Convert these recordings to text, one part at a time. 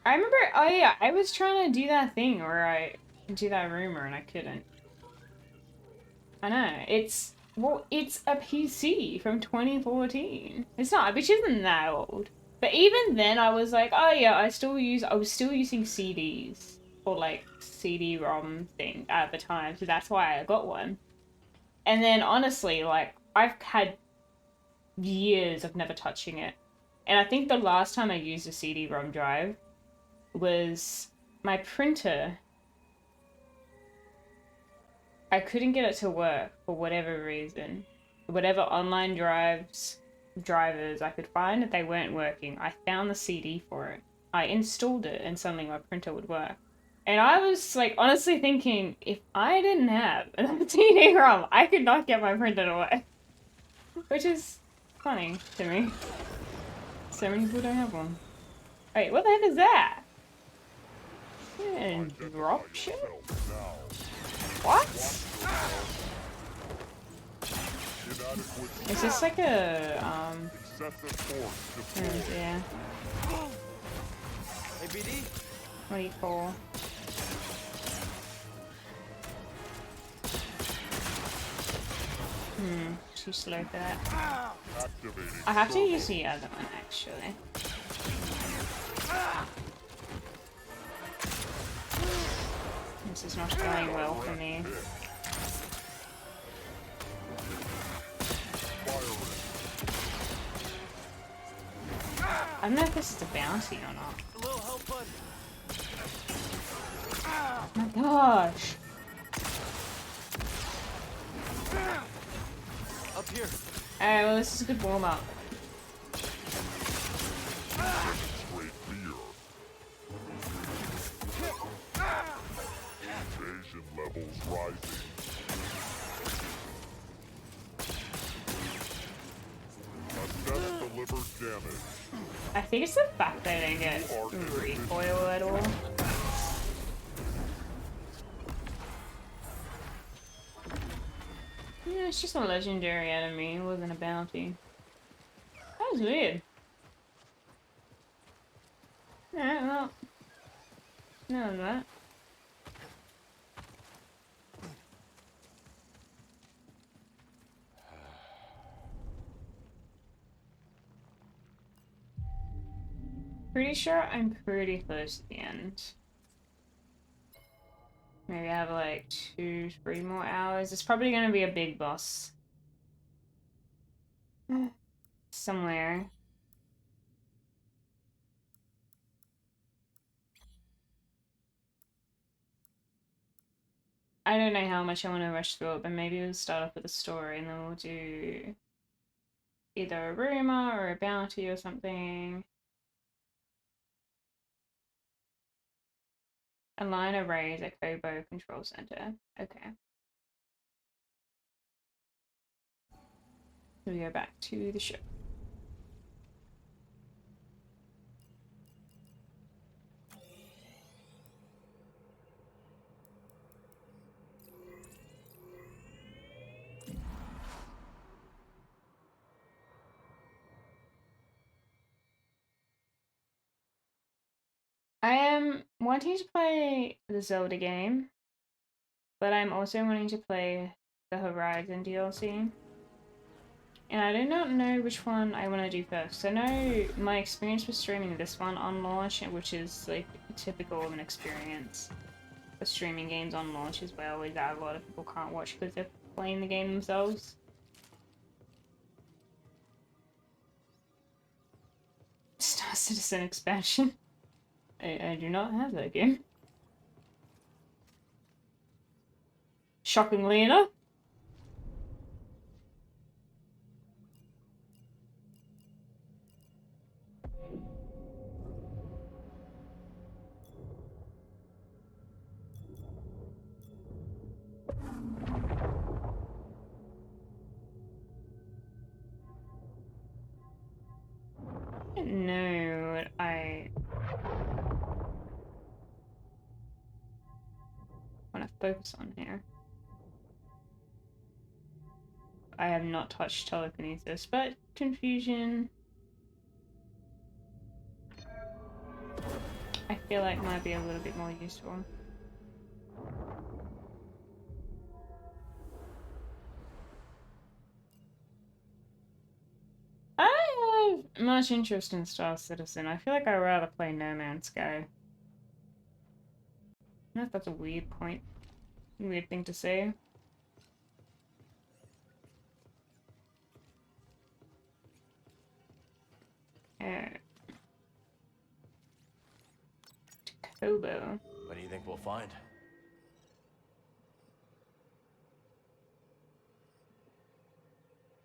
I remember, oh yeah, I was trying to do that thing where I do that rumor and I couldn't. I know, well, it's a PC from 2014. It's not, which isn't that old. But even then I was like, oh yeah, I was still using CDs or like CD-ROM thing at the time, so that's why I got one. And then honestly, like, I've had years of never touching it. And I think the last time I used a CD-ROM drive was my printer. I couldn't get it to work for whatever reason. Whatever online drivers I could find, they weren't working. I found the CD for it. I installed it and suddenly my printer would work. And I was like honestly thinking, if I didn't have a CD-ROM, I could not get my printer to work. Which is funny to me. So many people don't have one. Wait, what the heck is that? And drop shit? What? Is this like a, yeah. Hey, BD. What do you call? Too slow for that. I have to use the other one, actually. This is not going well for me. I don't know if this is a bounty or not. Oh my gosh! Up here. Alright, well this is a good warm up. Invasion levels rising. Assess delivered damage. I think it's the fact that I don't get recoil at all. Yeah, it's just a legendary enemy, it wasn't a bounty. That was weird. Alright, well. None of that. Pretty sure I'm pretty close to the end. Maybe I have like 2-3 more hours. It's probably gonna be a big boss. Somewhere. I don't know how much I want to rush through it, but maybe we'll start off with a story and then we'll do either a rumor or a bounty or something. Align arrays at Koboh Control Center. Okay. We go back to the ship. I am wanting to play the Zelda game, but I'm also wanting to play the Horizon DLC. And I do not know which one I want to do first. I know my experience with streaming this one on launch, which is like typical of an experience for streaming games on launch as well, is that a lot of people can't watch because they're playing the game themselves. Star Citizen expansion. I do not have that game. Shockingly enough. I don't know what I want to focus on here. I have not touched telekinesis, but confusion. I feel like might be a little bit more useful. I don't have much interest in Star Citizen. I feel like I'd rather play No Man's Sky. I don't know if that's a weird thing to say. Koboh. What do you think we'll find?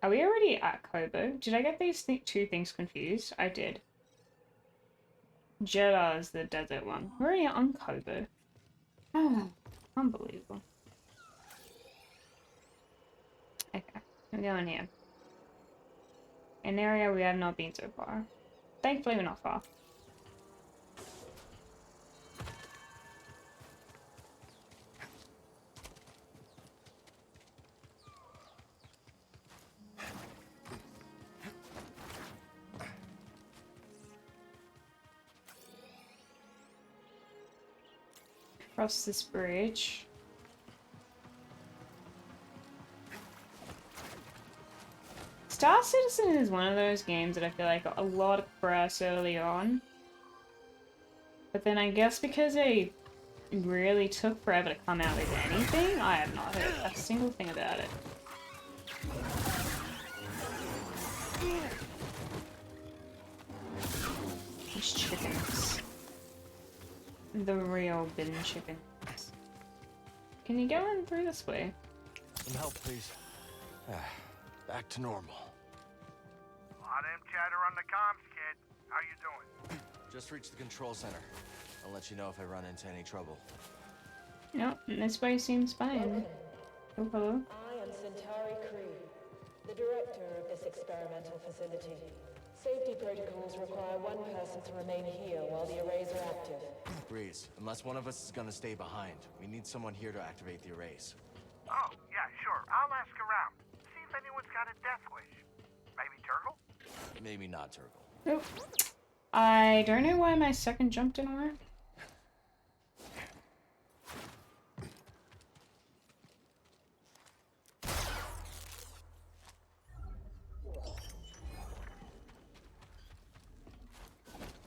Are we already at Koboh? Did I get these two things confused? I did. Jedha is the desert one. We're already on Koboh. Oh, unbelievable. Okay, we're going here. An area we have not been so far. Thankfully, we're not far. Cross this bridge. Star Citizen is one of those games that I feel like got a lot of press early on. But then I guess because they really took forever to come out with anything, I have not heard a single thing about it. These chickens. The real bin chickens. Can you go in through this way? Some help, please. Back to normal. Lot of chatter on the comms, kid. How you doing? Just reached the control center. I'll let you know if I run into any trouble. No, this way seems fine. Oh, hello. I am Centauri Cree, the director of this experimental facility. Safety protocols require one person to remain here while the arrays are active. Breeze, unless one of us is gonna stay behind, we need someone here to activate the arrays. Oh, yeah, sure. I'll ask around. See if anyone's got a death wish. Maybe Turtle? Maybe not Turtle. Nope. I don't know why my second jump didn't work.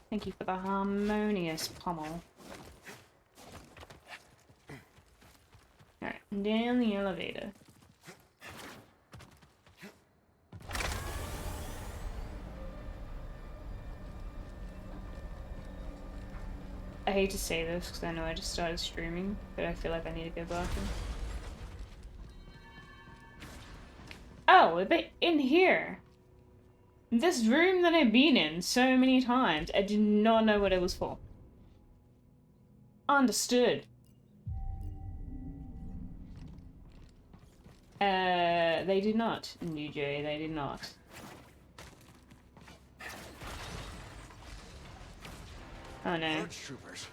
Thank you for the harmonious pommel. Alright, down the elevator. I hate to say this because I know I just started streaming, but I feel like I need to go back and... Oh, a bit in here! This room that I've been in so many times, I did not know what it was for. Understood. They did not, New Jay, they did not. Oh no. Gorge troopers.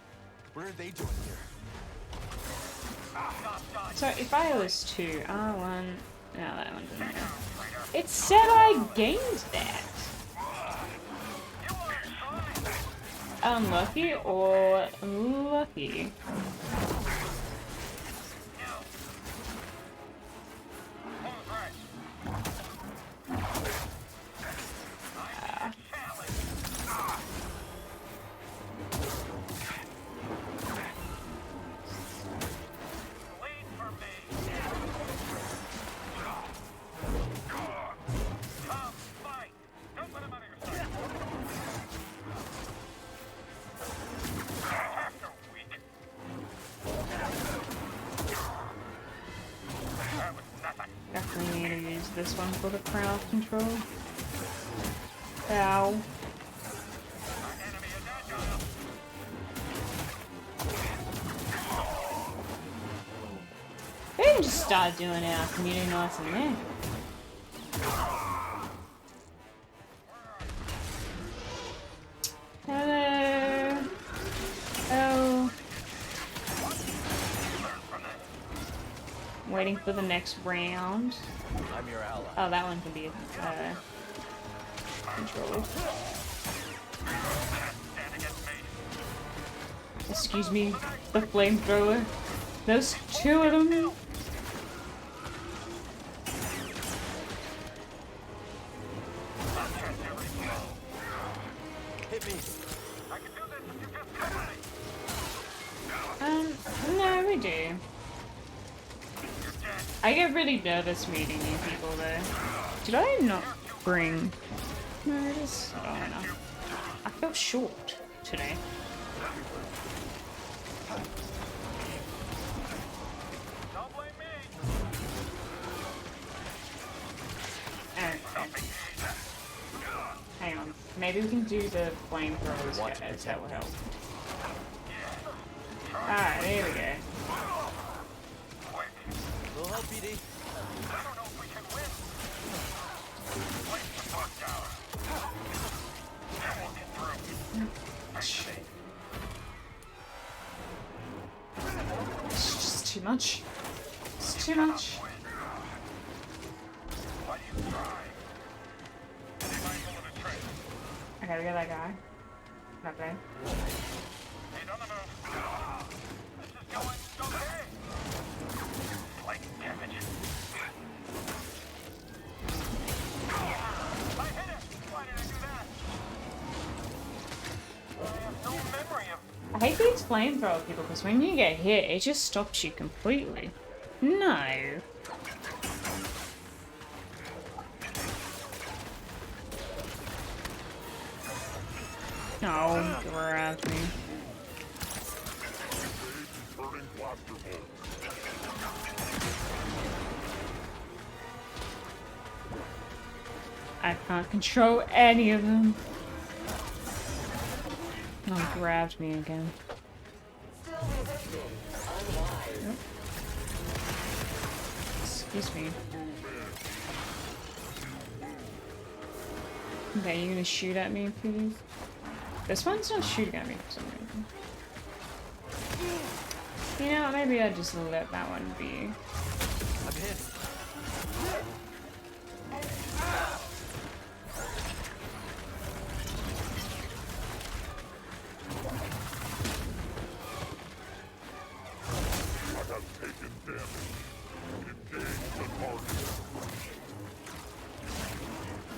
What are they doing here? So if I was to R1, no, that one didn't go. It said I gained that. Unlucky or lucky? Definitely need to use this one for the crowd control. Ow. They can just start doing our community nights in there. Hello. Oh. Waiting for the next round. I'm your ally. Oh, that one can be controlled. Excuse me, the flamethrower. There's two of them. Hit me. No, we do. I get really nervous meeting new people though. Did I not bring... No, it is... I don't know. I feel short today. Okay. Hang on. Maybe we can do the flamethrowers guys. That will help. Alright, there we go. Little help, BD. It's just too much. It's too much. Okay, we got that guy. Not bad. I hate these flamethrower people because when you get hit, it just stops you completely. No. Oh, grab me. Turning blaster bolt. I can't control any of them. Oh, grabbed me again. Yep. Excuse me. Okay, you gonna shoot at me, please? This one's not shooting at me for some reason. You know, maybe I'll just let that one be. I'm hit.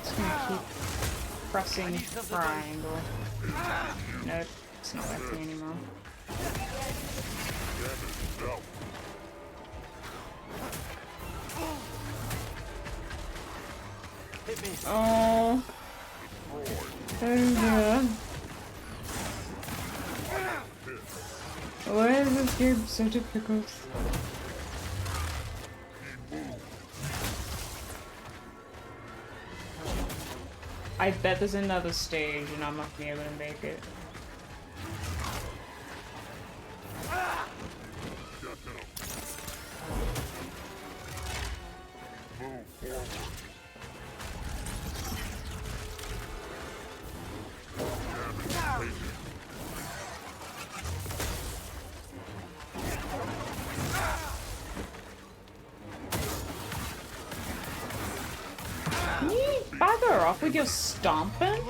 Just gonna keep pressing triangle. Nope, it's not working anymore. Hit me. Oh. Oh, why is this game so difficult? I bet there's another stage and I'm not gonna be able to make it. Can you bugger off with your stomping?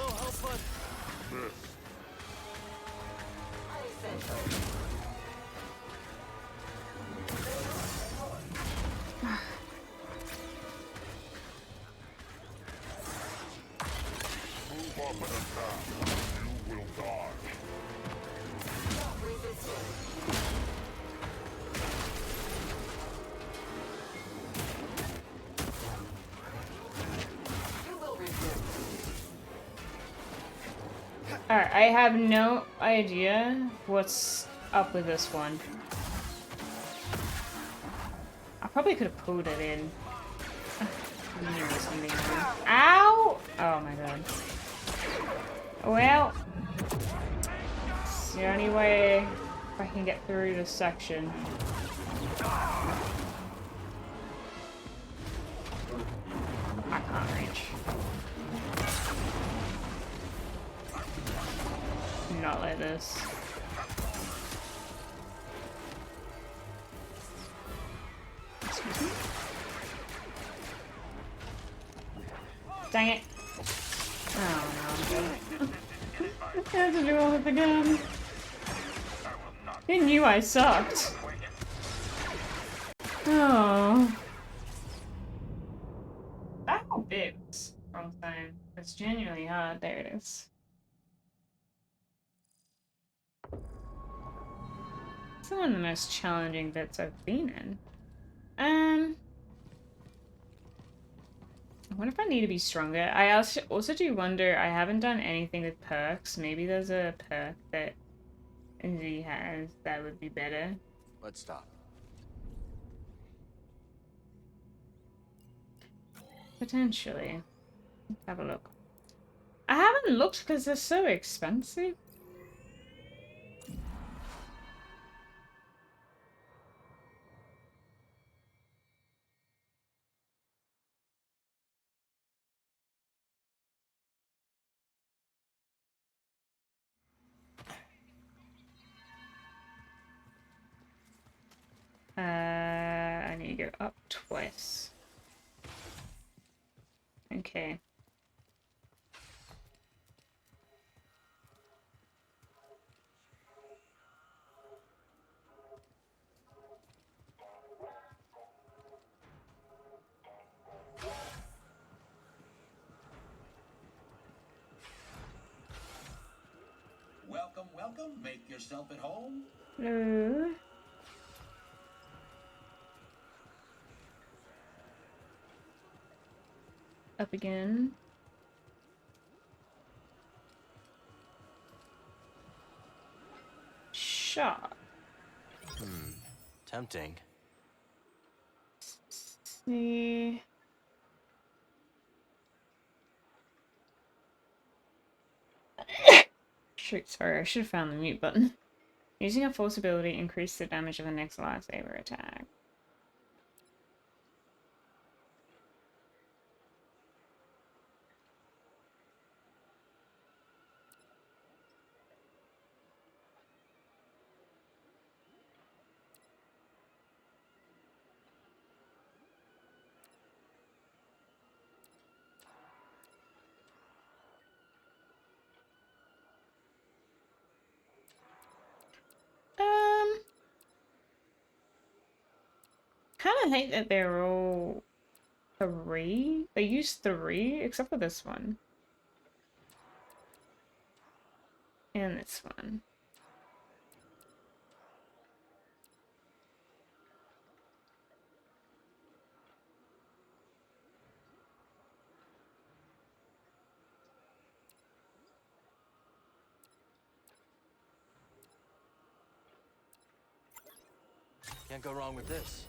Alright, I have no idea what's up with this one. I probably could have pulled it in. Ow! Oh my god. Well, it's the only way I can get through this section. I can't reach. Not like this. Excuse me? Dang it. Oh no, I'm good. I have to do all this again. Who knew I sucked? Oh. That whole bit was wrong time. It's genuinely hard. There it is. It's one of the most challenging bits I've been in. I wonder if I need to be stronger. I also do wonder, I haven't done anything with perks. Maybe there's a perk that Z has that would be better. Let's stop. Potentially. Let's have a look. I haven't looked because they're so expensive. I need to go up twice. Okay. Welcome, welcome. Make yourself at home. Hello. Up again. Shot. Tempting. See. Shoot, sorry, I should have found the mute button. Using a force ability increase the damage of the next lightsaber attack. Kind of hate that they're all 3. They use 3, except for this one. And this one. Can't go wrong with this.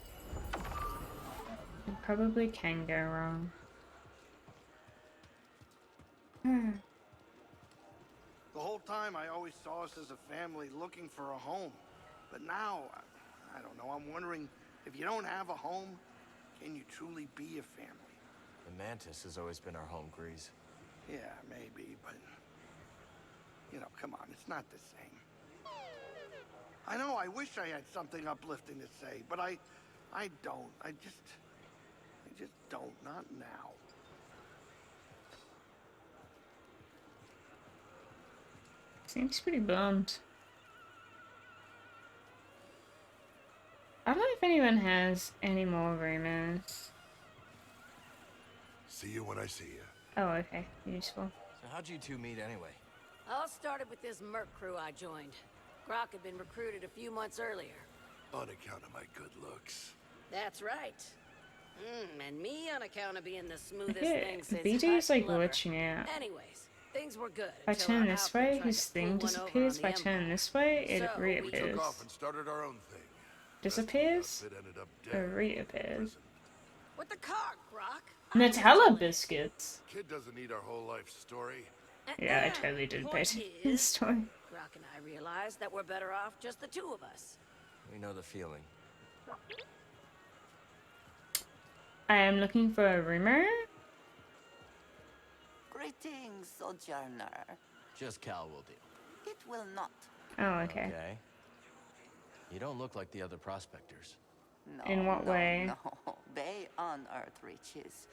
It probably can go wrong. The whole time I always saw us as a family looking for a home. But now, I don't know, I'm wondering, if you don't have a home, can you truly be a family? The Mantis has always been our home, Grease. Yeah, maybe, but... You know, come on, it's not the same. I know, I wish I had something uplifting to say, but I don't. I just don't, not now. Seems pretty blunt. I don't know if anyone has any more rumors. See you when I see you. Oh, okay. Useful. So how'd you two meet anyway? All started with this merc crew I joined. Grok had been recruited a few months earlier. On account of my good looks. That's right. And me on account of being the smoothest Okay, thing since BD is like hot lover. glitching out. Anyways, things were good. If I until turn our this outfit way, tried his to thing pull one over disappears. on If I the turn Empire. this way, it So, we We reappears. took off and started our own thing. Disappears? It ended up Or dead. reappears. With the car, Grok. I was Nutella telling- biscuits. Kid doesn't need our whole life story. Yeah, I totally did pay Point attention to the is, story. Grok and I realized that we're better off just the two of us. We know the feeling. I am looking for a rumor. Greetings, Sojourner. Just Cal will do. It will not. Oh, okay. Okay. You don't look like the other prospectors. No, In what no, way? No, they unearth riches.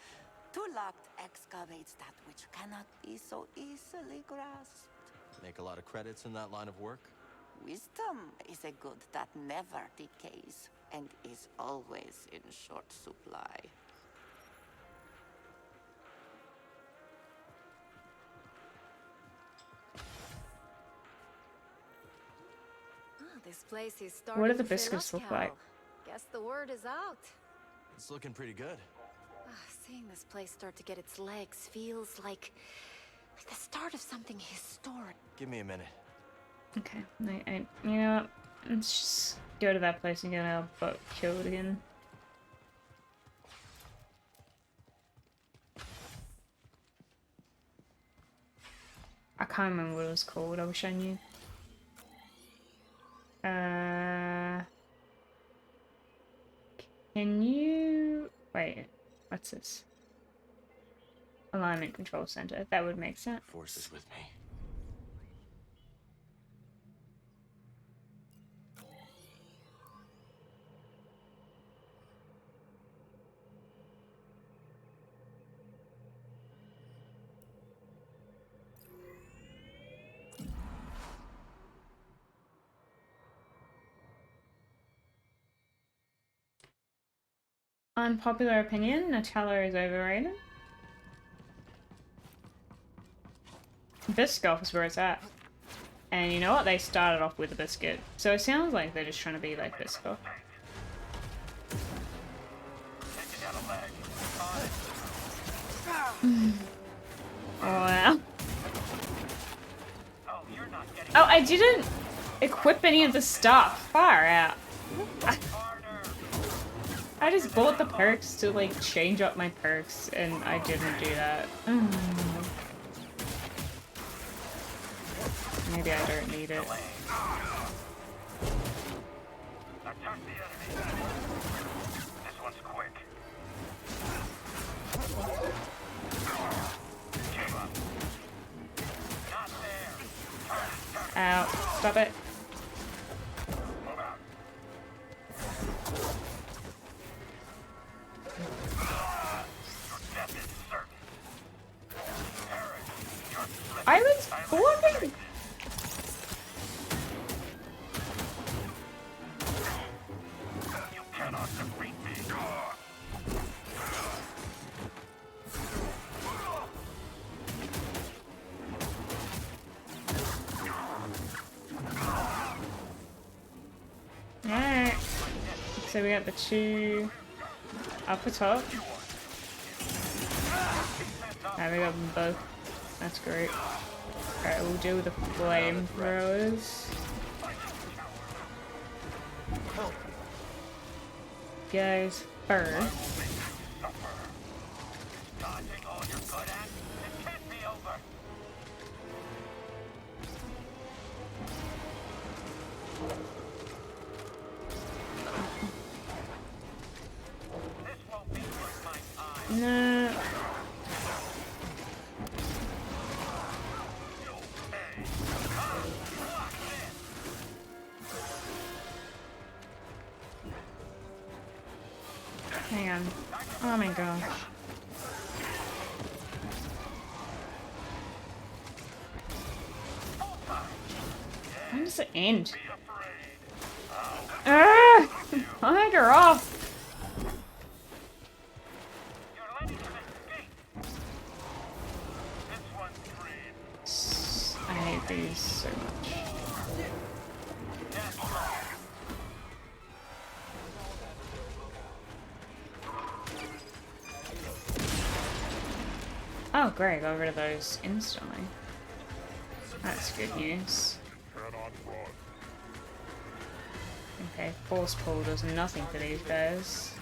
Tuloct excavates that which cannot be so easily grasped. Make a lot of credits in that line of work? Wisdom is a good that never decays and is always in short supply. This place is starting What do the to fill biscuits up, look like? Cal. Guess the word is out. It's looking pretty good. Seeing this place start to get its legs feels like the start of something historic. Give me a minute. Okay, you know what? Let's just go to that place and get our butt killed again. I can't remember what it was called. I wish I knew. Can you... Wait, what's this? Alignment Control Center. That would make sense. Force is with me. Unpopular opinion, Nutella is overrated. Biscoff is where it's at. And you know what? They started off with a biscuit. So it sounds like they're just trying to be like Biscoff. Oh, wow. Oh, I didn't equip any of the stuff. Far out. I just bought the perks to like change up my perks and I didn't do that. Maybe I don't need it. Ow, stop it. I was blocking. You cannot defeat me. Alright. So we got the two up the top. And we got them both. That's great. Alright, we'll do the flamethrowers. Guys, first. No. Hang on. Oh my gosh. When does it end? Ah! Behind her off! I hate these so much. Oh great, got rid of those instantly. That's good news. Okay, force pull does nothing for these guys.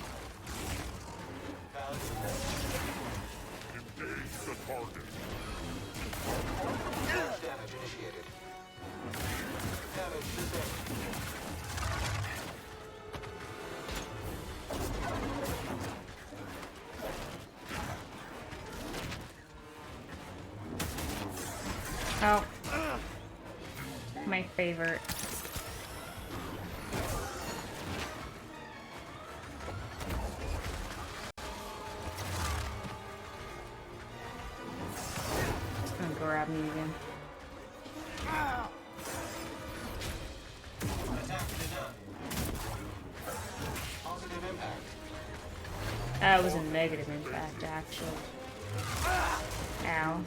Oh. My favorite. It's gonna grab me again. That was a negative impact, actually. Ow.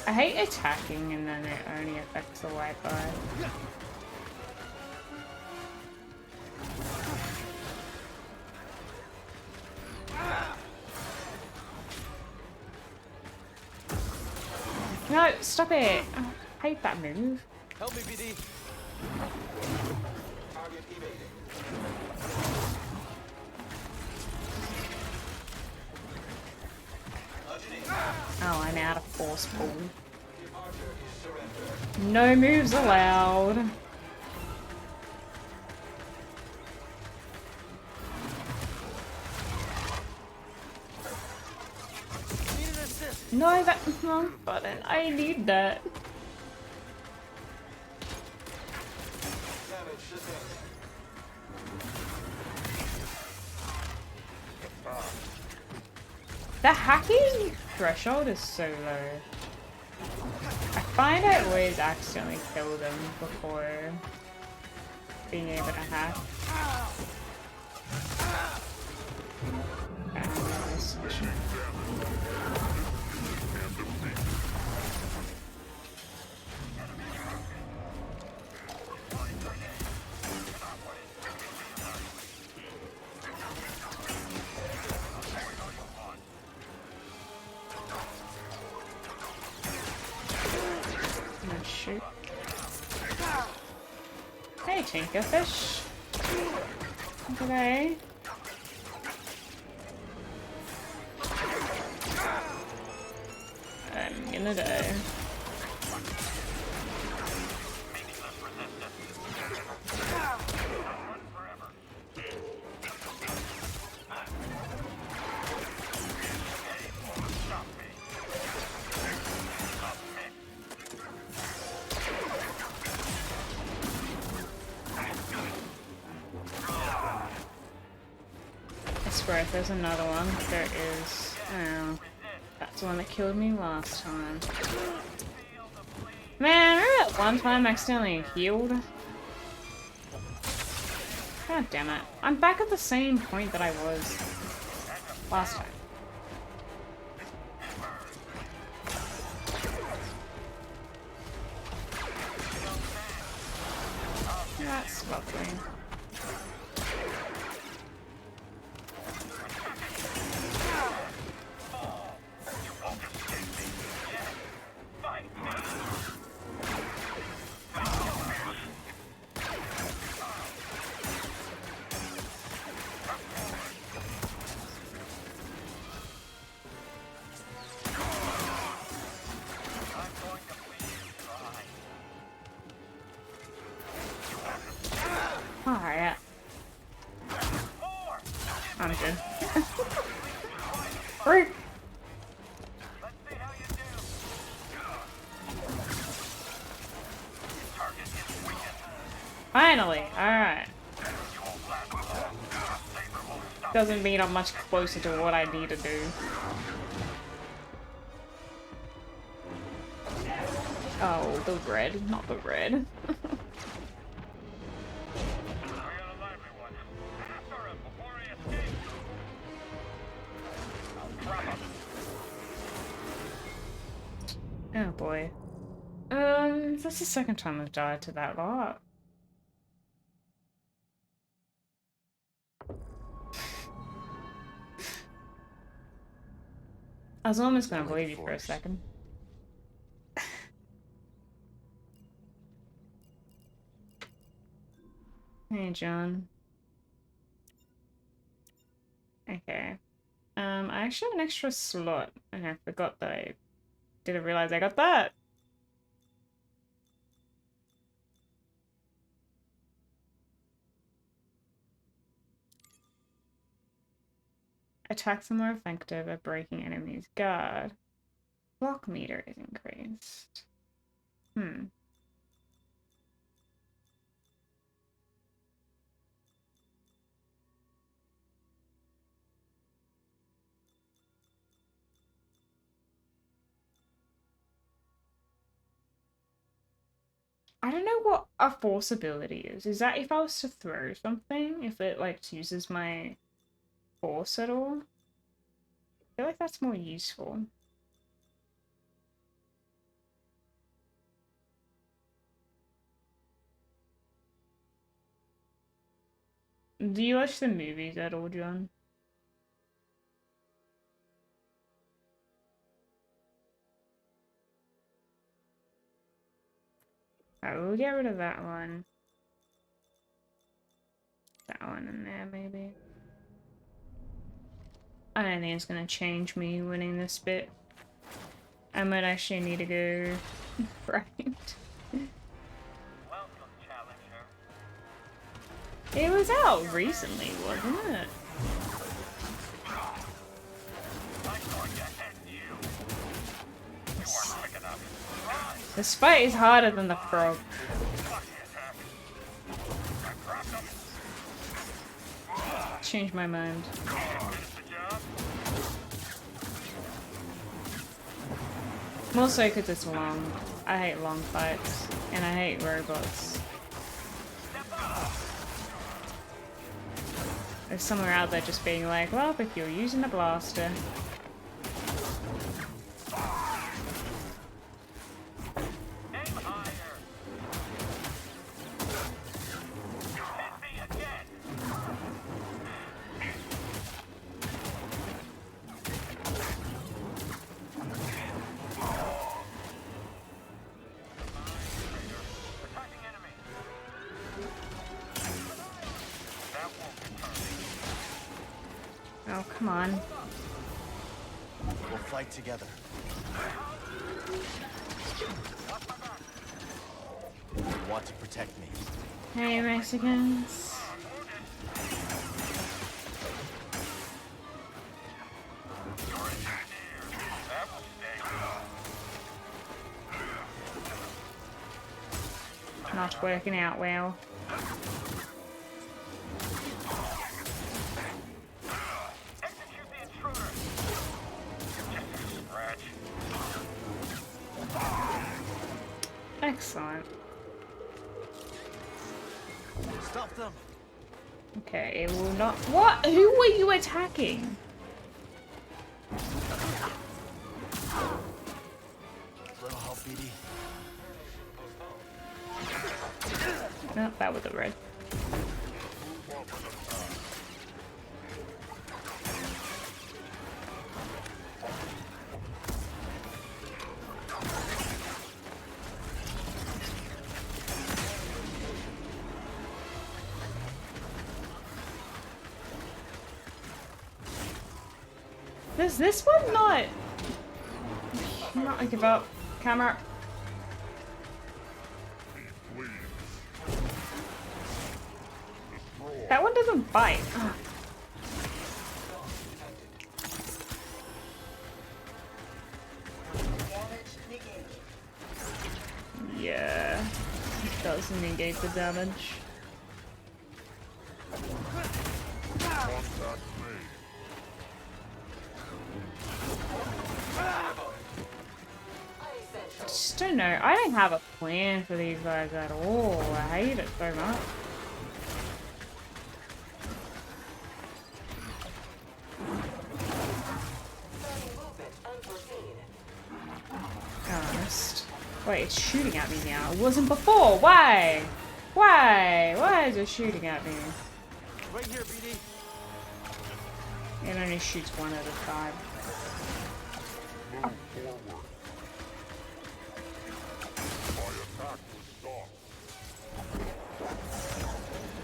I hate attacking and then it only affects the white bar. No, stop it! Oh, I hate that move. Help me, BD. Oh, I'm out of force pull. No moves allowed. No, that's the wrong button. I need that. The hacking threshold is so low. I find I always accidentally kill them before being able to hack. Shoot. Hey, Tinkerfish. Okay. I'm gonna die. Right, there's another one. There is. Oh, that's the one that killed me last time. Man, remember that one time I accidentally healed? God damn it. I'm back at the same point that I was last time. That's lovely. Alright. I'm good. Freak! Finally! Alright. Doesn't mean I'm much closer to what I need to do. Oh, the red, not the red. Oh boy. That's the second time I've died to that lot. I was almost gonna believe you for a second. Hey, John. Okay. I actually have an extra slot, and I forgot that I didn't realize I got that. Attacks are more effective at breaking enemies' guard. Block meter is increased. I don't know what a force ability is. Is that if I was to throw something? If it, like, uses my force at all? I feel like that's more useful. Do you watch the movies at all, John? Alright, we'll get rid of that one. That one in there, maybe. I don't think it's gonna change me winning this bit. I might actually need to go right. Welcome, challenger. It was out recently, wasn't it? I'm going to end you. You aren't quick enough. This fight is harder than the frog. Lucky attack. I cracked him. Change my mind. Finish the job. Mostly because it's long. I hate long fights. And I hate robots. There's somewhere out there just being like, well, if you're using a blaster. Aim higher. Hit me again. Attacking enemy. That won't deter me. Oh, come on. We'll fight together. You want to protect me. Hey, Mexicans. That will stay. Not working out well. Execute the intruder. Just a scratch. Excellent. Stop them. Okay, it will not. What? Who were you attacking? Little help, BD. No, that was a red. Does this one not give up? Camera. That one doesn't bite. Ugh. Yeah, it doesn't negate the damage. I just don't know. I don't have a plan for these guys at all. I hate it so much. Honest. Wait, it's shooting at me now. It wasn't before. Why? Why? Why is it shooting at me? Right here, BD. It only shoots one at a time. Oh.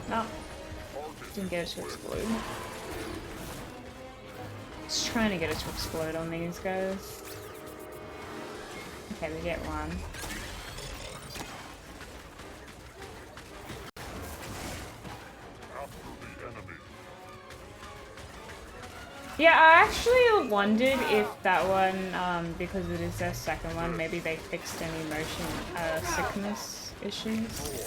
No. Didn't get it to explode. Just trying to get it to explode on these guys. Okay, we get one. Yeah, I actually wondered if that one, because it is their second one, maybe they fixed any motion sickness issues.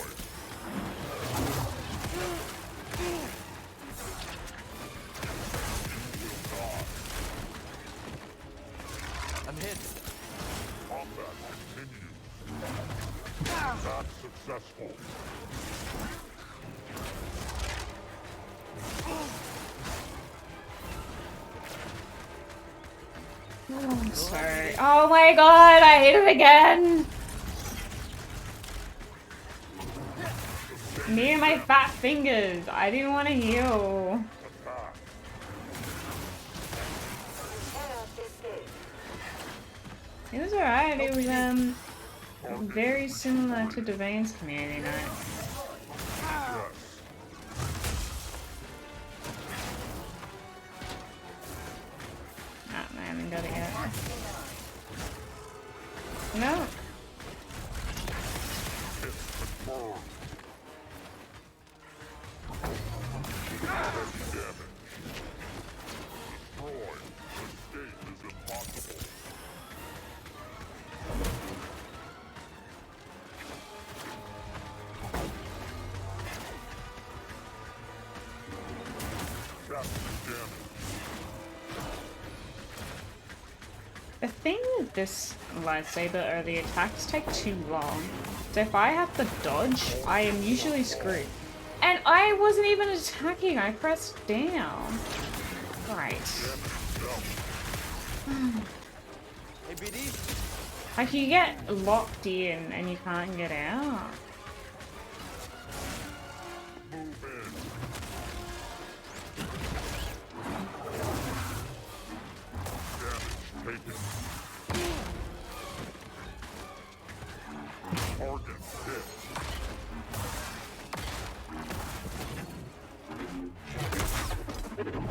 I'm hit. Combat continues. That Oh, I'm sorry. Oh my god, I hit him again! Me and my fat fingers. I didn't want to heal. It was alright. It was very similar to Divane's community night. Ah, I haven't got it yet. No. The thing with this lightsaber are the attacks take too long. So if I have to dodge, I am usually screwed. And I wasn't even attacking, I pressed down. Right. Hey, BD. Like you get locked in and you can't get out.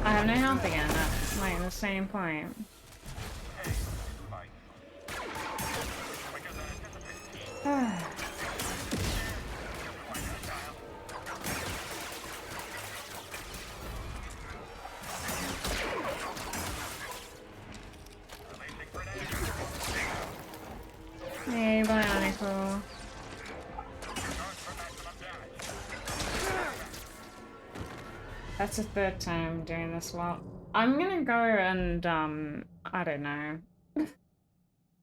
I have no health again, that's like the same point. Hey, Bionicle. That's the third time doing this lot. I'm gonna go and, I don't know.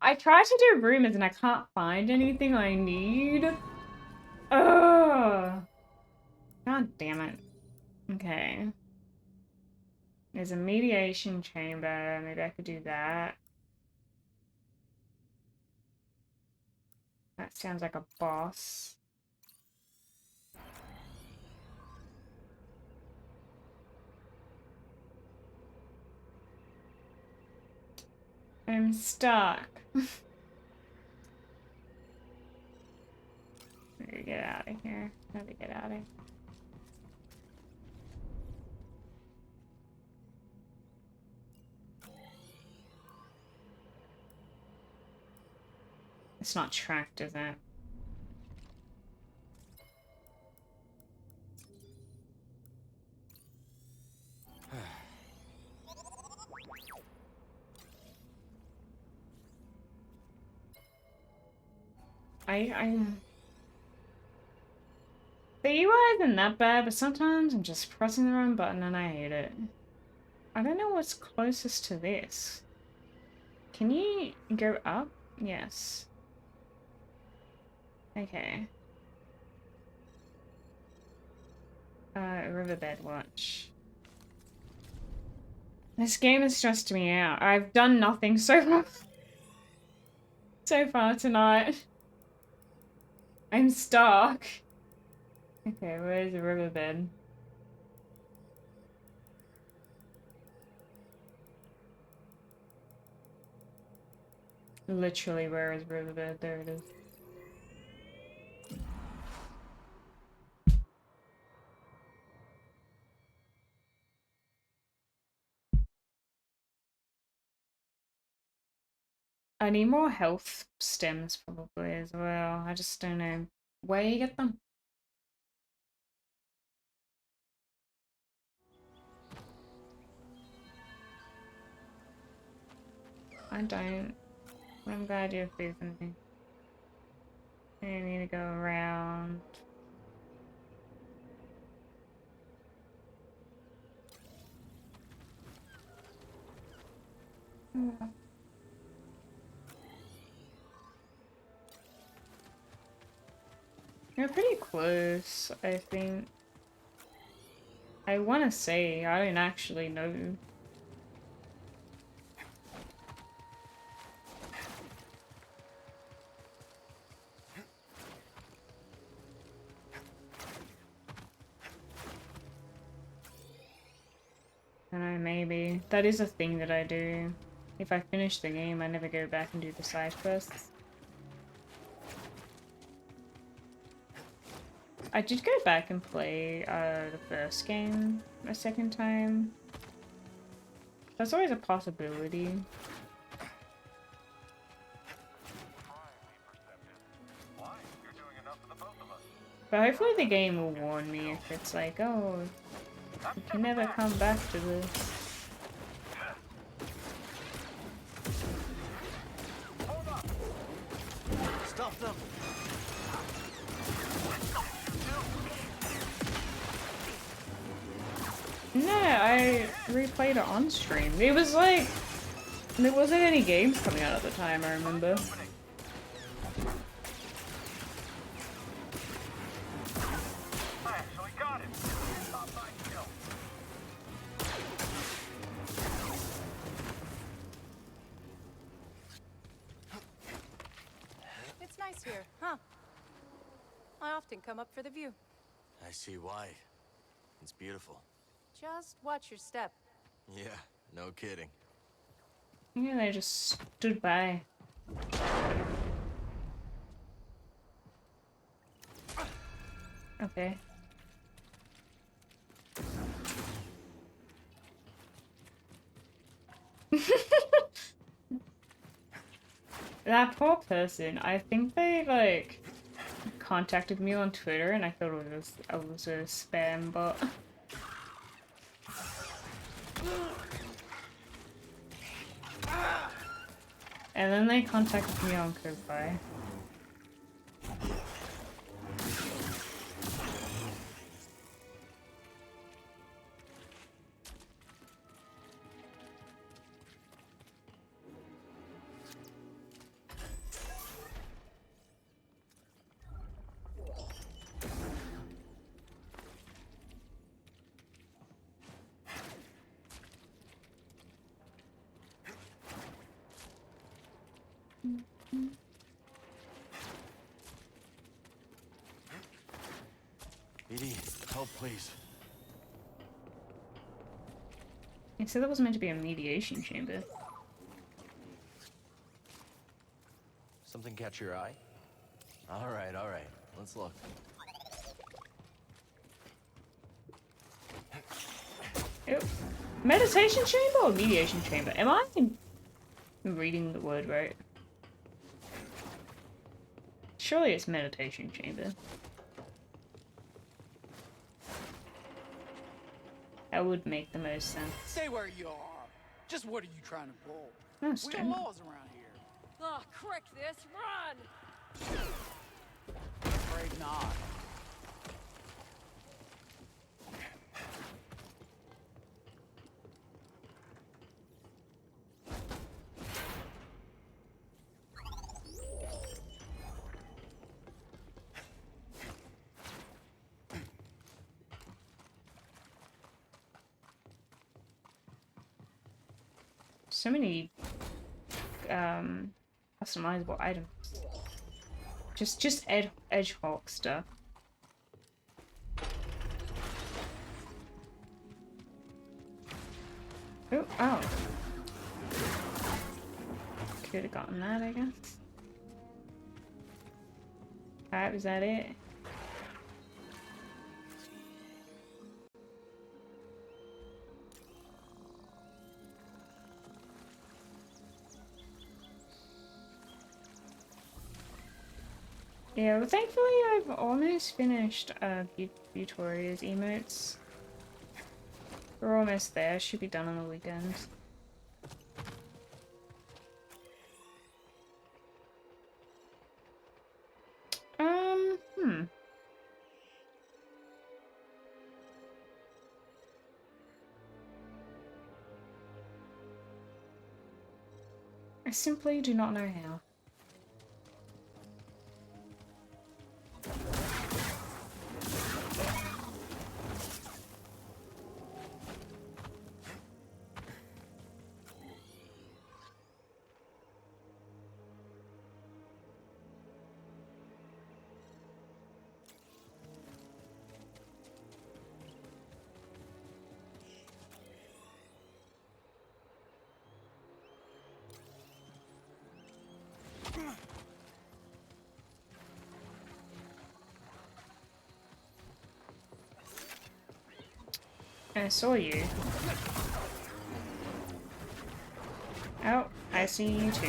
I tried to do rumors and I can't find anything I need. Ugh. God damn it. Okay. There's a mediation chamber. Maybe I could do that. That sounds like a boss. I'm stuck. Get out of here. How to get out of here. It's not tracked, is it? The UI isn't that bad, but sometimes I'm just pressing the wrong button and I hate it. I don't know what's closest to this. Can you go up? Yes. Okay. Riverbed Watch. This game has stressed me out. I've done nothing so far tonight. I'm stuck. Okay, where's the riverbed? Literally, where is riverbed? There it is. I need more health stems probably as well. I just don't know where you get them. I don't. I'm glad you're facing me. I need to go around. You're pretty close, I think. I want to say, I don't actually know. I don't know, maybe. That is a thing that I do. If I finish the game, I never go back and do the side quests. I did go back and play the first game a second time. That's always a possibility. But hopefully the game will warn me if it's like, oh, you can never come back to this. Stop them! No, I replayed it on stream. It was like, there wasn't any games coming out at the time, I remember. I actually got it. Stop my kill. It's nice here, huh? I often come up for the view. I see why. It's beautiful. Just watch your step. Yeah, no kidding. Yeah, they just stood by. Okay. That poor person, I think they, like, contacted me on Twitter and I thought I was a spam bot. And then they contacted me on Koboh. Edie, help please. You said that was meant to be a mediation chamber. Something catch your eye? Alright, let's look. Ew. Meditation chamber or mediation chamber? Am I reading the word right? Surely it's meditation chamber. That would make the most sense. Stay where you are. Just what are you trying to pull? No, We got stone. laws around here. Oh, crick this, run! Afraid not. So many customizable items. Just edge hawk stuff. Oh. Could have gotten that, I guess. Alright, was that it? Yeah, well, thankfully I've almost finished Victoria's emotes. We're almost there, should be done on the weekend. I simply do not know how. I saw you. Oh, I see you too.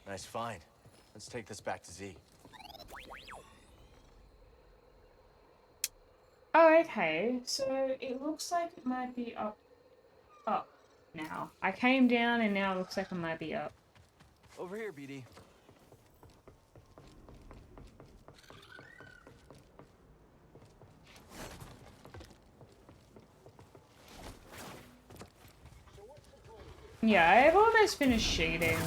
Nice find. Let's take this back to Z. Oh, okay. So it looks like it might be up now. I came down and now it looks like it might be up. Over here, BD. Yeah, I've almost finished shading.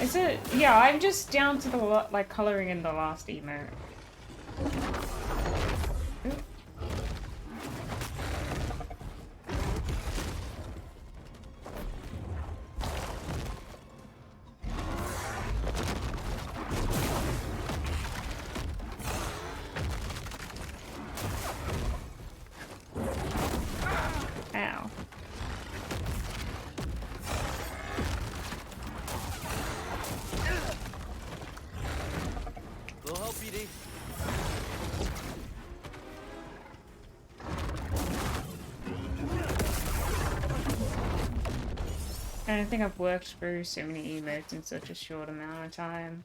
Is it? Yeah, I'm just down to the like coloring in the last emote. Oop. Ow. Little help, BD. I don't think I've worked through so many emotes in such a short amount of time.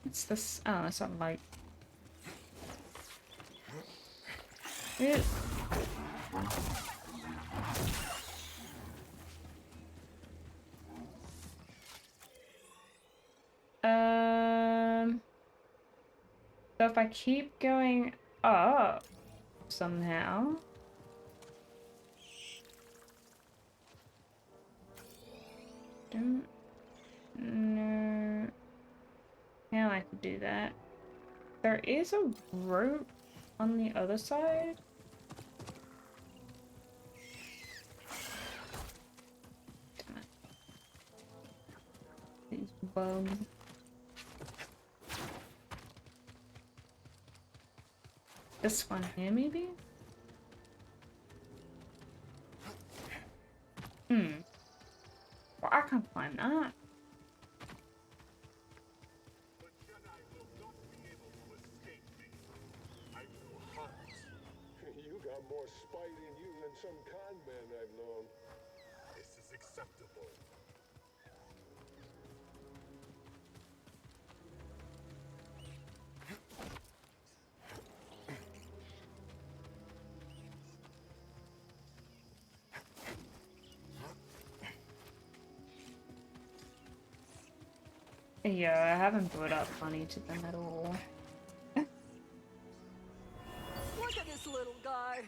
What's this? Oh, it's not light. Ew. So if I keep going up somehow. Don't know how I could do that. There is a rope on the other side. Damn it. These bugs. This one here, maybe? Well, I can't find that. You got more spite in you than some con man I've known. This is acceptable. Yeah, I haven't brought up funny to them at all. Look at this little guy.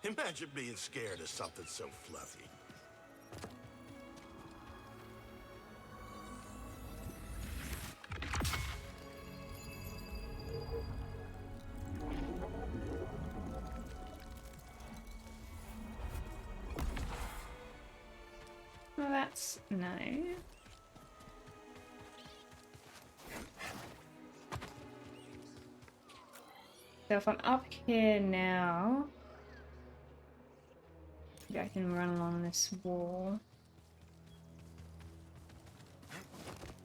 Imagine being scared of something so fluffy. Well, that's nice. So if I'm up here now, maybe I can run along this wall.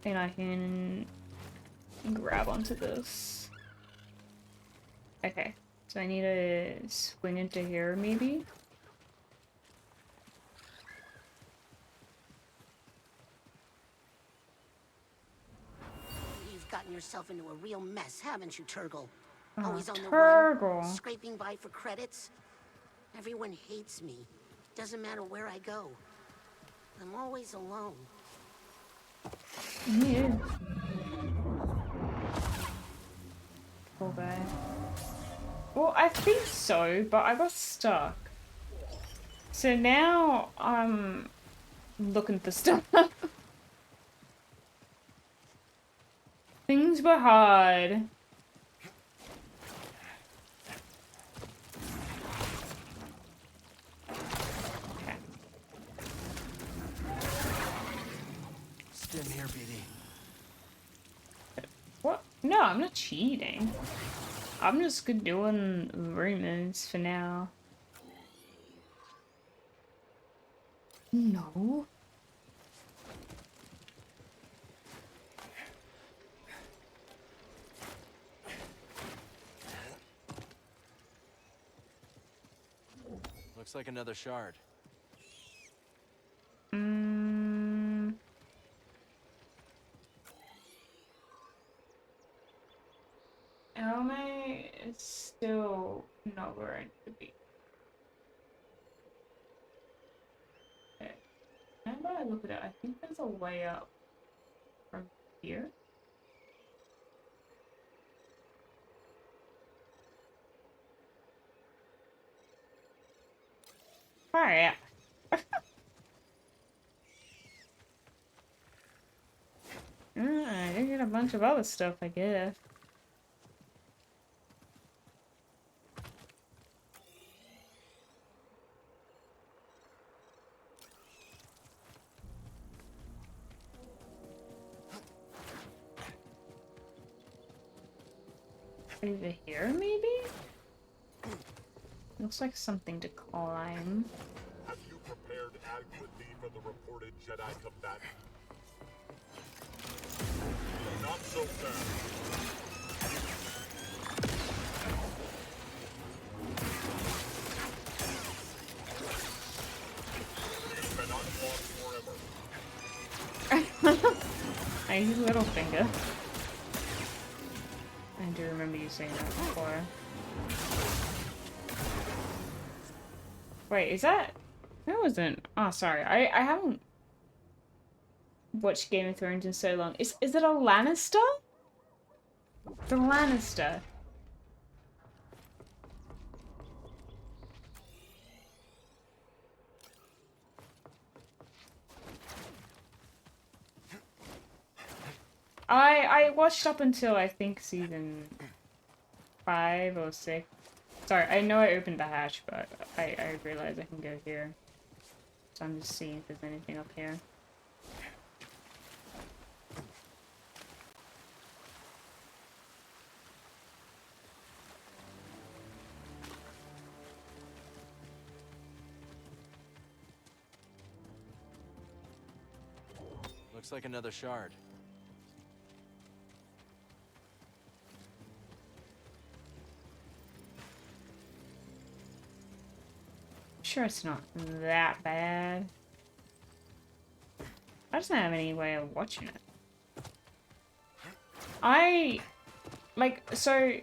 And I can grab onto this. Okay, so I need to swing into here maybe? You've gotten yourself into a real mess, haven't you, Turgle? Oh, Always on the Turgle. run, scraping by for credits. Everyone hates me. Doesn't matter where I go. I'm always alone. Yeah. Poor guy. Well, I think so, but I got stuck. So now I'm looking for stuff. Things were hard. No, I'm not cheating. I'm just good doing rumors for now. No. Looks like another shard. Elme is still not where I need to be. Okay. Now that I look at it, I think there's a way up from here. Alright. I did get a bunch of other stuff, I guess. Over here, maybe? Looks like something to climb. Have you prepared adequately for the reported Jedi combatant? Not so fast. You cannot walk forever. I use little finger. I do remember you saying that before. Wait, is that... That wasn't... Oh, sorry. I haven't watched Game of Thrones in so long. Is it a Lannister? The Lannister. I watched up until I think season 5 or 6. Sorry, I know I opened the hatch, but I realize I can go here. So I'm just seeing if there's anything up here. Looks like another shard. Sure, it's not that bad. I just don't have any way of watching it. So,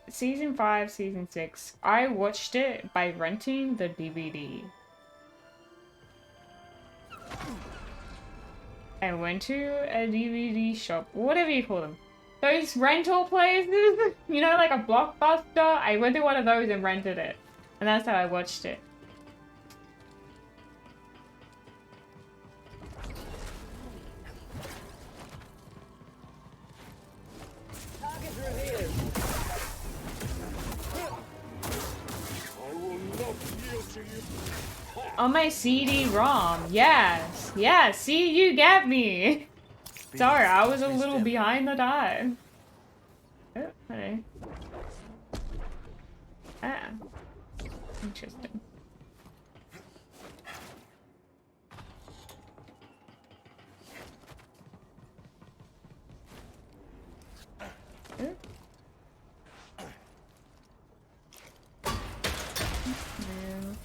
season 5, season 6, I watched it by renting the DVD. I went to a DVD shop, whatever you call them. Those rental places, you know, like a Blockbuster? I went to one of those and rented it. And that's how I watched it. On my CD-ROM, yes, yes. See, you get me. Sorry, I was a little behind the time. Oh, hey. Ah, interesting. Oh. No.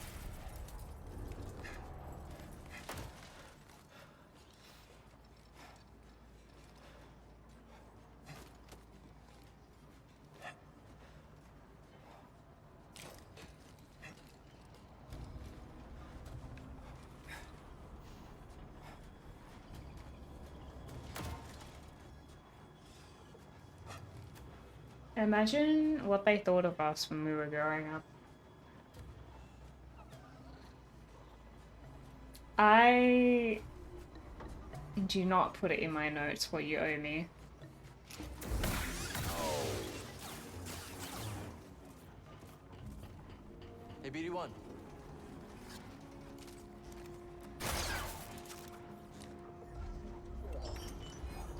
Imagine what they thought of us when we were growing up. I do not put it in my notes what you owe me. Hey, BD1.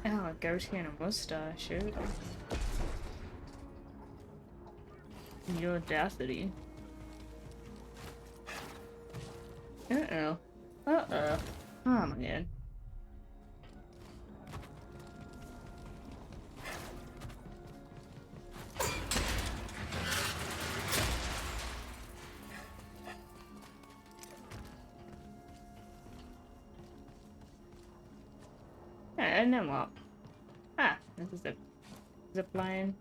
Oh, a goatee and a mustache, shoot. Your audacity. Uh-oh. Uh-oh. Oh my god. And then what? Ah, this is a zip line.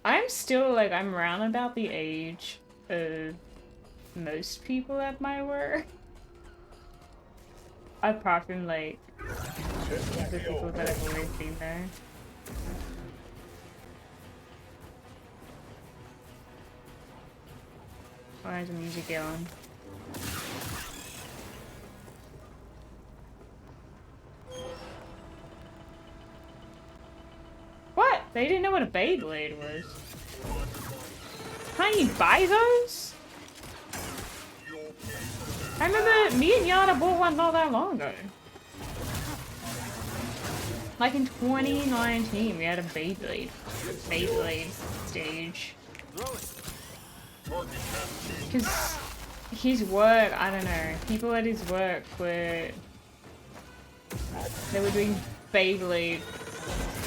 I'm still like, I'm around about the age of most people at my work. Apart from like the people that have always been there. Why is the music going? What? They didn't know what a Beyblade was. Can't you buy those? I remember me and Yana bought one not that long ago. Like in 2019, we had a Beyblade stage. Because his work, I don't know, people at his work were, they were doing Beyblade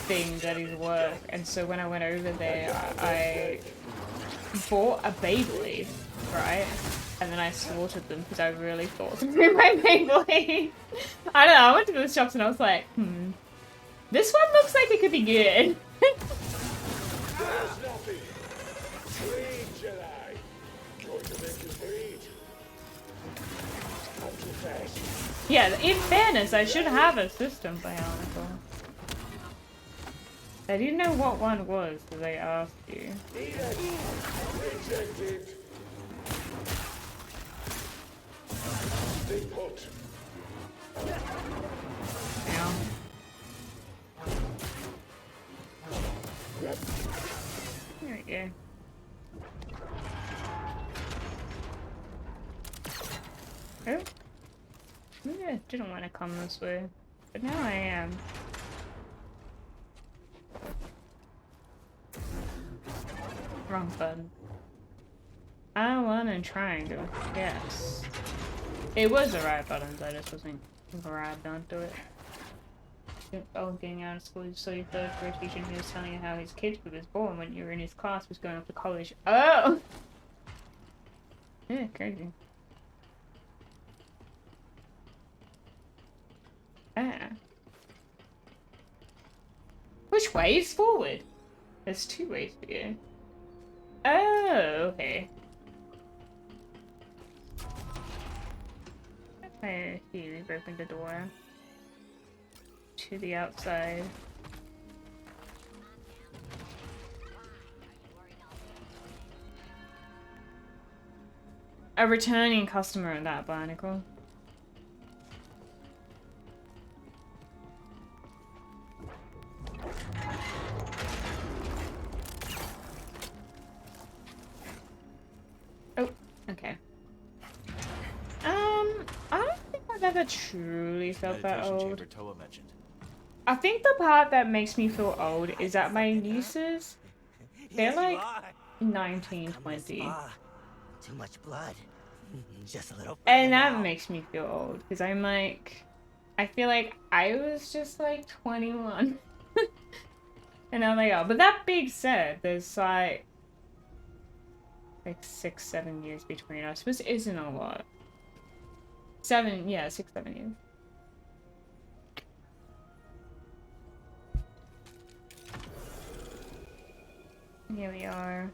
things at his work, and so when I went over there, I bought a Beyblade, right? And then I slaughtered them because I really thought to bring my Beyblade. I don't know, I went to the shops and I was like, this one looks like it could be good. There's nothing. Breed, Jedi. Going to make you breed. Not too fast. Yeah, in fairness, I should have a system bionicle. I didn't know what one was, so they asked you. Rejected. Stay put. Yeah. There we go. Oh. Maybe I didn't want to come this way, but now I am. Wrong button. R1 and triangle. Yes. It was the right buttons, I just wasn't grabbed onto it. I was getting out of school, so your third grade teacher who was telling you how his kid who was born when you were in his class was going off to college. Oh! Yeah, crazy. Ah. Which way is forward? There's two ways to go. Oh, okay. I see, we've opened the door to the outside. A returning customer in that barnacle. Oh, okay. I don't think I've ever truly felt that old. I think the part that makes me feel old is that my nieces, they're like 19, 20. Too much blood. Just a little. And that makes me feel old because I'm like, I feel like I was just like 21. And I'm like, oh, but that being said, there's like 6, 7 years between us, which isn't a lot. 7, yeah, 6, 7 years. Here we are.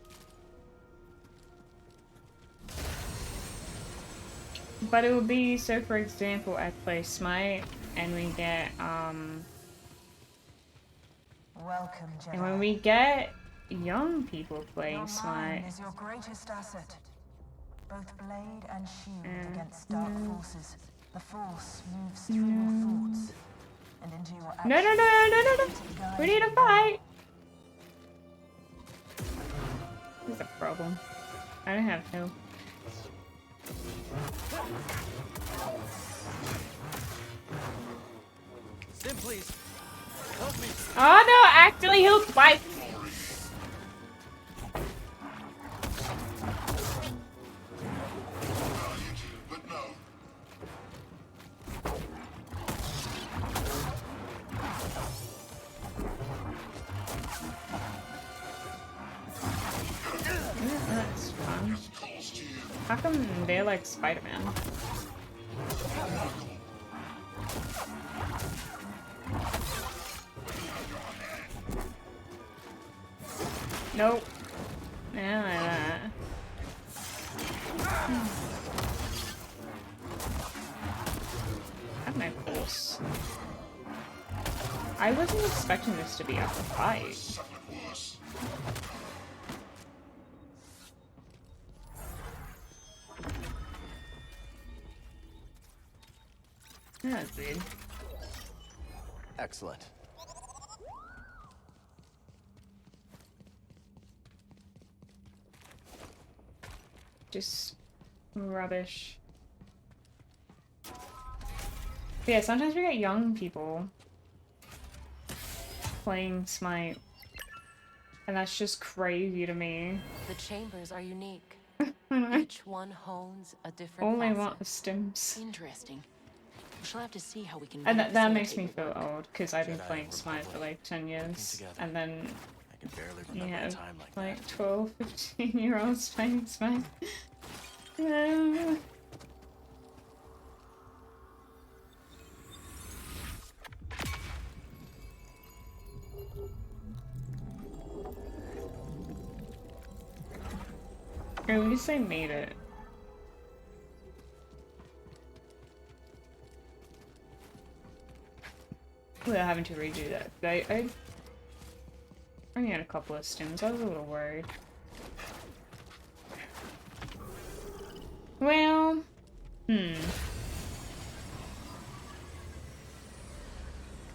But it will be, so for example, I play Smite and we get, Welcome, Jedha. and when we get young people playing Your Smite, mind is your greatest asset. Both blade and shield against dark forces. The force moves through your thoughts and into your actions. No. We need to fight. There's a problem. I don't have no. Sim, please. Help me. Oh no, actually he'll fight. That's fun. How come they're like Spider-Man? Nope. Yeah, like that. Have my pulse. I wasn't expecting this to be a fight. That's weird. Excellent. Just rubbish. But yeah, sometimes we get young people playing Smite, and that's just crazy to me. The chambers are unique. I Each one hones a different all I facet. want is stims. Interesting. We shall have to see how we can. And better that makes facilitate me your feel work. old, because I've been Jedi playing Smite for like 10 years, together. and then I can barely you remember a have time like like that. 12, 15-year-olds playing Smite. At least I made it. Without having to redo that. I only had a couple of stims. I was a little worried. Well,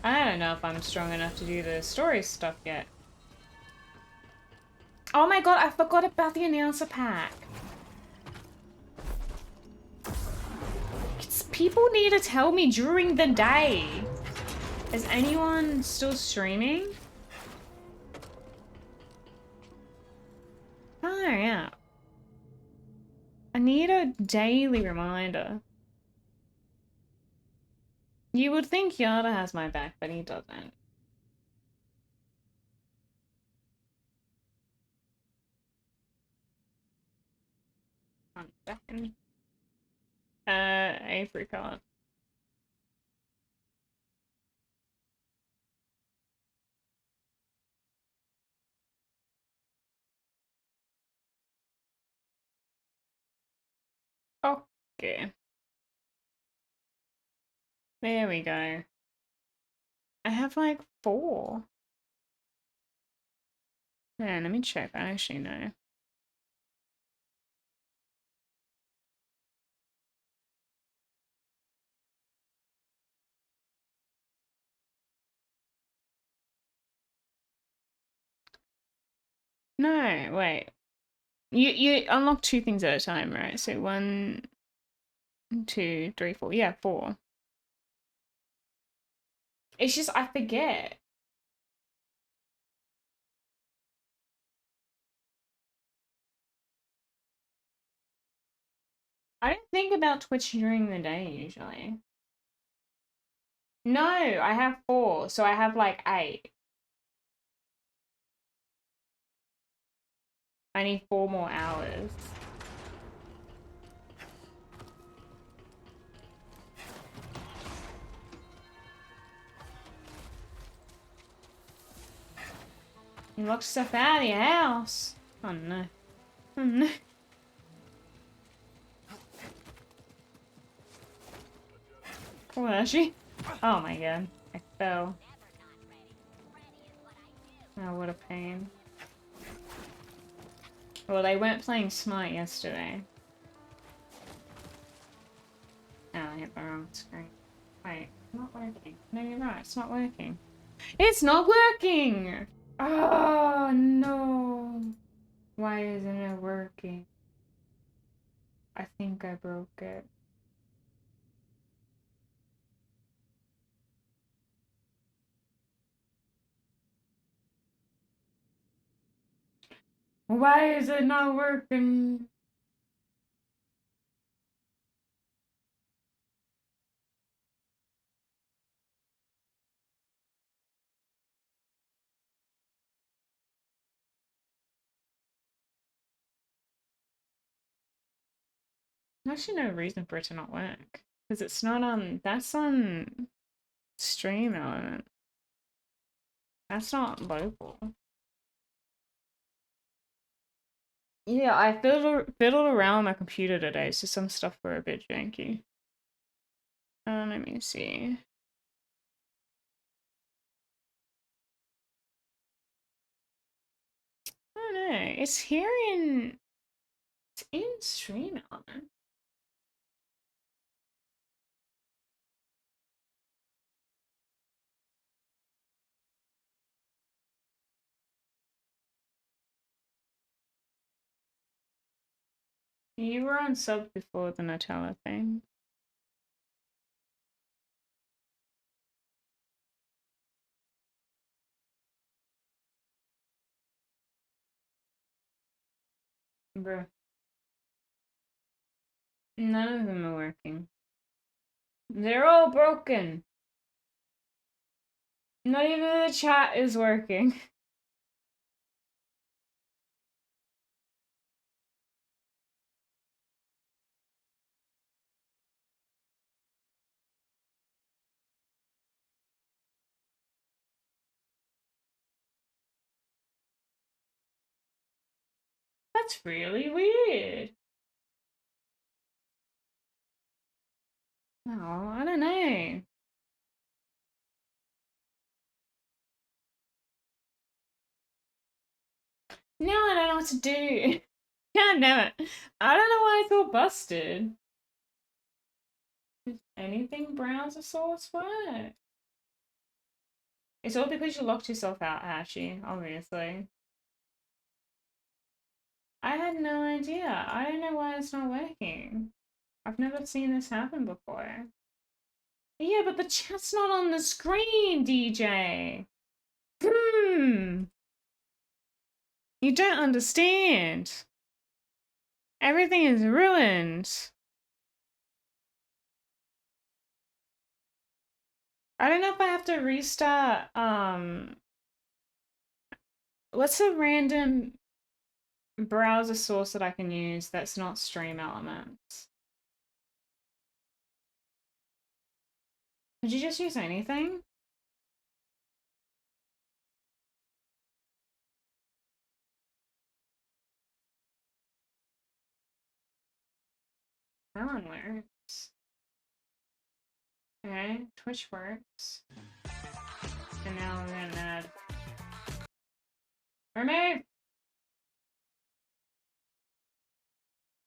I don't know if I'm strong enough to do the story stuff yet. Oh my god, I forgot about the announcer pack. People need to tell me during the day. Is anyone still streaming? Oh yeah. I need a daily reminder. You would think Jedha has my back, but he doesn't. One second. Apricot. Okay. There we go. I have like 4. Yeah, let me check. I actually know. No, wait. You unlock 2 things at a time, right? So 1, 2, 3, 4. Yeah, 4. It's just I forget. I don't think about Twitch during the day usually. No, I have 4, so I have like 8. I need 4 more hours. You locked stuff out of your house. Oh no. Oh no. Where is she? Oh my god. I fell. Oh, what a pain. Well, they weren't playing Smite yesterday. Oh, I hit the wrong screen. Wait, it's not working. No, you're right, it's not working. It's not working! Oh, no. Why isn't it working? I think I broke it. Why is it not working? There's actually no reason for it to not work. Because it's not on... That's on stream element. That's not local. Yeah, I fiddled around on my computer today, so some stuff were a bit janky. Let me see. I don't know. It's here in... It's in stream element. You were on sub before the Nutella thing. Bruh. None of them are working. They're all broken. Not even the chat is working. That's really weird. Oh, I don't know. Now I don't know what to do. God damn it. I don't know why it's all busted. Does anything browser source work? It's all because you locked yourself out, Hashi, obviously. I had no idea. I don't know why it's not working. I've never seen this happen before. Yeah, but the chat's not on the screen, DJ. You don't understand. Everything is ruined. I don't know if I have to restart, what's a random browser source that I can use that's not Stream Elements? Could you just use anything? That one works. Okay, Twitch works. And now we're gonna add... Remove!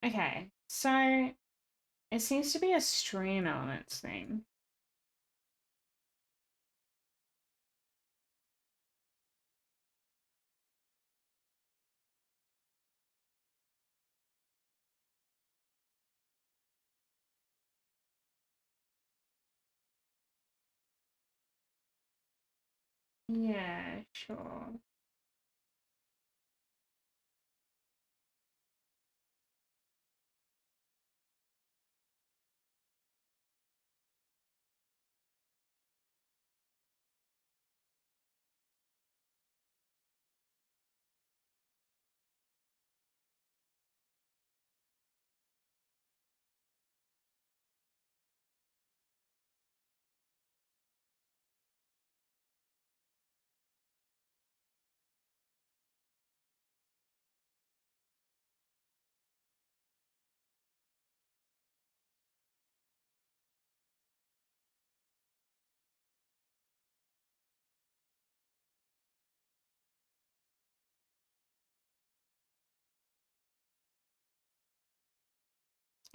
Okay, so it seems to be a Stream Elements thing. Yeah, sure.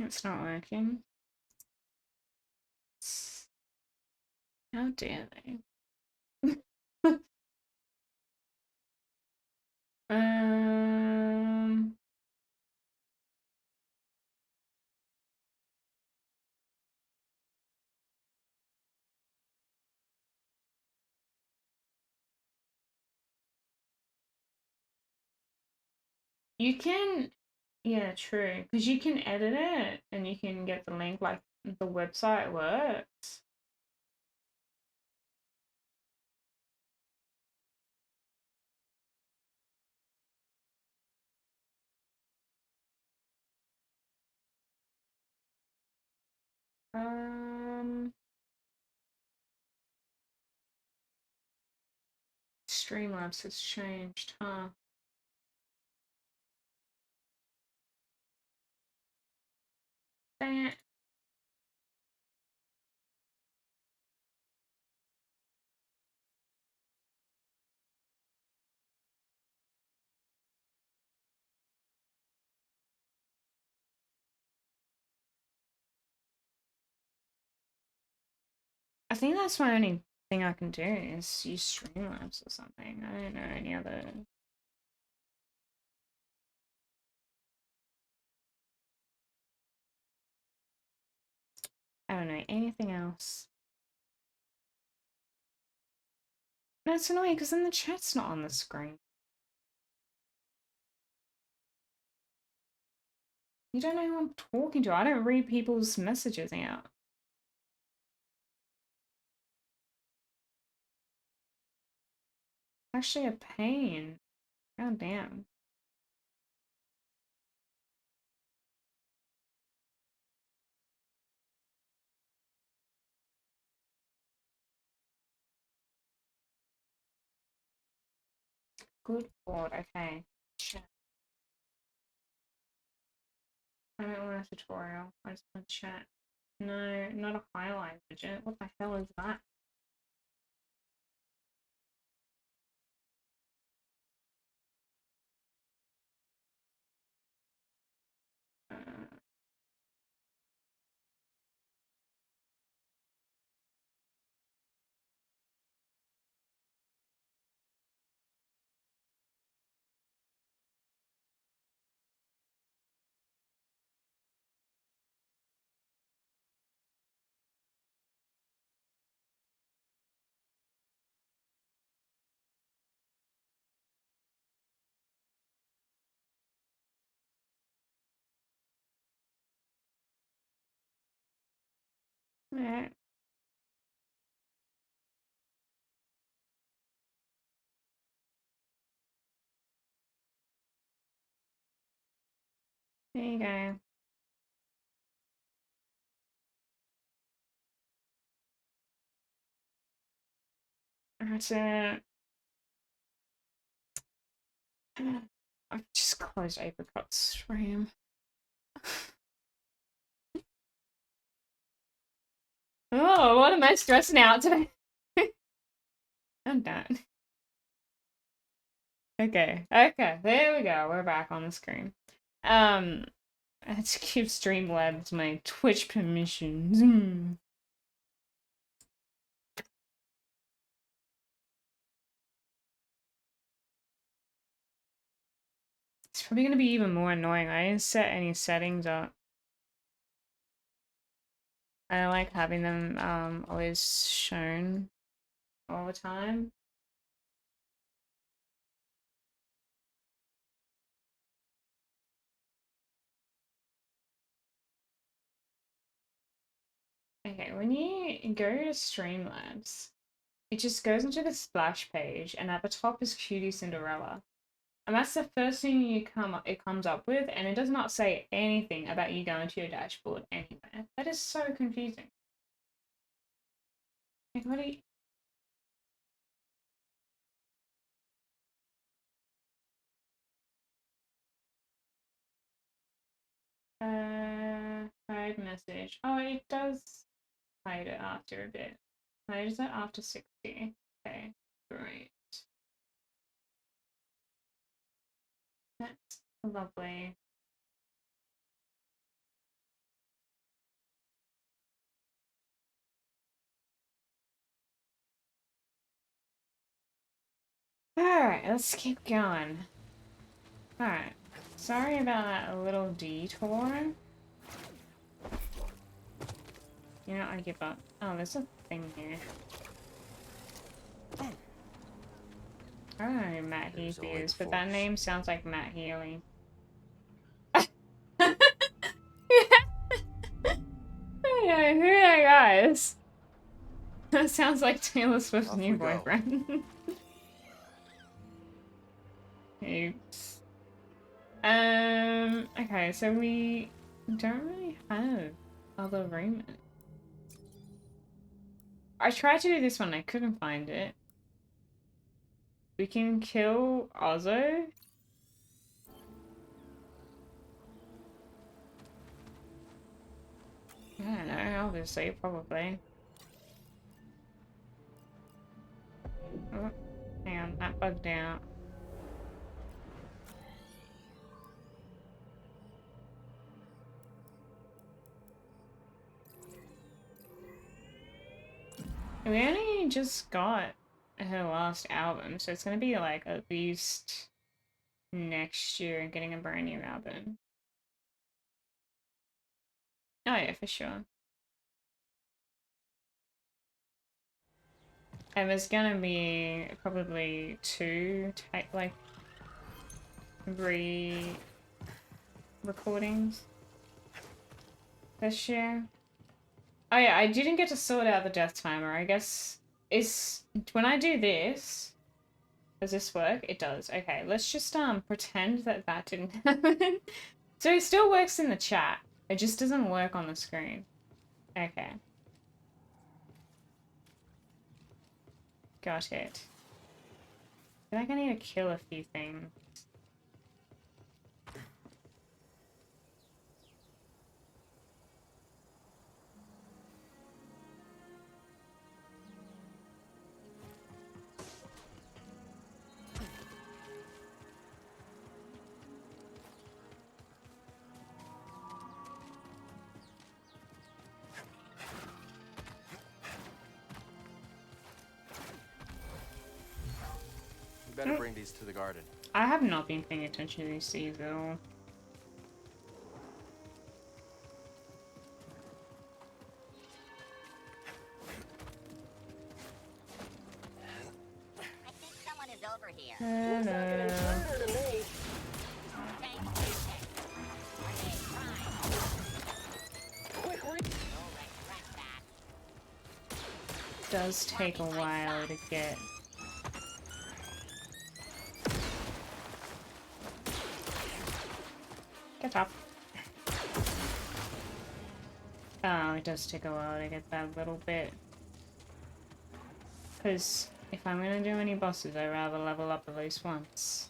It's not working. How dare they? Um... You can, yeah, true, because you can edit it and you can get the link like the website works. Streamlabs has changed, huh? Dang it. I think that's my only thing I can do is use Streamlabs or something. I don't know any other. I don't know anything else. No, it's annoying because then the chat's not on the screen. You don't know who I'm talking to. I don't read people's messages out. Actually a pain. God damn. Good lord, okay. Chat. I don't want a tutorial. I just want chat. No, not a highlight widget. What the hell is that? Alright. There you go. That's it. I've just closed Apricot Stream. Oh, what am I stressing out today? I'm done. Okay, there we go. We're back on the screen. I had to give Streamlabs my Twitch permissions. It's probably gonna be even more annoying. I didn't set any settings up. I don't like having them always shown all the time. Okay, when you go to Streamlabs, it just goes into the splash page, and at the top is Cutie Cinderella. And that's the first thing it comes up with, and it does not say anything about you going to your dashboard anywhere. That is so confusing. Like, what are you... Hide message. Oh, it does hide it after a bit. Hides it after 60. Okay, great. That's lovely. Alright, let's keep going. Alright. Sorry about that little detour. You know, I give up. Oh, there's a thing here. I don't know who Matt Heath is, but that name sounds like Matt Healy. guys. That sounds like Taylor Swift's new boyfriend. Oops. Okay, so we don't really have other rumors. I tried to do this one, I couldn't find it. We can kill Ozzo. I don't know, obviously, probably. Oh, hang on, that bugged out. We only just got her last album, so it's gonna be like at least next year getting a brand new album. Oh yeah, for sure. And there's gonna be probably 2 like recordings this year. Oh yeah, I didn't get to sort out the death timer. I guess it's when I do this. Does this work? It does. Okay, let's just pretend that that didn't happen. So it still works in the chat. It just doesn't work on the screen. Okay. Got it. I feel like I need to kill a few things. Better bring these to the garden. I have not been paying attention to these seeds at all. I think someone is over here. Hello. Does take a while to get. Get up. Oh, it does take a while to get that little bit. Because if I'm gonna do any bosses, I'd rather level up at least once.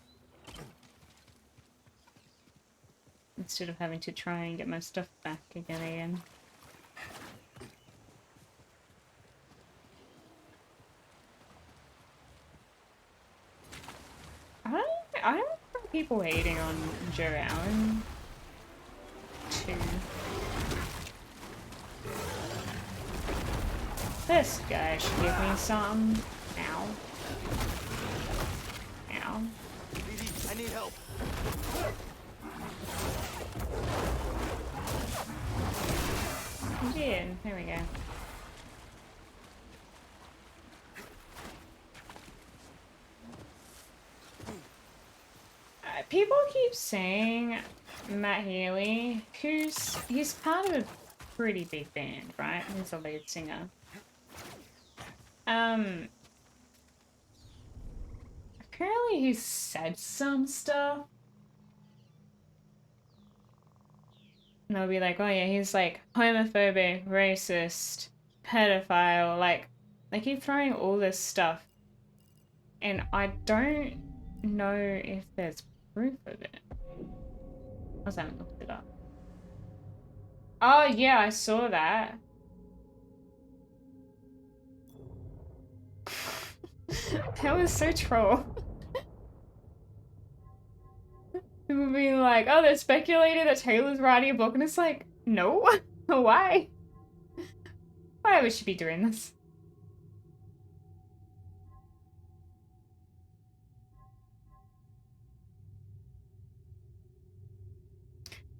Instead of having to try and get my stuff back again. I don't remember people hating on Joe Allen too. This guy should give me some. Ow. Ow. I need help. You did. There we go. People keep saying Matt Healy, he's part of a pretty big band, right? He's a lead singer. Apparently he said some stuff. And they'll be like, oh yeah, he's like homophobic, racist, pedophile, like they keep throwing all this stuff. And I don't know if there's proof of it. I just haven't looked it up. Oh yeah, I saw that. That was so troll. People being like, oh, they're speculating that Taylor's writing a book, and it's like, no. Why? Why would she be doing this?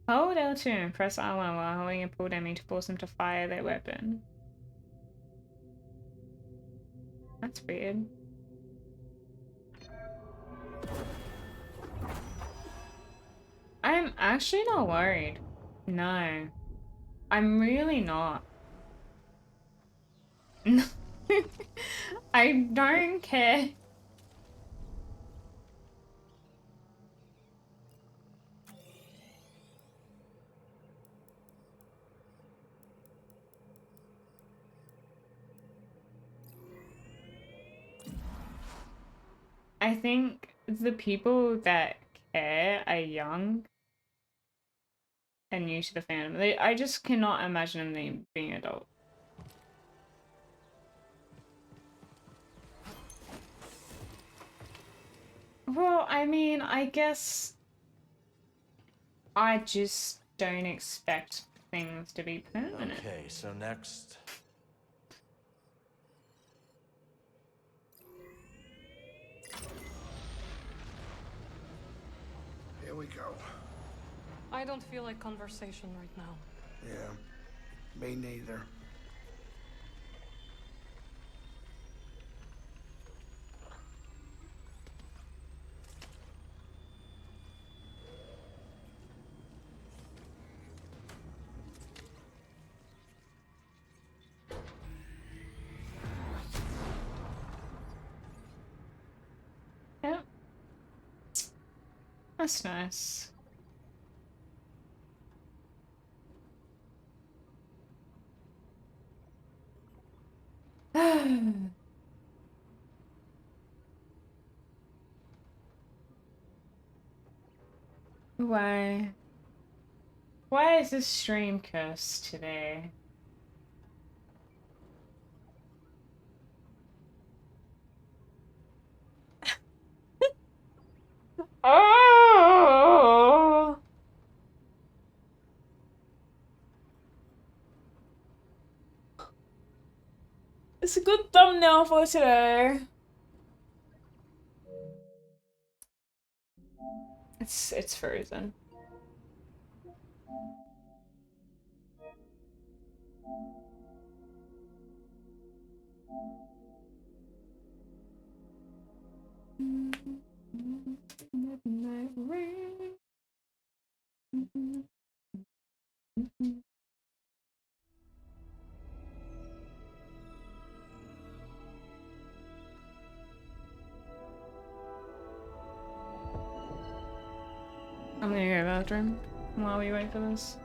Hold L2 and press R1 while holding a pull down to force them to fire their weapon. That's weird. I'm actually not worried. No. I'm really not. I don't care. I think the people that care are young and new to the fandom. I just cannot imagine them being adult. Well, I mean, I guess I just don't expect things to be permanent. Okay, so next. Here we go. I don't feel like conversation right now. Yeah, me neither. Yep. That's nice. Why? Why is this stream cursed today? Oh! It's a good thumbnail for today. It's frozen. Midnight rain. I'm gonna go to the bathroom while we wait for this.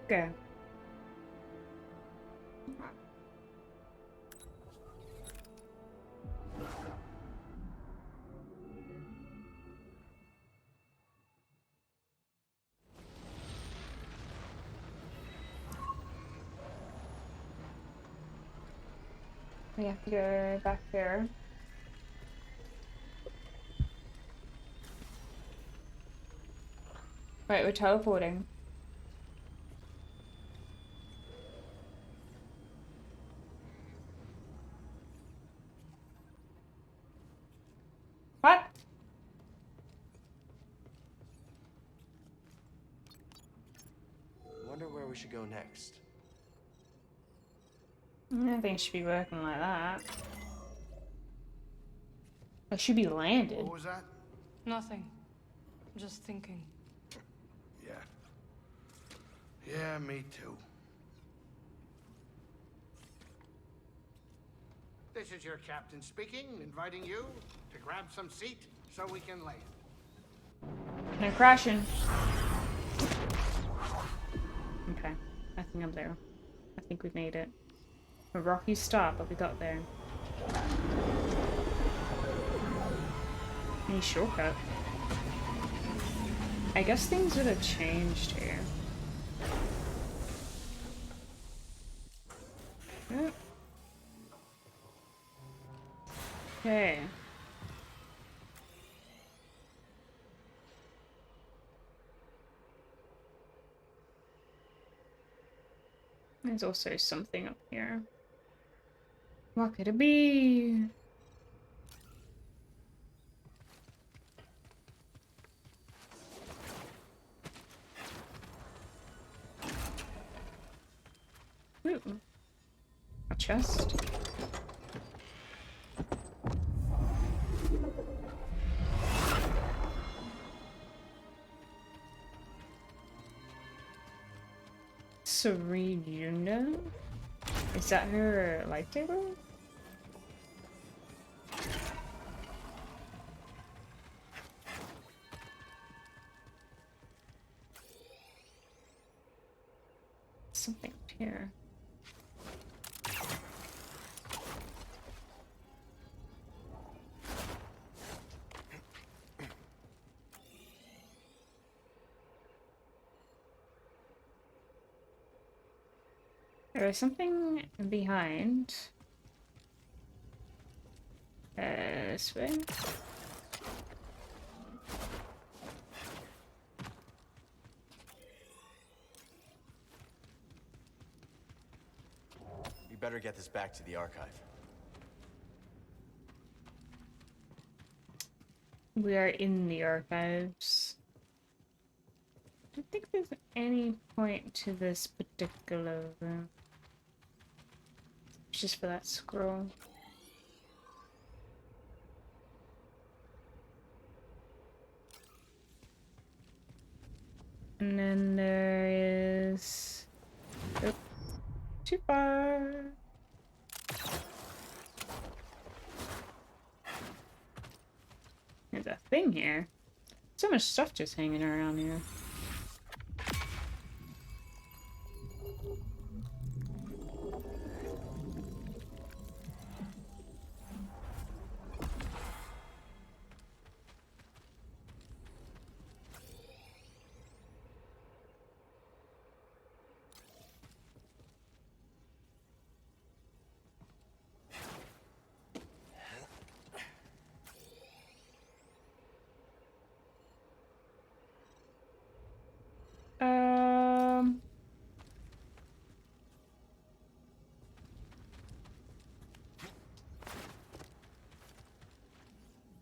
Okay. We have to go back there. Wait, we're teleporting. What? Wonder where we should go next. I don't think it should be working like that. It should be landed. What was that? Nothing. Just thinking. Yeah. Yeah, me too. This is your captain speaking, inviting you to grab some seat so we can land. No crashing. nothing up there. I think we made it. A rocky start, but we got there. Any shortcut? I guess things would have changed here. Yep. Okay. There's also something up here. What could it be? Ooh. A chest. Serena? Is that her lightsaber? Something up here. There is something behind. This way. We better get this back to the archive. We are in the archives. I don't think there's any point to this particular room. It's just for that scroll. And then there is... Oh, too far. There's a thing here. So much stuff just hanging around here.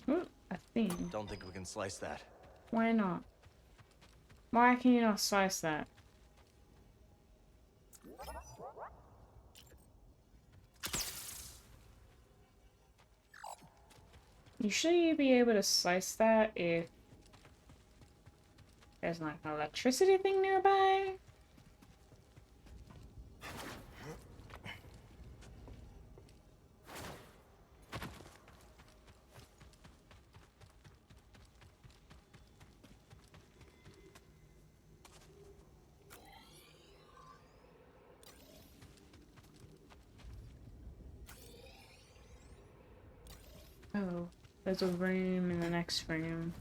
Ooh, a thing. Don't think we can slice that. Why not? Why can you not slice that? Usually you'd be able to slice that if there's like an electricity thing nearby. Oh, there's a room in the next room.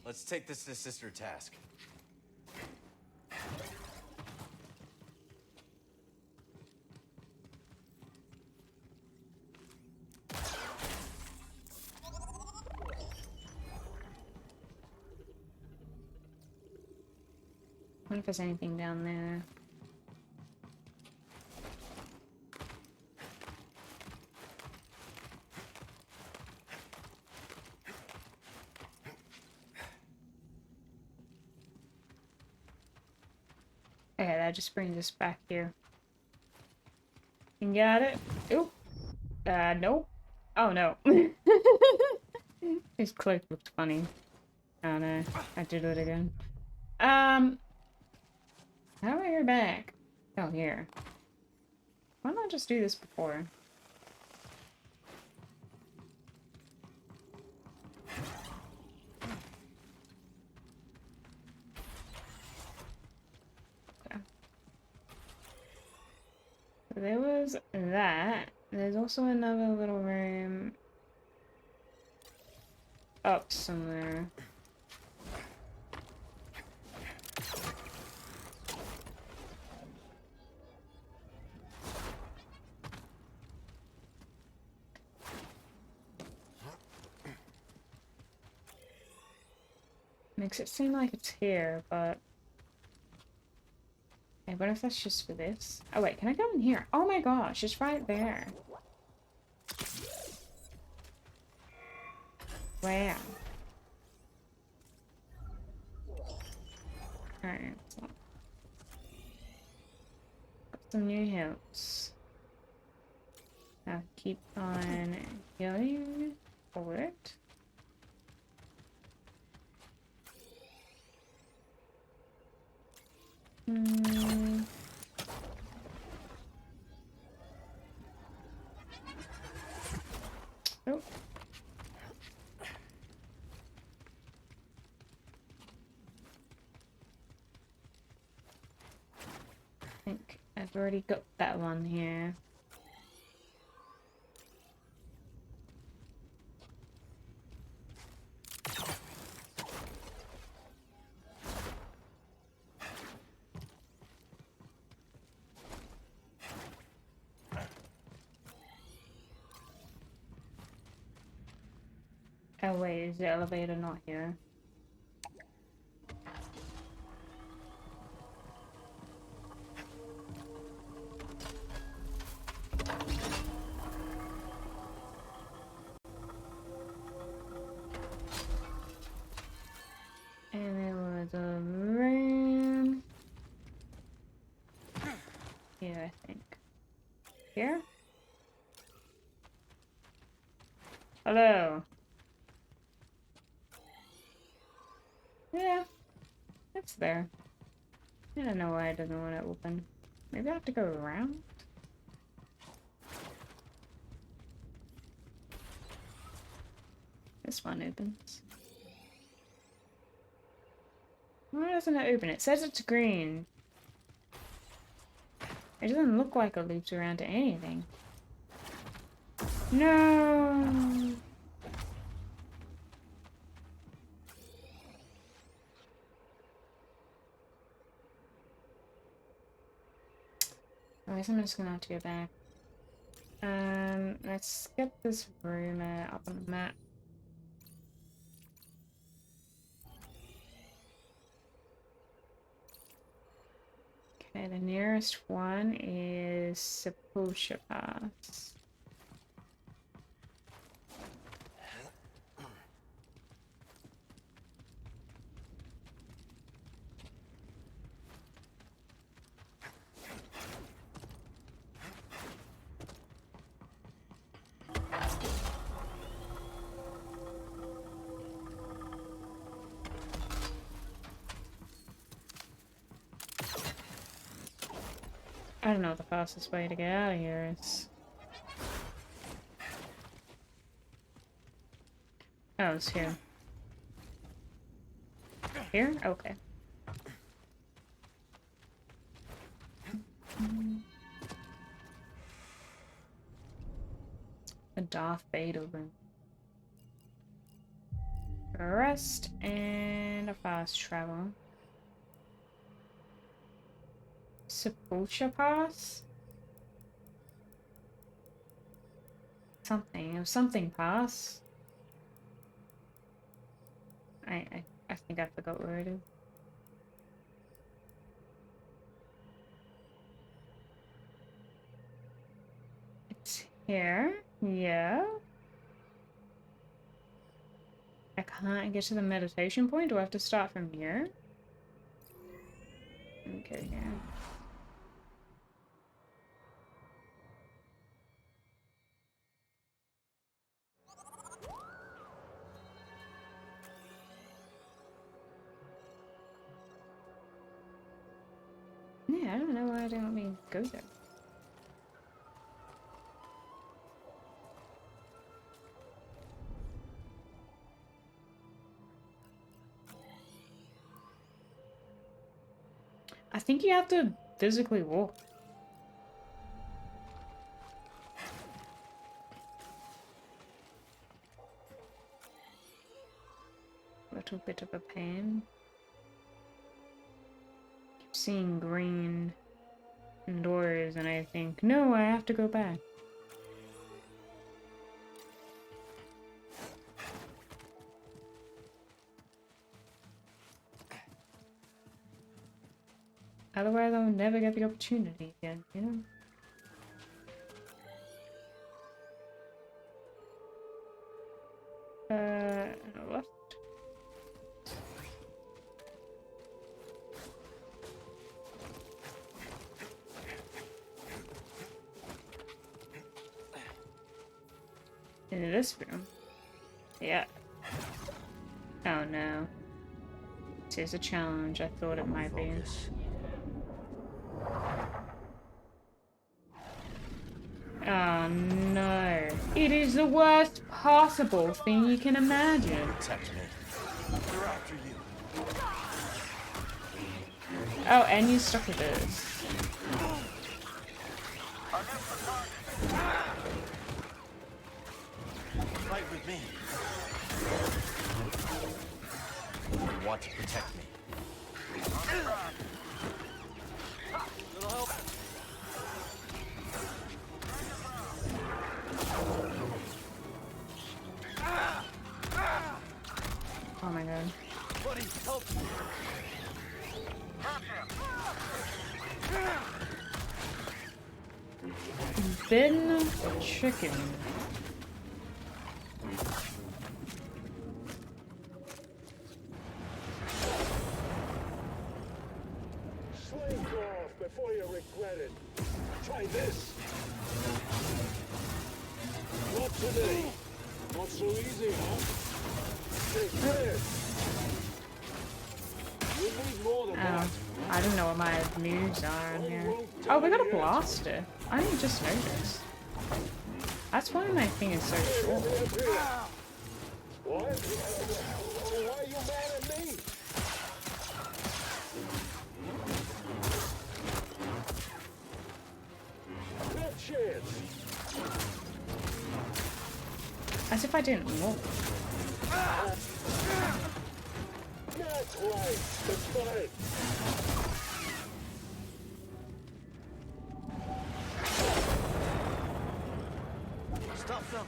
Let's take this to Sister Task. I wonder if there's anything down there. Okay, that just brings us back here. You got it? Oop. Nope. Oh no. His cloak looked funny. Oh no, I did it again. How do I go back? Oh, here. Why not just do this before? Okay. So there was that. There's also another little room up somewhere. Makes it seem like it's here, but... Hey, what if that's just for this? Oh wait, can I go in here? Oh my gosh, it's right there. Wow. Alright, so... Got some new hills. Now keep on going forward. Oh. I think I've already got that one here. Oh wait, is the elevator not here? And there was a room here, I think. Here? Hello. Yeah, it's there. I don't know why it doesn't want to open. Maybe I have to go around? This one opens. Why doesn't it open? It says it's green. It doesn't look like it loops around to anything. No! I guess I'm just gonna have to go back. Let's get this room up on the map. Okay, the nearest one is Sepulchre Pass. I don't know what the fastest way to get out of here is. Oh, it's here. Here? Okay. A Darth Vader room. A rest and a fast travel. Sepulchre Pass? Something. It was something pass. I think I forgot where it is. It's here. Yeah. I can't get to the meditation point. Do I have to start from here? Okay, yeah. I don't know why I don't let me go there. I think you have to physically walk. Little bit of a pain. Keep seeing green doors and I think, no, I have to go back. Otherwise I'll never get the opportunity again, you know? Left. In this room? Yeah. Oh no. This is a challenge. I thought it might be. Oh no. It is the worst possible thing you can imagine. Protect me. They're after you. Oh, and you stuck with this. Fight with me. You want to protect me. Little help. Oh my god. Buddy, help me. Bin chicken. Slink off before you regret it. Try this. Not today. Not so easy, huh? Take this. You need more than that. I don't know what my moves are in here. Oh, we got a blaster. I didn't just notice. That's why my thing is so short. What? Why are you mad at me? Good chance. As if I didn't look. That's right. That's fine. Stop them.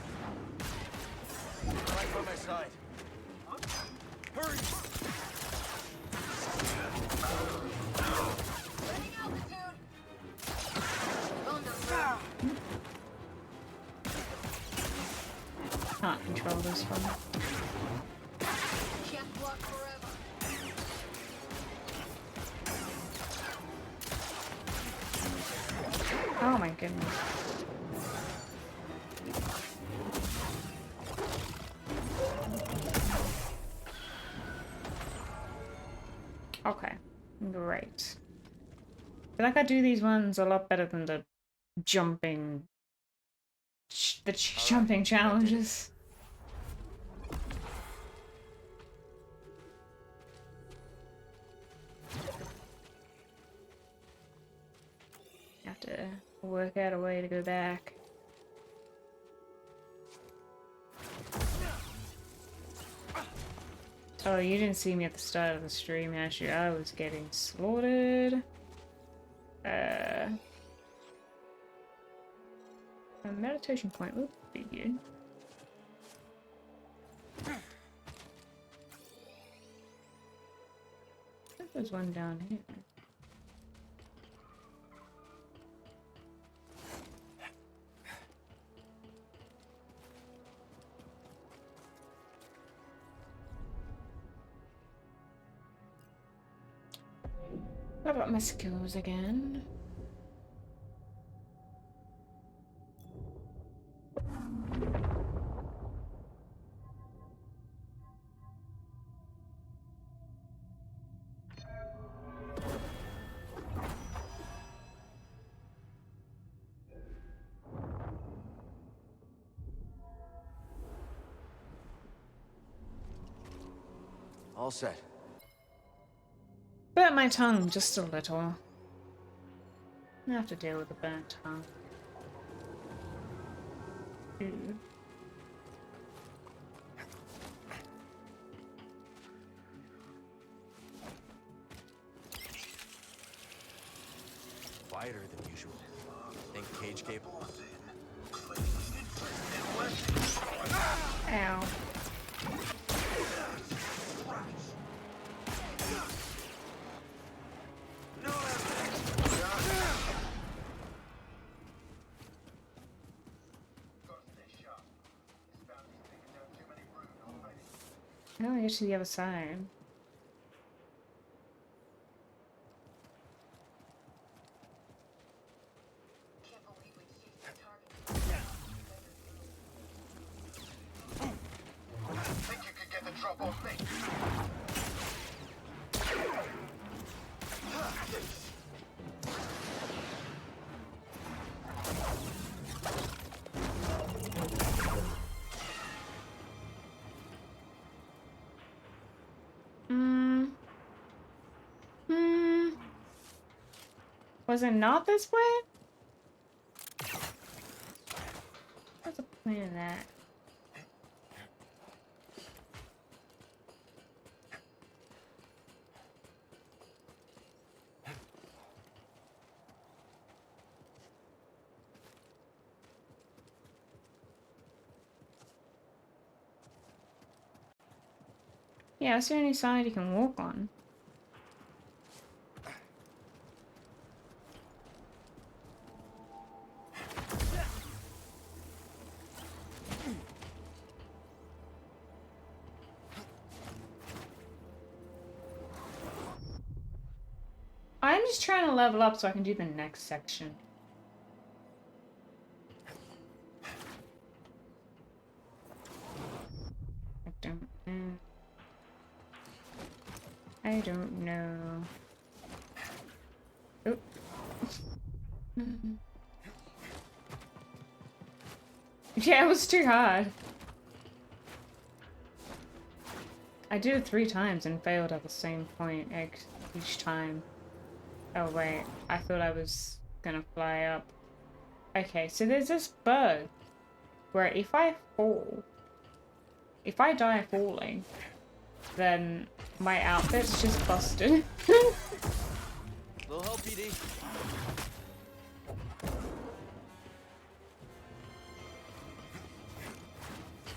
Right by my side. Hurry. Can't control this one. Can't block forever. Oh my goodness. Okay, great. I feel like I do these ones a lot better than the jumping, jumping challenges. Have to work out a way to go back. Oh, you didn't see me at the start of the stream, actually. I was getting slaughtered. A meditation point would be good. I think there's one down here. What about my skills again? All set. Burnt my tongue just a little. I have to deal with the burnt tongue. Ooh. Quieter than usual. Think cage cable? Ow. Oh, I get to the other side. Think you could get the drop on me? Was it not this way? What's the point of that? Yeah, that's the only side you can walk on. I'm just trying to level up so I can do the next section. I don't know. I don't know. Oop. Yeah, it was too hard. I did it 3 times and failed at the same point each time. Oh wait, I thought I was gonna fly up. Okay, so there's this bug where if I die falling, then my outfit's just busted. Little help, PD.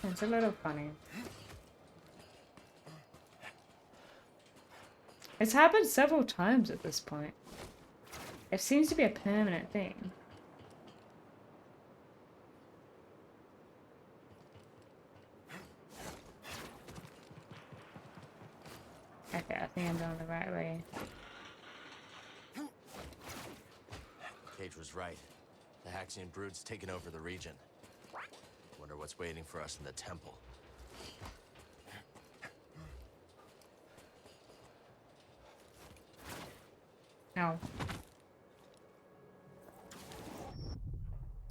It's a little funny. It's happened several times at this point. It seems to be a permanent thing. Okay, I think I'm going the right way. Cage was right. The Haxian brood's taken over the region. Wonder what's waiting for us in the temple. No.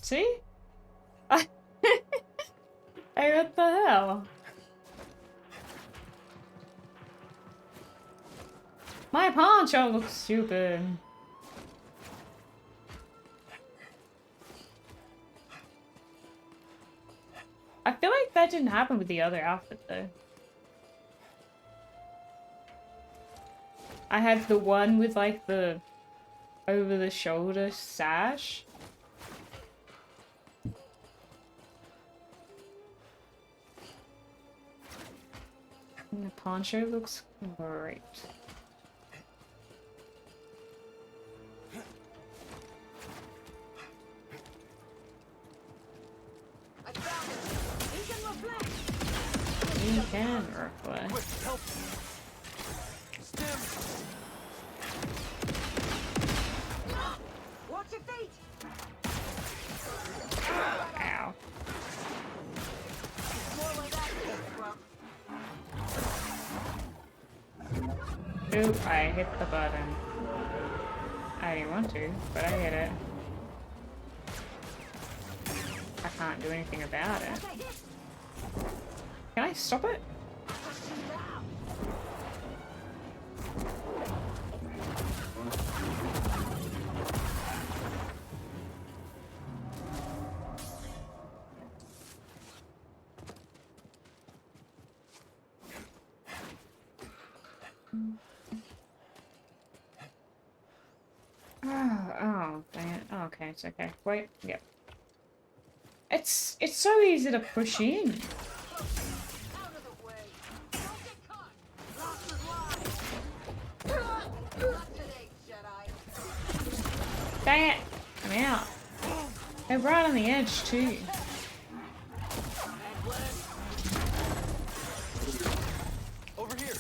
See? Hey, what the hell? My poncho looks stupid. I feel like that didn't happen with the other outfit though. I had the one with like the over the shoulder sash. And the poncho looks great. You can reflect. Watch your feet. Ow. Ooh, I hit the button. I didn't want to, but I hit it. I can't do anything about it. Can I stop it? Oh, dang it. Oh, okay, it's okay. Wait, yep. It's so easy to push in. Dang it! I'm out. They're right on the edge too. Over here.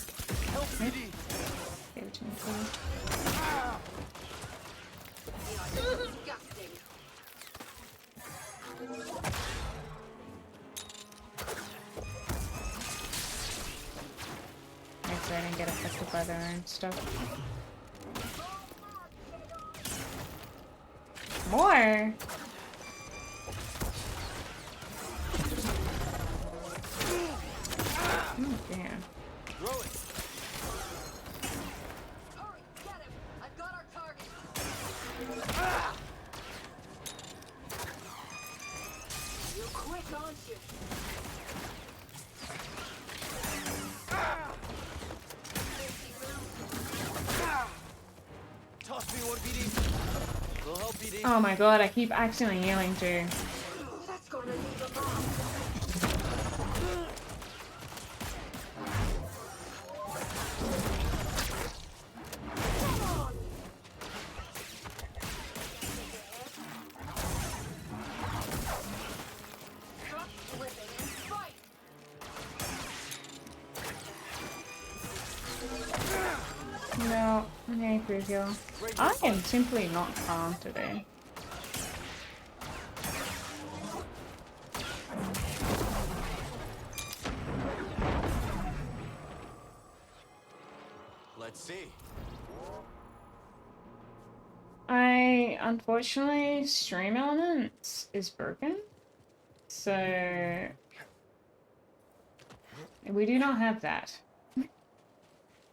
Help me. Give it to me, please. So I didn't get affected by their own stuff. More? Oh, damn. Throw it. Hurry, get him! I've got our target. You're quick, aren't you? Toss me one, BD. We'll help, BD. Oh my god, I keep accidentally healing too. That's gonna leave a mark. No, okay, Grizzle. I am simply not calm today. Let's see. Unfortunately, Stream Elements is broken. So we do not have that.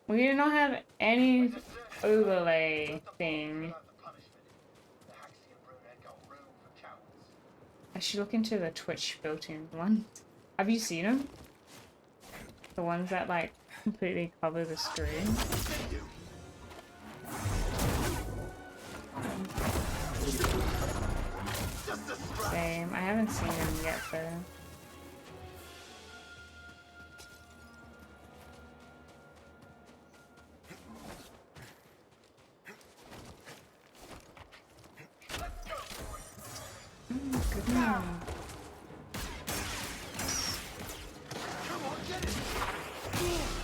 We do not have any overlay thing. I should look into the Twitch built-in ones. Have you seen them? The ones that like completely cover the screen. Same. I haven't seen them yet though. Good one.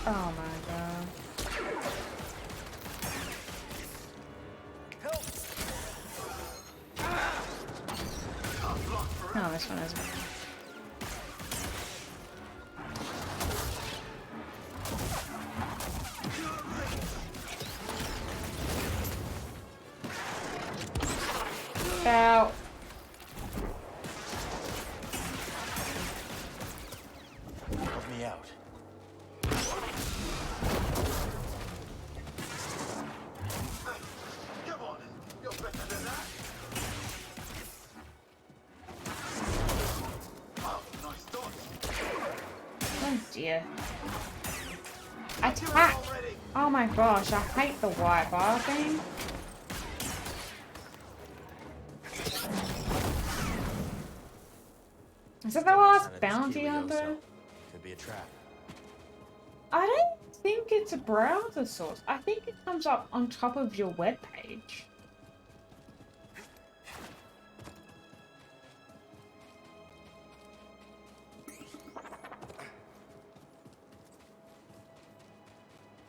Oh my god. Oh, this one is. Ow. Help me out. Come on, you're better than that. Oh, nice dodge. Oh dear. Attack! Oh my gosh, I hate the white bar thing. Is that the last bounty hunter? Could be a trap. I don't think it's a browser source. I think it comes up on top of your web page.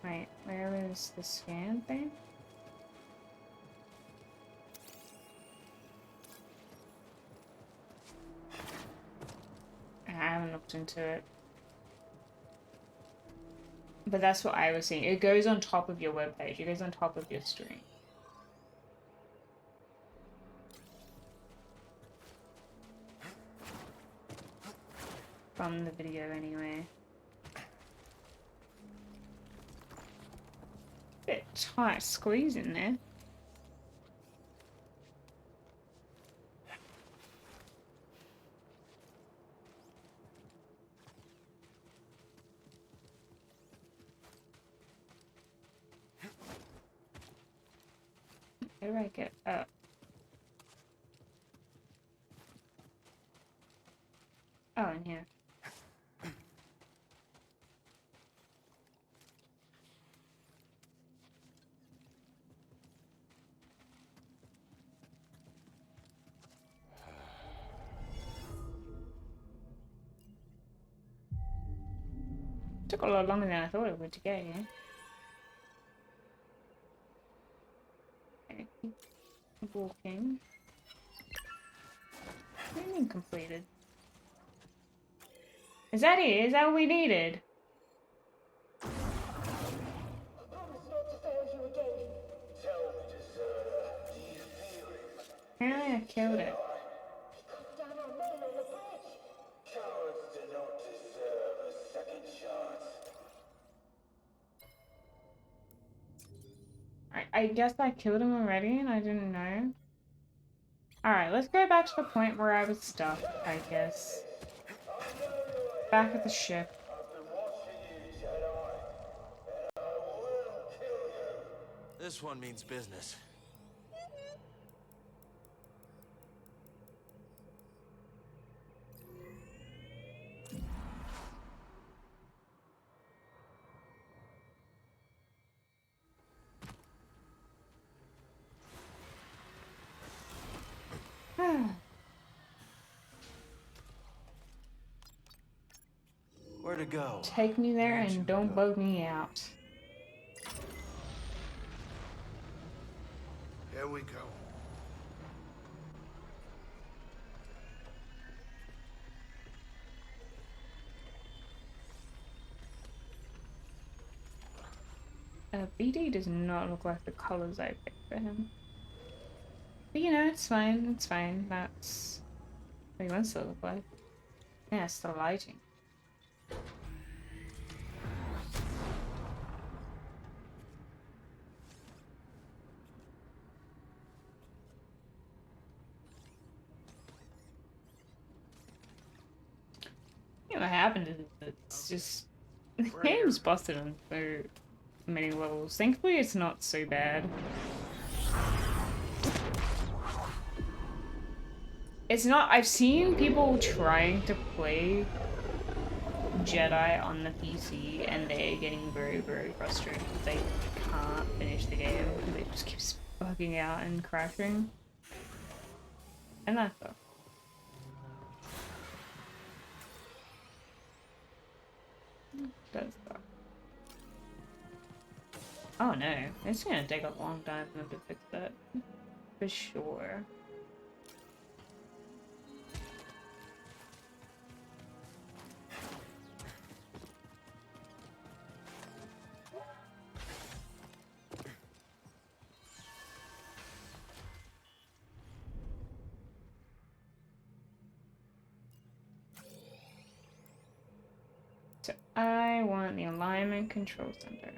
Wait, where is the scan thing? I haven't looked into it. But that's what I was seeing. It goes on top of your webpage. It goes on top of your stream. From the video anyway. Bit tight squeeze in there. How do I get up? Oh, in here. Took a lot longer than I thought it would to get here. Okay, keep walking. What do you mean completed? Is that it? Is that what we needed? Apparently I killed it. I guess I killed him already and I didn't know. Alright, let's go back to the point where I was stuck, I guess. Back at the ship. This one means business. Where to go? Take me there and don't bug me out. Here we go. BD does not look like the colors I picked for him. But you know, it's fine, it's fine. That's what he wants to look like. Yeah, it's the lighting. You know what happened is it's just the game's busted on so many levels. Thankfully it's not so bad. It's not. I've seen people trying to play Jedi on the PC and they're getting very, very frustrated because they can't finish the game and they just keep bugging out and crashing. And that sucks. Does suck. Oh no, it's gonna take a long time for them to fix that. For sure. So I want the alignment control center.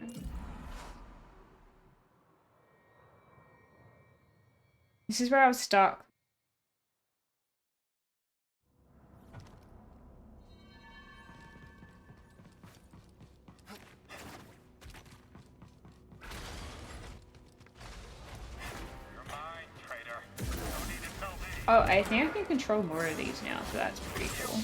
This is where I was stuck. Oh, I think I can control more of these now, so that's pretty cool.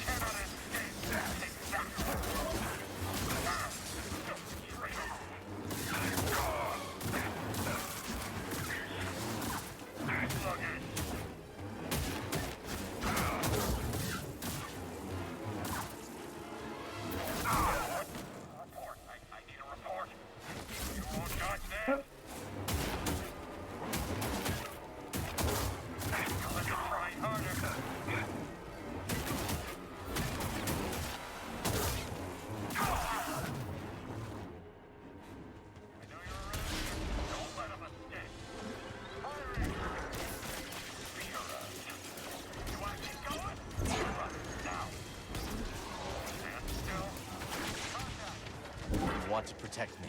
To protect me.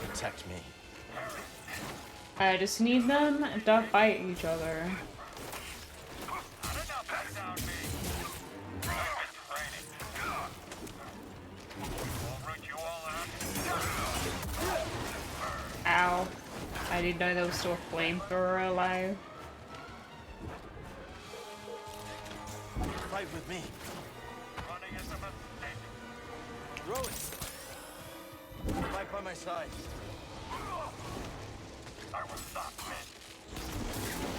Protect me. I just need them to fight each other. I didn't know there was still a flamethrower alive. Fight with me. Running is a mistake. Throw it. Fight by my side. I will not win.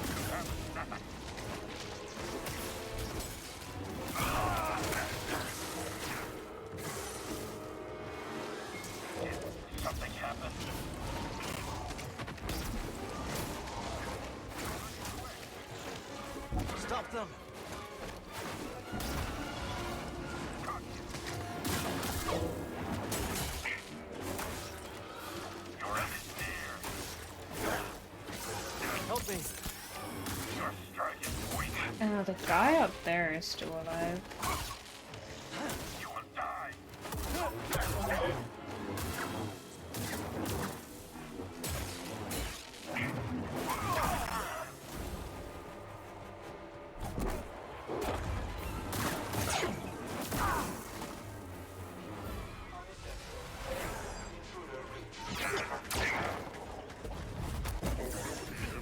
You have nothing. Something happened. Stop them. Your end is near. Help me. Your strike is weak. Oh, the guy up there is still alive. You will die.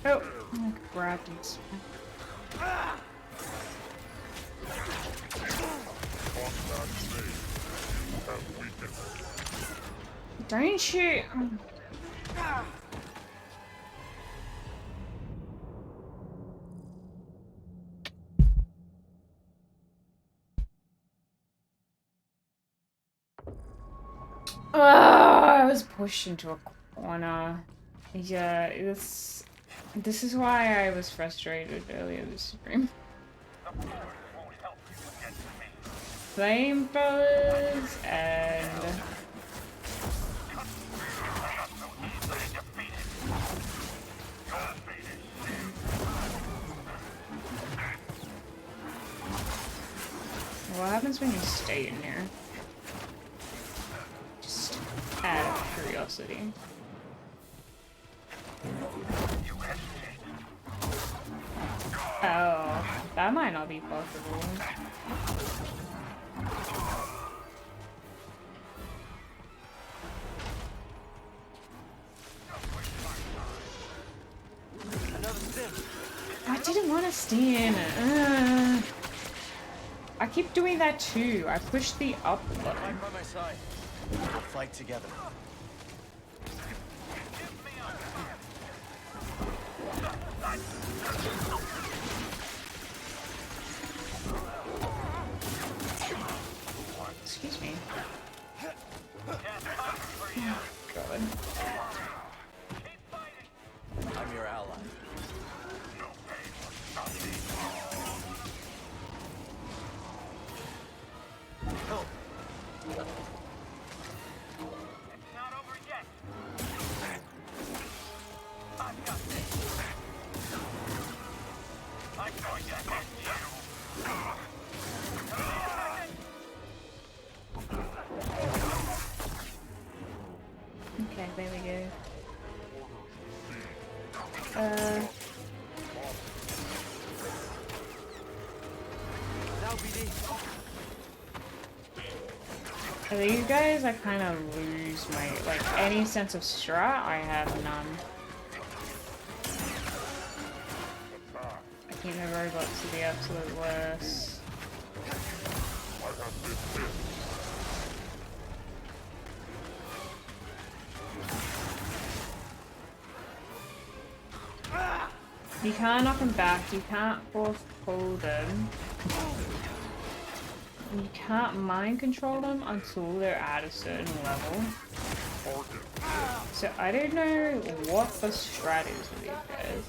Oh, I grabbed it. Don't shoot! I was pushed into a corner. Yeah, this is why I was frustrated earlier this stream. Flamethrowers and what happens when you stay in here? Just out of curiosity. Oh, that might not be possible. I didn't want to stand. I keep doing that too. I push the up button. Fight by my side. We'll fight together. Excuse me. God. I'm your ally. Help. It's not over yet. I've got this. I'm going to hit you. Okay, there we go. These guys, I kind of lose my, like, any sense of strat, I have none. I keep my robots to the absolute worst. You can't knock them back, you can't force pull them. You can't mind control them until they're at a certain level. So I don't know what the strat is with these guys.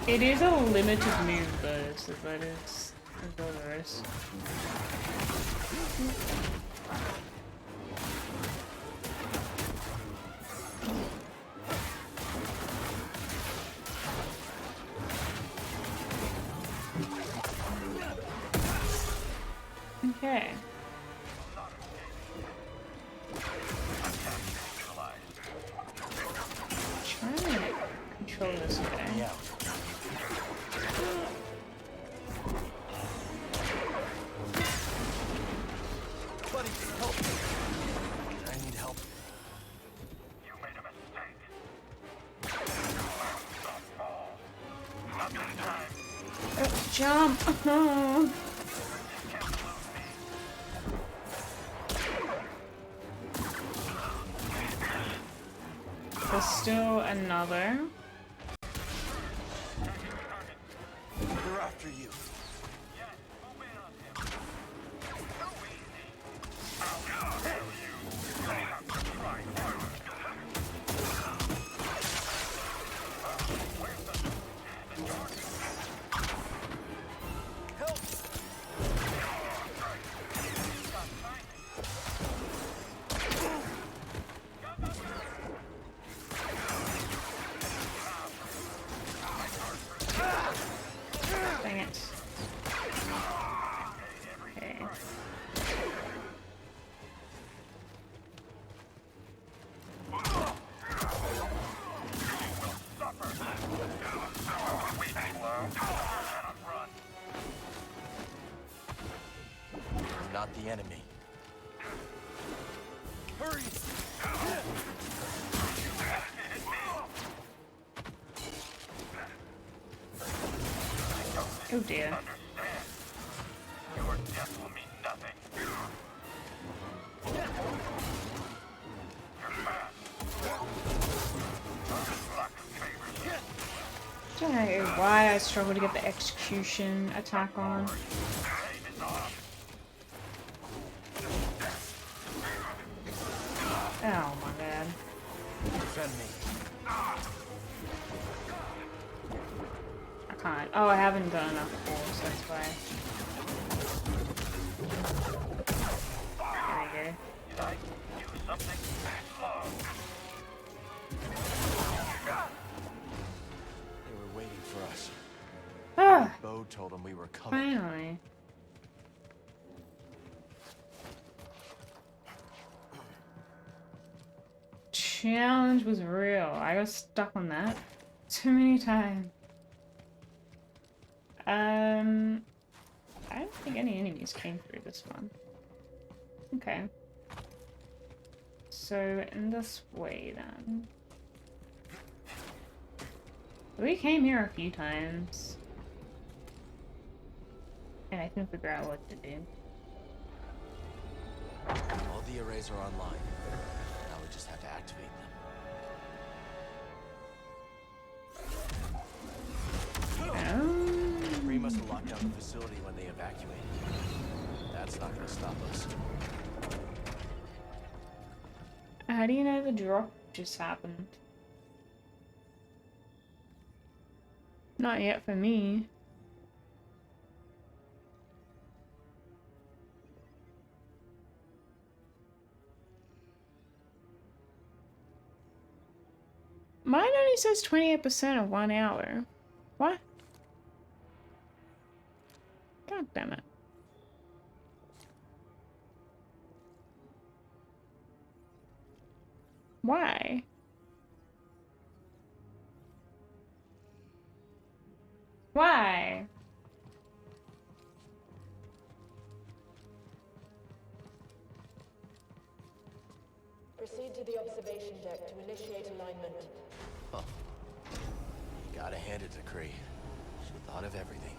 It is a limited move though, so that is Those. Okay. Trying to control this guy. Yeah. Buddy, help! I need help. You made a mistake. Not this time. Jump! Oh. There's still another. They're after you. Dang it. Okay. I'm not the enemy. Hurry! Oh dear. Your death will mean nothing. I don't know why I struggle to get the execution attack on. Oh my god. Defend me. I can't. Oh, I haven't done enough force, that's why. There we go. They were waiting for us. Ah! Bode told them we were coming. Finally. Challenge was real. I got stuck on that too many times. I don't think any enemies came through this one. Okay. So in this way then. We came here a few times. And I couldn't figure out what to do. All the arrays are online. Now we just have to activate them. Oh. Three must have locked down the facility when they evacuated. That's not gonna stop us. How do you know the drop just happened? Not yet for me. Mine only says 28% of 1 hour. What? God damn it. Why? Why? Proceed to the observation deck to initiate alignment. Huh. You gotta hand it to Kree. She thought of everything.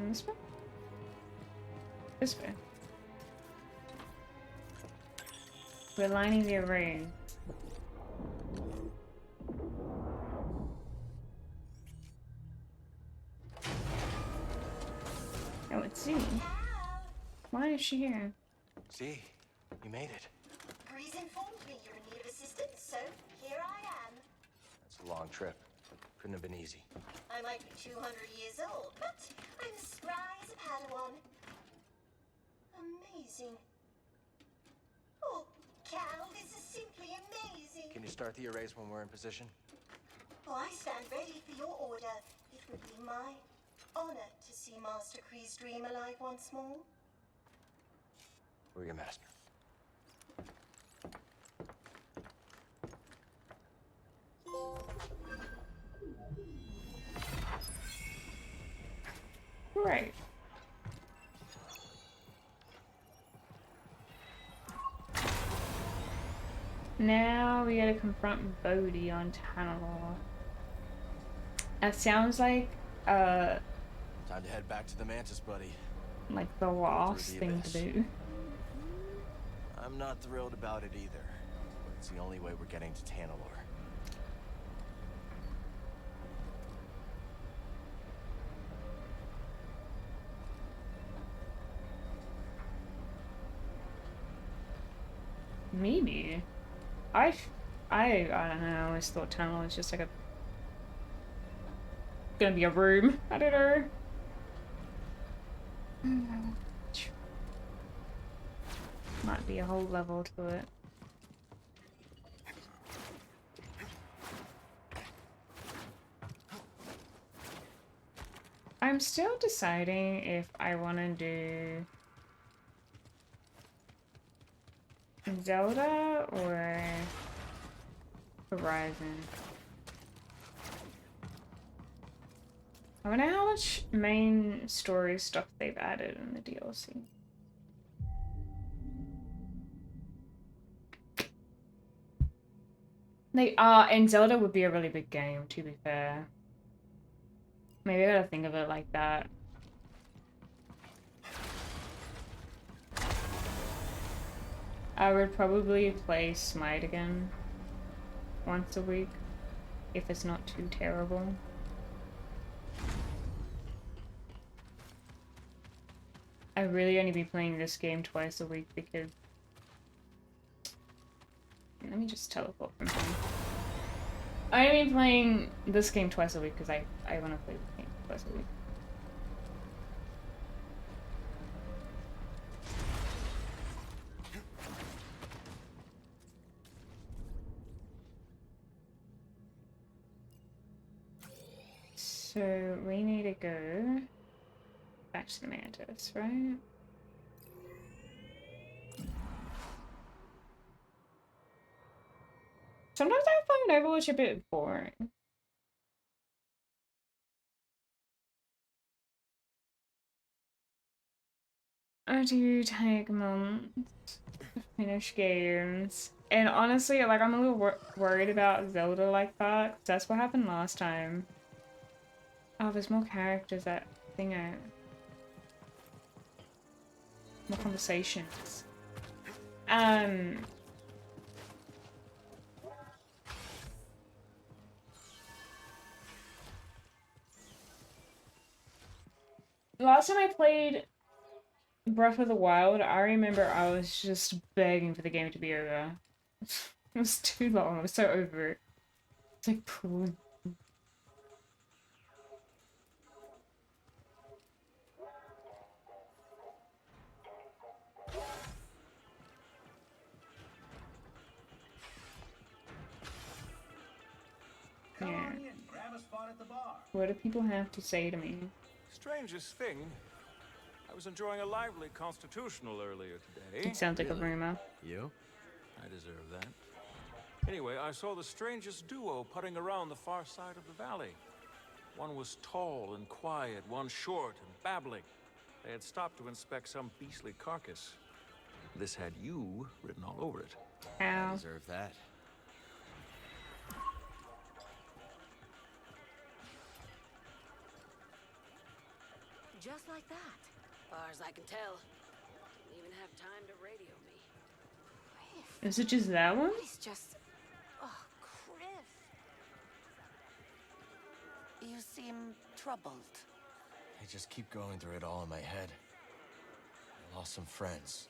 This way? This way. We're lining the array. it's Z. Why is she here? See, you made it. Breeze informed me you're in need of assistance, so here I am. It's a long trip. Couldn't have been easy. I might be 200 years old, but I'm as spry as a Padawan. Amazing. Oh, Cal, this is simply amazing. Can you start the arrays when we're in position? Oh, I stand ready for your order. It would be my honor to see Master Kree's dream alive once more. We're your master. Right. Now we gotta confront Bode on Tanalorr. That sounds like Time to head back to the Mantis, buddy. like the last thing to do. I'm not thrilled about it either. It's the only way we're getting to Tanalorr. Maybe. I don't know. I always thought Tanalorr was just like a gonna be a room. I don't know. Might be a whole level to it. I'm still deciding if I want to do Zelda or Horizon. I wonder how much main story stuff they've added in the DLC. They are, and Zelda would be a really big game, to be fair. Maybe I gotta think of it like that. I would probably play Smite again once a week, if it's not too terrible. I really only be playing this game twice a week because... Let me just teleport from home. I only be playing this game twice a week because I want to play this game twice a week. So we need to go back to the Mantis, right? Sometimes I find Overwatch a bit boring. I do take months to finish games. And honestly, like, I'm a little worried about Zelda like that. 'Cause that's what happened last time. Oh, there's more characters that thing out. More conversations. Last time I played Breath of the Wild, I remember I was just begging for the game to be over. It was too long. I was so over it. It's like, please. Come on in, grab a spot at the bar. What do people have to say to me? Strangest thing, I was enjoying a lively constitutional earlier today. It sounds like a rumor. You? I deserve that. Anyway, I saw the strangest duo putting around the far side of the valley. One was tall and quiet, one short and babbling. They had stopped to inspect some beastly carcass. This had you written all over it. Ow. I deserve that. Just like that. Far as I can tell. Didn't even have time to radio me. Is it just that one? He's just... Oh, Chris. You seem troubled. I just keep going through it all in my head. I lost some friends.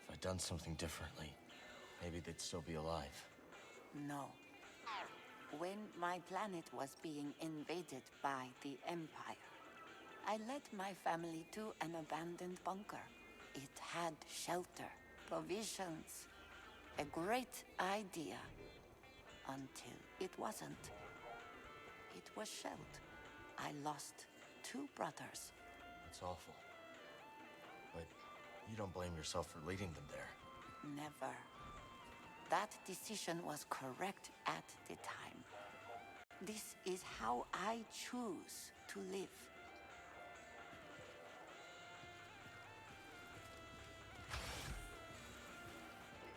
If I'd done something differently, maybe they'd still be alive. No. When my planet was being invaded by the Empire, I led my family to an abandoned bunker. It had shelter, provisions, a great idea, until it wasn't. It was shelled. I lost 2 brothers. It's awful. But you don't blame yourself for leading them there. Never. That decision was correct at the time. This is how I choose to live.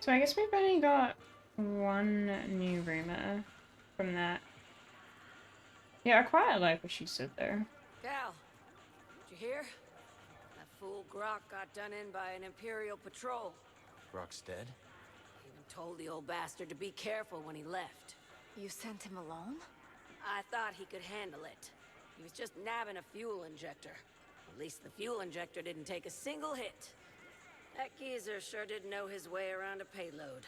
So I guess we've only got 1 new rumor from that. Yeah, I quite like what she said there. Cal, did you hear? That fool Grok got done in by an Imperial patrol. Brock's dead? Even told the old bastard to be careful when he left. You sent him alone? I thought he could handle it. He was just nabbing a fuel injector. At least the fuel injector didn't take a single hit. That geezer sure didn't know his way around a payload.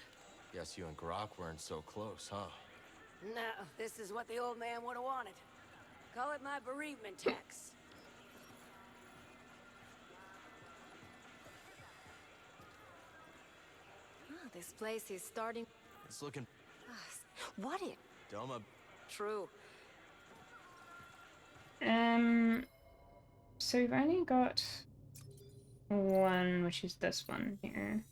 Guess you and Grok weren't so close, huh? No, this is what the old man would have wanted. Call it my bereavement tax. Oh, this place is starting... It's looking... What it? Doma... True. So we've only got 1, which is this one here.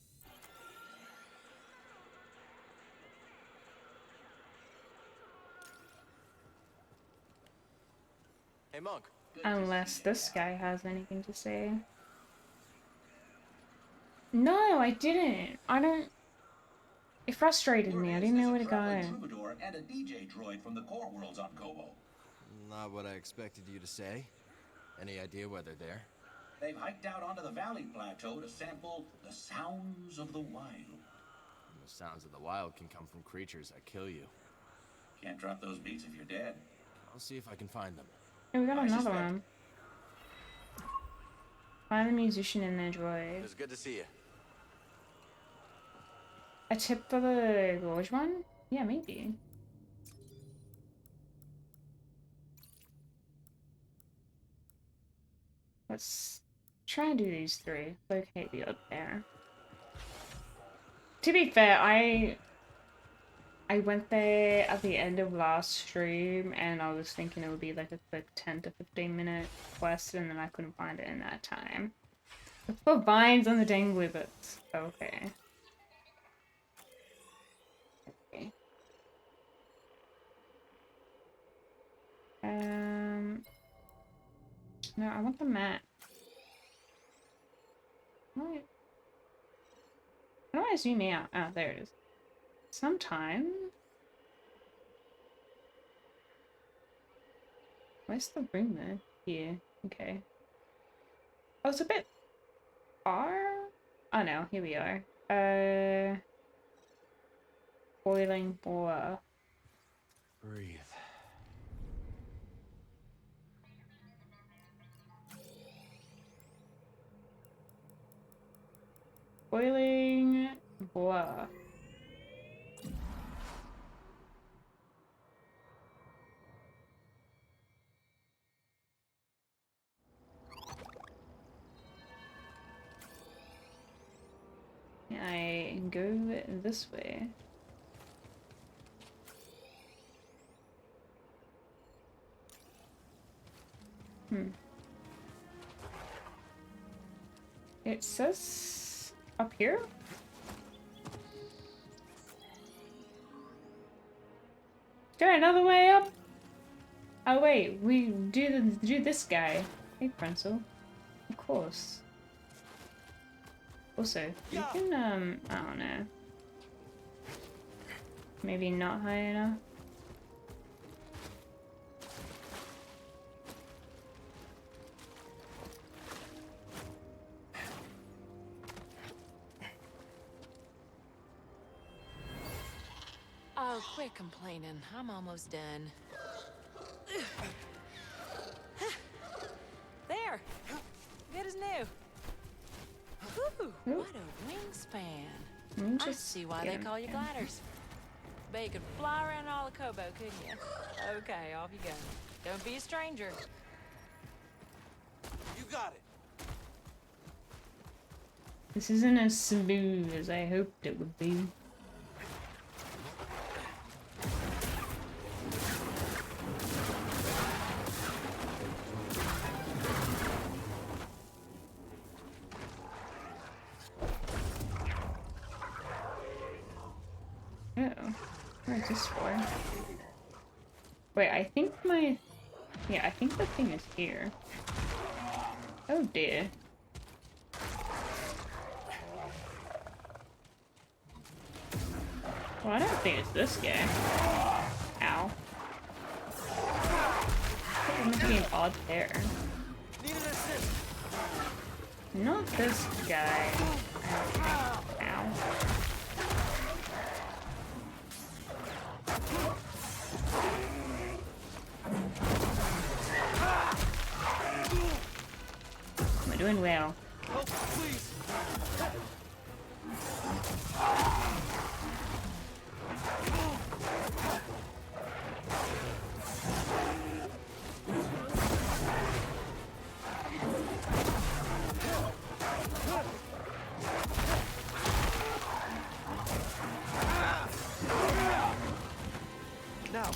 Hey, Monk. Unless this guy has anything to say. No, I didn't. I don't... It frustrated me. I didn't know where to go. Troubadour and a DJ droid from the core worlds on Koboh. Not what I expected you to say. Any idea why they're there? They've hiked out onto the valley plateau to sample the sounds of the wild. And the sounds of the wild can come from creatures that kill you. Can't drop those beats if you're dead. I'll see if I can find them. Oh, we got another one. Find the musician in their droid. It was good to see you. A tip for the Gorge one? Yeah, maybe. Let's try and do these 3. Locate the odd pair. To be fair, I went there at the end of last stream and I was thinking it would be like a quick 10 to 15 minute quest and then I couldn't find it in that time. Let's put vines on the dang whippets. Okay. Okay. No, I want the map. Right. How do I zoom out? Oh, there it is. Sometime. Where's the room there? Here. Okay. Oh, it's a bit far? Oh no, here we are. Boiling water. Breathe. Boiling blah. I go this way. It says up here? Is there another way up? Oh wait, we do this guy. Hey, Prenzel. Of course. Also, you can I don't know. Maybe not high enough. Oh, quit complaining. I'm almost done. just see why get they him call you again. gliders. Bet you could fly around all of Koboh, couldn't you? Okay, off you go. Don't be a stranger. You got it. This isn't as smooth as I hoped it would be. Oh, where's this for? Wait, I think my... Yeah, I think the thing is here. Oh dear. Well, I don't think it's this guy. Ow. I'm getting odd there. Not this guy. Ow. We're doing well. Help, please. Now.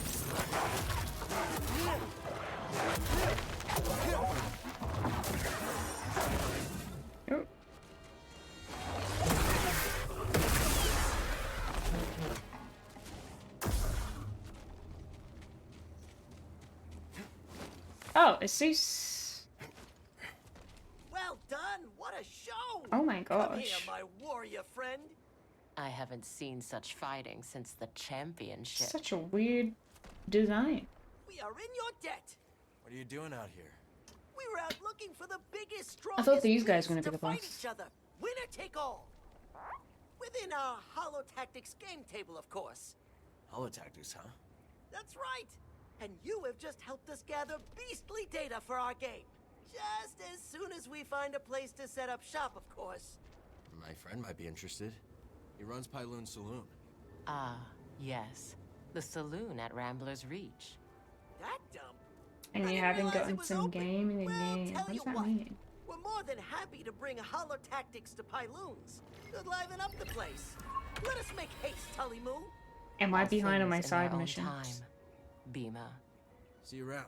Oh. Oh, is this... Well done! What a show! Oh my Come here, gosh. my warrior friend. I haven't seen such fighting since the championship. Such a weird design. We are in your debt. What are you doing out here? We were out looking for the biggest, I strongest thought these guys beasts were gonna be to the fight boss. each other. Winner take all. Within our Holo Tactics game table, of course. Holotactics, huh? That's right. And you have just helped us gather beastly data for our game. Just as soon as we find a place to set up shop, of course. My friend might be interested. He runs Pyloon Saloon. Ah, yes. The saloon at Rambler's Reach. That dumb. And you haven't gotten some game in the game. What does that mean? We're more than happy to bring Holo Tactics to Pyloons. Could liven up the place. Let us make haste, Tully Moo. Am I All behind on my things in their side own missions? time, Bima. See you around.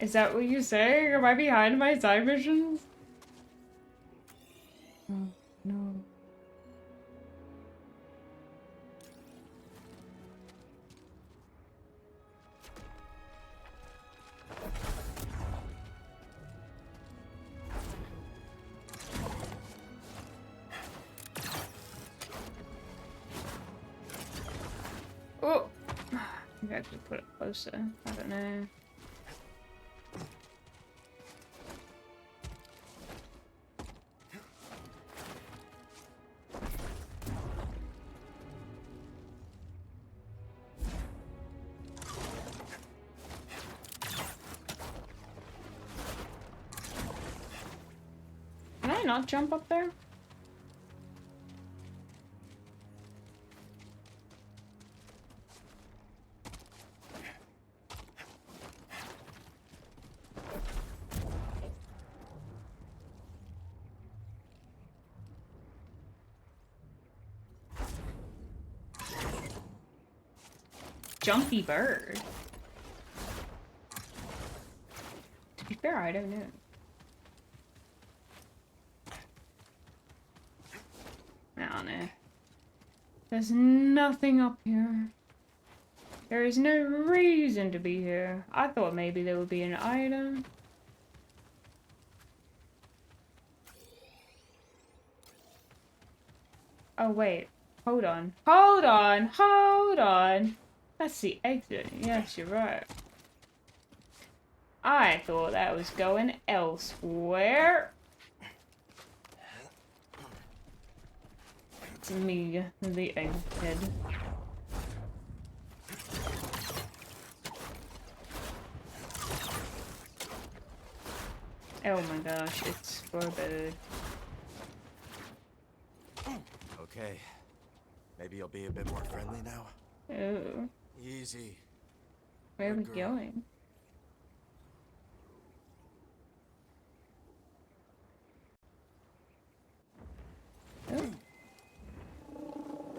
Is that what you're saying? Am I behind my side missions? Oh, no. Oh! Maybe I could put it closer. I don't know. Can I not jump up there? Jumpy bird. To be fair, I don't know. I don't know. There's nothing up here. There is no reason to be here. I thought maybe there would be an item. Oh wait, hold on. Hold on, hold on. That's the exit. Yes, you're right. I thought that was going elsewhere. It's me, the egghead. Oh my gosh, it's Bode. Okay. Maybe you'll be a bit more friendly now. Oh. Easy. Where are we Good girl. going? Oh.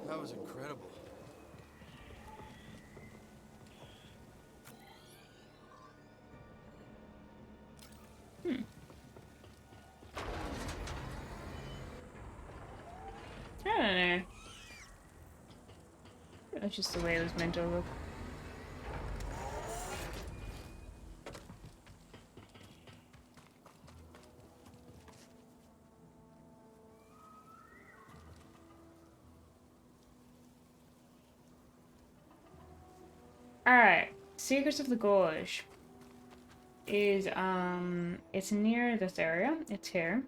That was incredible. I don't know. That's just the way it was meant to look. Alright, Secrets of the Gorge is, it's near this area. It's here.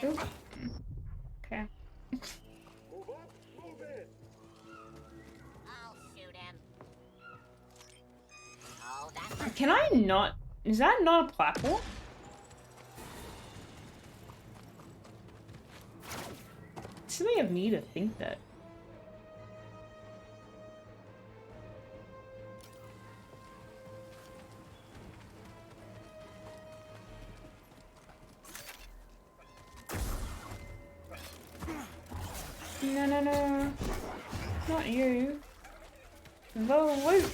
Ooh. Okay. Move up, move in. I'll shoot him. Oh, that's Can I not? Is that not a platform? It's silly of me to think that. No, no, no. Not you. The loot.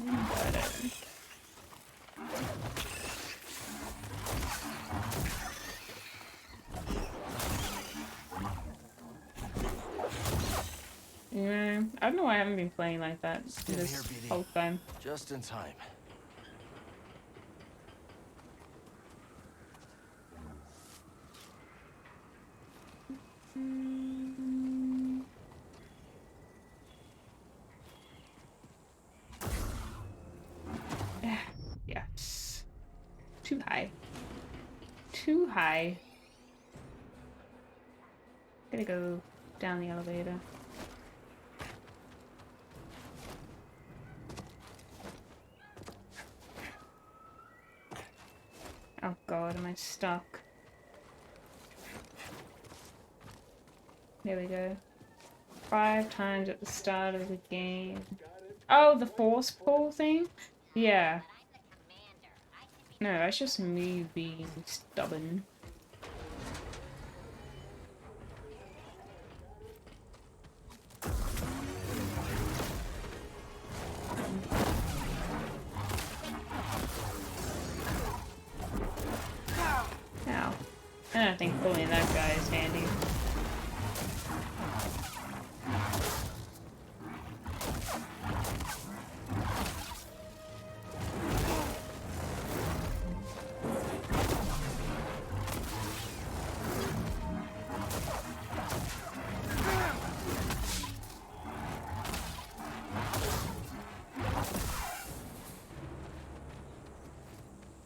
Got it. Yeah, I don't know why I haven't been playing like that this whole time. Just in time. Yes. Too high. Too high. Gotta go down the elevator. Oh god, am I stuck? There we go. 5 times at the start of the game. Oh, the force pull thing? Yeah. No, that's just me being stubborn. Ow. I don't think pulling that guy is handy.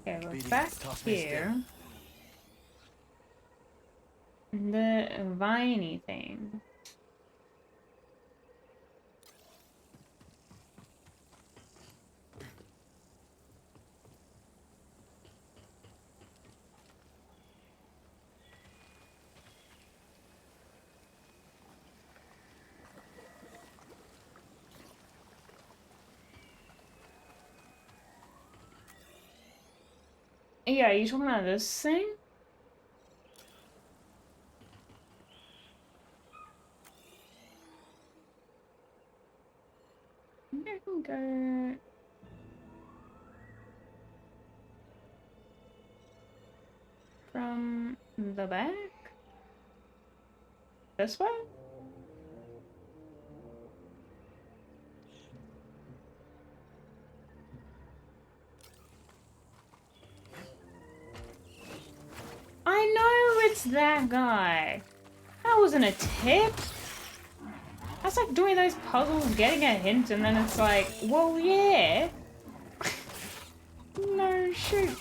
Okay, we're back here. The viney thing. Yeah, are you talking about this thing? I think I can go from the back? This way? I know it's that guy. That wasn't a tip. That's like doing those puzzles, getting a hint, and then it's like, well, yeah. No, shoot.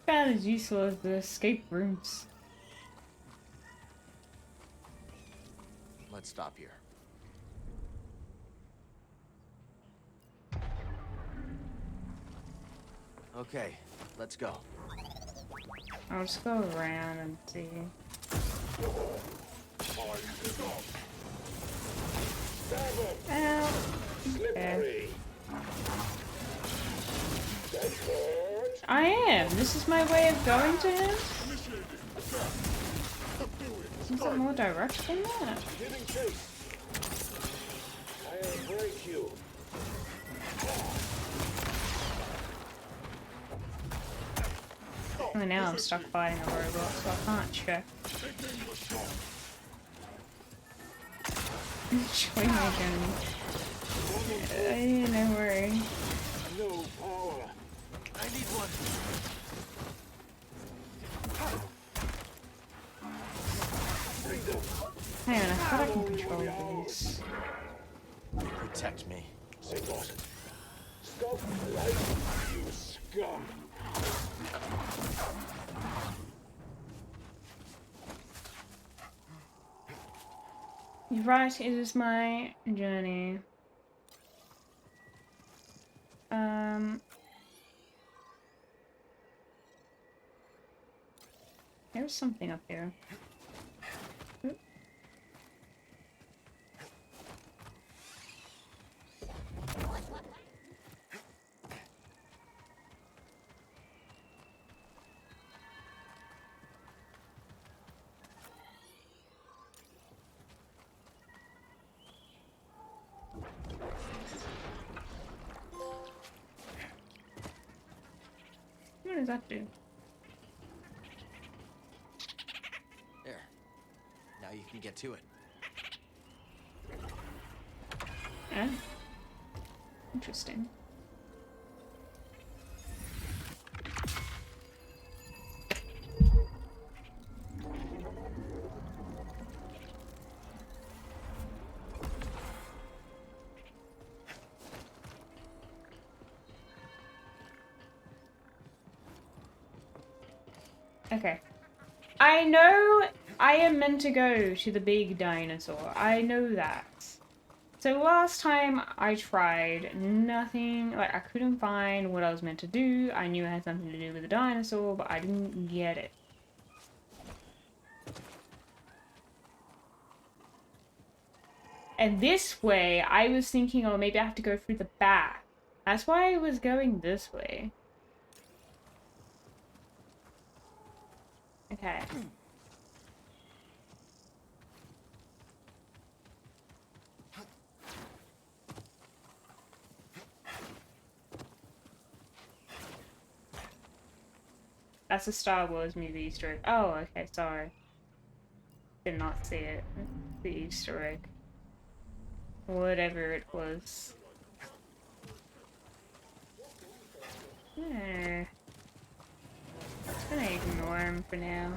About as useful as the escape rooms. Let's stop here. Okay, let's go. I'll just go around and see. Ow. Okay. I am. This is my way of going to him. Seems like more direct than that. I'll break you. Only now I'm stuck fighting a robot, so I can't check. Enjoy my journey. No worry. No power. I need one. Hang on, I thought I can control these. Protect me. Say what? Stop life, you scum. You're right, it is my journey. There's something up here. Oop. What does that do? There. Now you can get to it. Yeah. Interesting. Okay. I know I am meant to go to the big dinosaur. I know that. So last time I tried, nothing, like I couldn't find what I was meant to do. I knew it had something to do with the dinosaur, but I didn't get it. And this way, I was thinking, oh, maybe I have to go through the back. That's why I was going this way. Okay. That's a Star Wars movie Easter egg. Oh, okay, sorry. Did not see it. The Easter egg. Whatever it was. Yeah. Just gonna ignore him for now.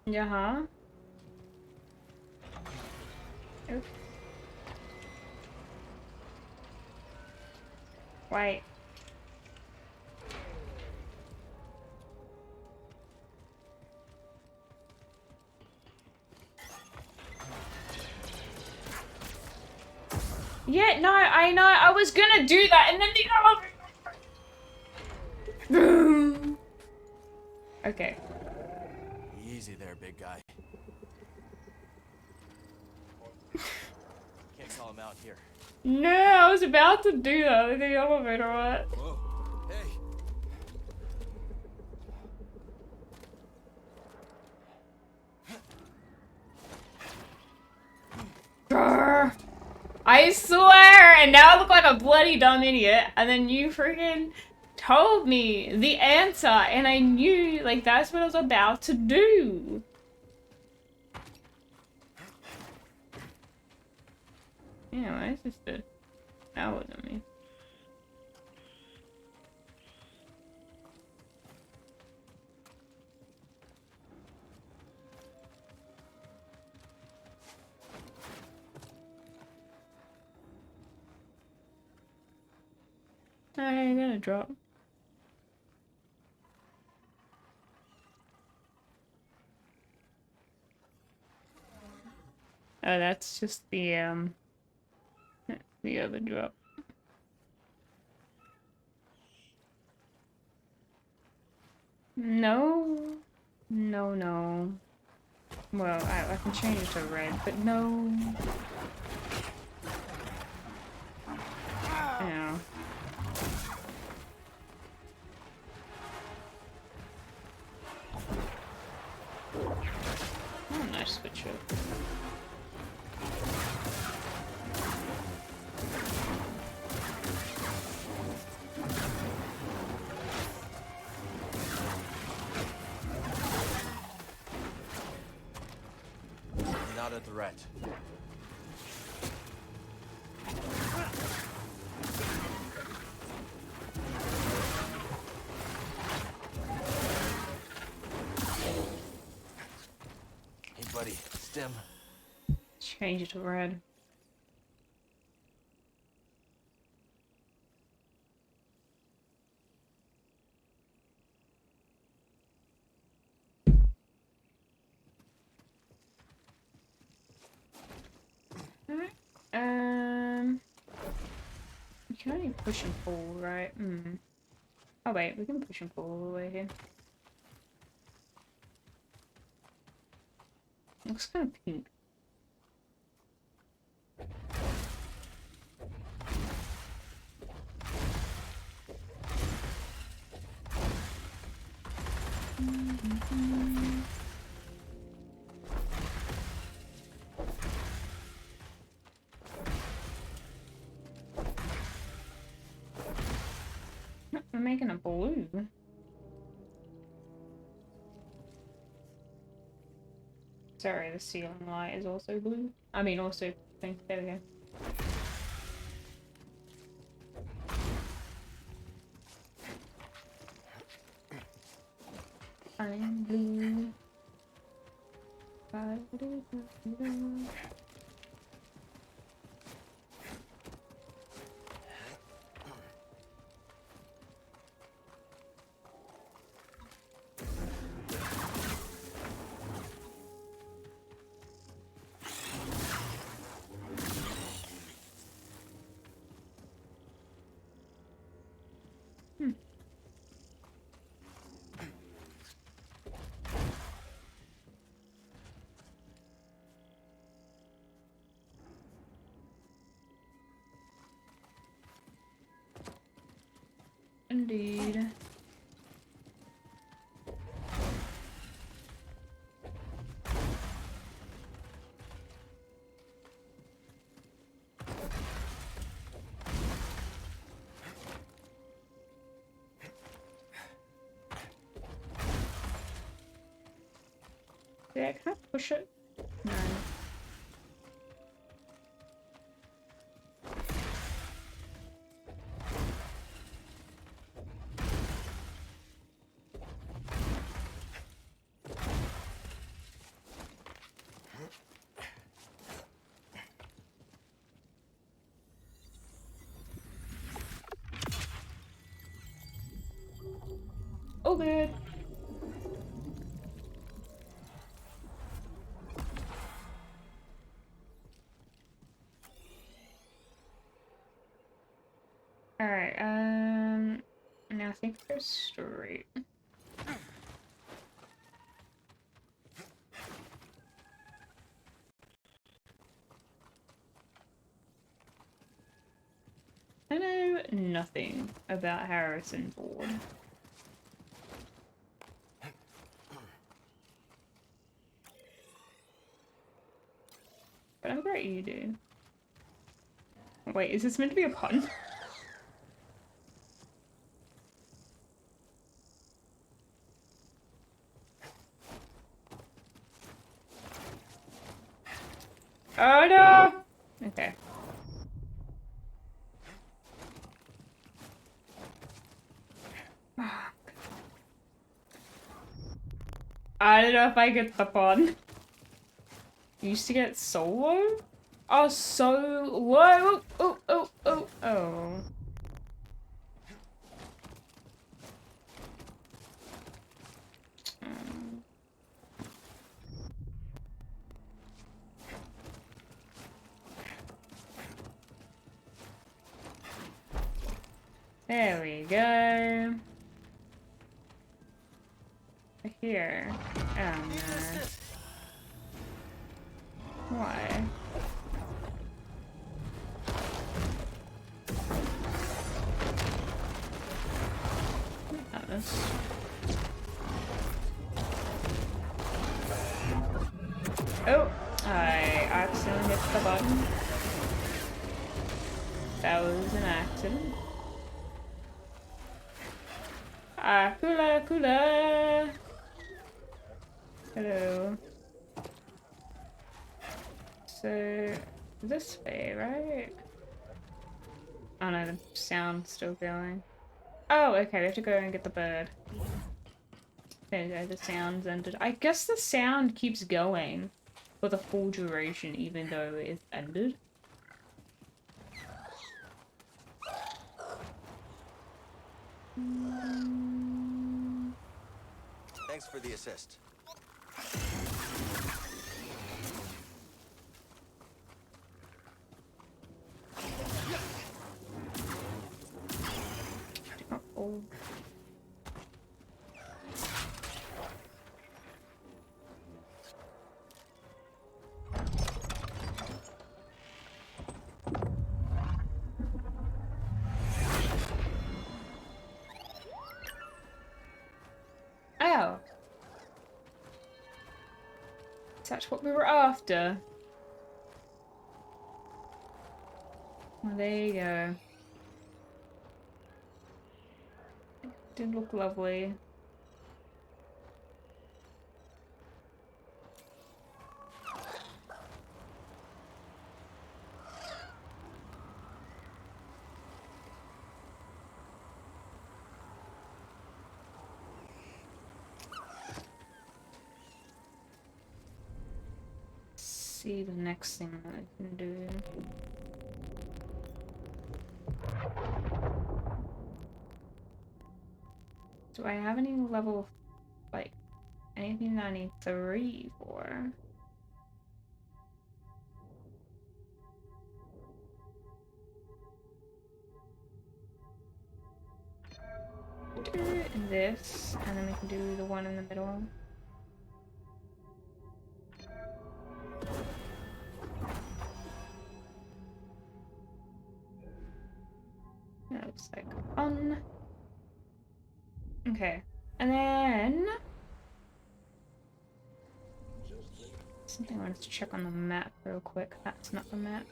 Yeah. Oops. Wait. Yeah, no, I know. I was gonna do that, and then the other. Okay. Easy there, big guy. Can't call him out here. No, I was about to do that with the elevator, right? Whoa. Hey. Grr. I swear, and now I look like a bloody dumb idiot, and then you freaking told me the answer, and I knew, like, that's what I was about to do. Yeah, why is this the... That wasn't me. I got a drop. Oh, that's just the other drop. No. No, no. Well, I can change it to red, but no. Yeah. Oh, nice switch up. Not a threat. Hey, buddy, stim. Change it to red. We can only push and pull, right? Oh wait, we can push and pull all the way here. Looks kind of pink. We're making a blue. Sorry, the ceiling light is also blue. I mean, also pink. There we go. I'm blue. Indeed. Yeah, can I push it? No. Oh, good. Alright, now I think they're straight. nothing about Harrison Ford. But I'm great you do. Wait, is this meant to be a pun? Oh no! Okay. I don't know if I get the pun. You used to get solo? Oh, solo! Oh. There we go. Here. Oh no. Why? This. Oh, I accidentally hit the button. That was an accident. Ah, Kula. Hello. So, this way, right? Oh no, the sound's still going. Oh, okay, we have to go and get the bird. There you go, the sound's ended. I guess the sound keeps going for the full duration, even though it's ended. Thanks for the assist. Oh. Oh. That's what we were after. Well, there you go. Did look lovely. See the next thing that I can do. Do I have any level, like, anything that I need 3 for? Do this, and then we can do the one in the middle. That looks like fun. Okay, and then something I wanted to check on the map real quick. That's not the map.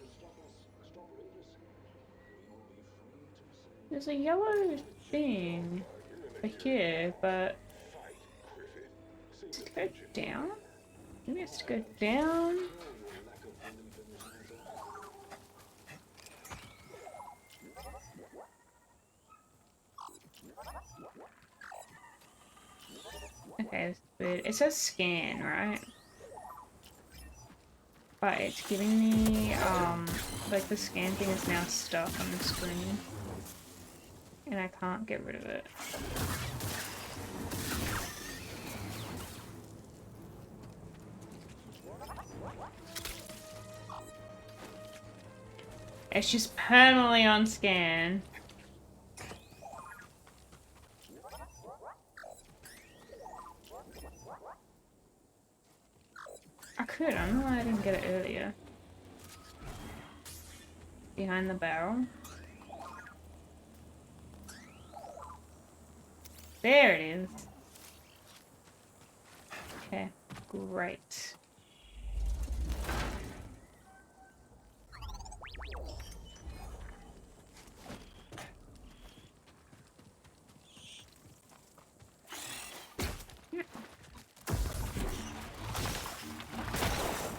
There's a yellow thing over here, but does it go down? Maybe it has to go down. Okay, that's weird. It says scan, right? But it's giving me, like the scan thing is now stuck on the screen. And I can't get rid of it. It's just permanently on scan. I could, I don't know why I didn't get it earlier. Behind the barrel. There it is. Okay, great.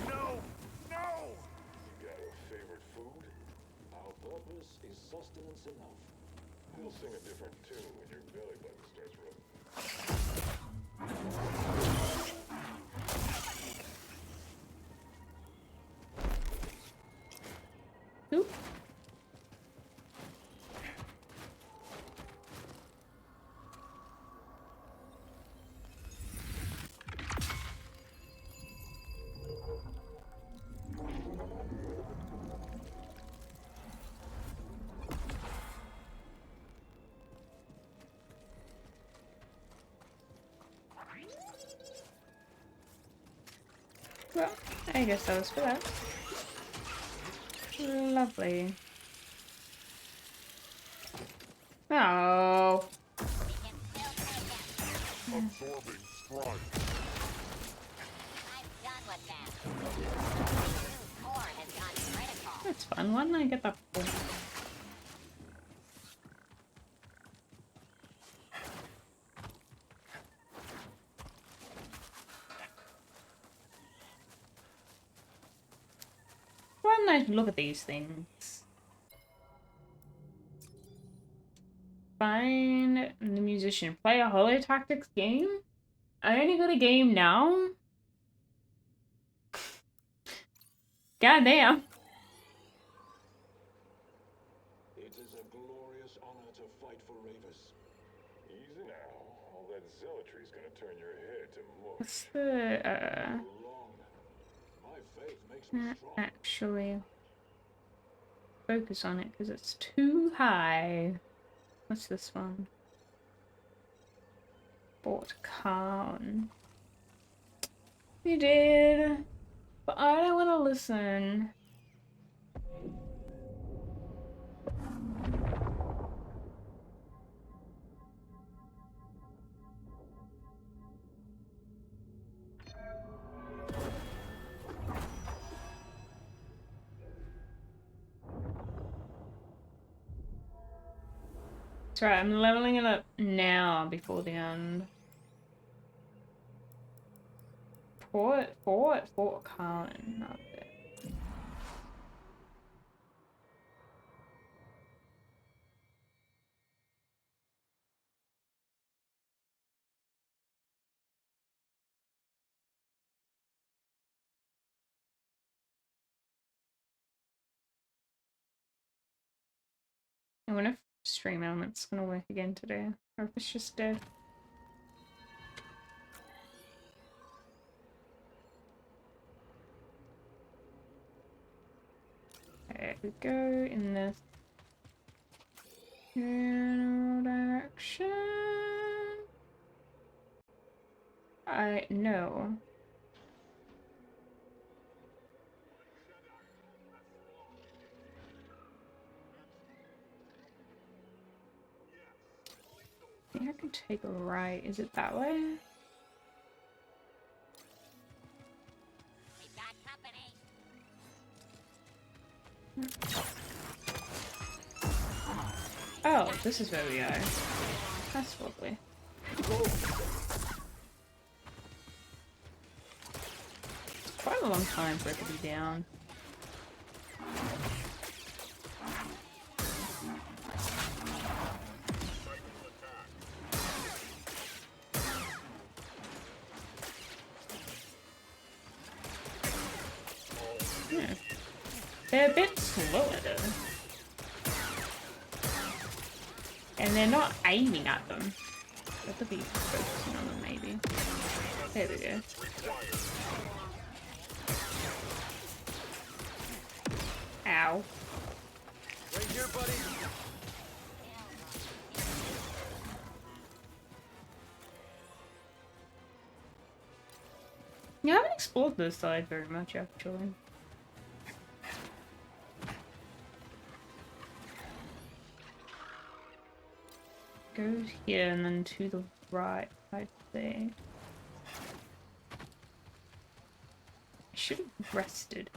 No! No! You got a favorite food? Our purpose is sustenance enough. We'll sing a different tune when your belly button starts rubbing. Oop. Well, I guess that was for that. Lovely. Oh. Absorbing strike. That's fun. Why didn't I get that before? Why didn't I look at these things? Find the musician. Play a holo tactics game? I only got a game now? Goddamn. It is a glorious honor to fight for Ravus. Easy now. All that zealotry's gonna turn your head to mush. What's the, My faith makes me strong. actually focus on it because it's too high. What's this one? Fort Khan. You did. But I don't want to listen. That's right, I'm leveling it up now before the end. Fort Khan. Not there. I wonder if stream element's gonna work again today, or if it's just dead. There we go in this general direction. I know. I think I can take a right. Is it that way? Oh, this is where we are. That's lovely. Quite a long time for it to be down. Yeah. They're a bit slower though. And they're not aiming at them. I have to be focusing on them maybe. There we go. Ow. Right here, buddy. Yeah, I haven't explored this side very much actually. Go here and then to the right, I'd say. I should have rested.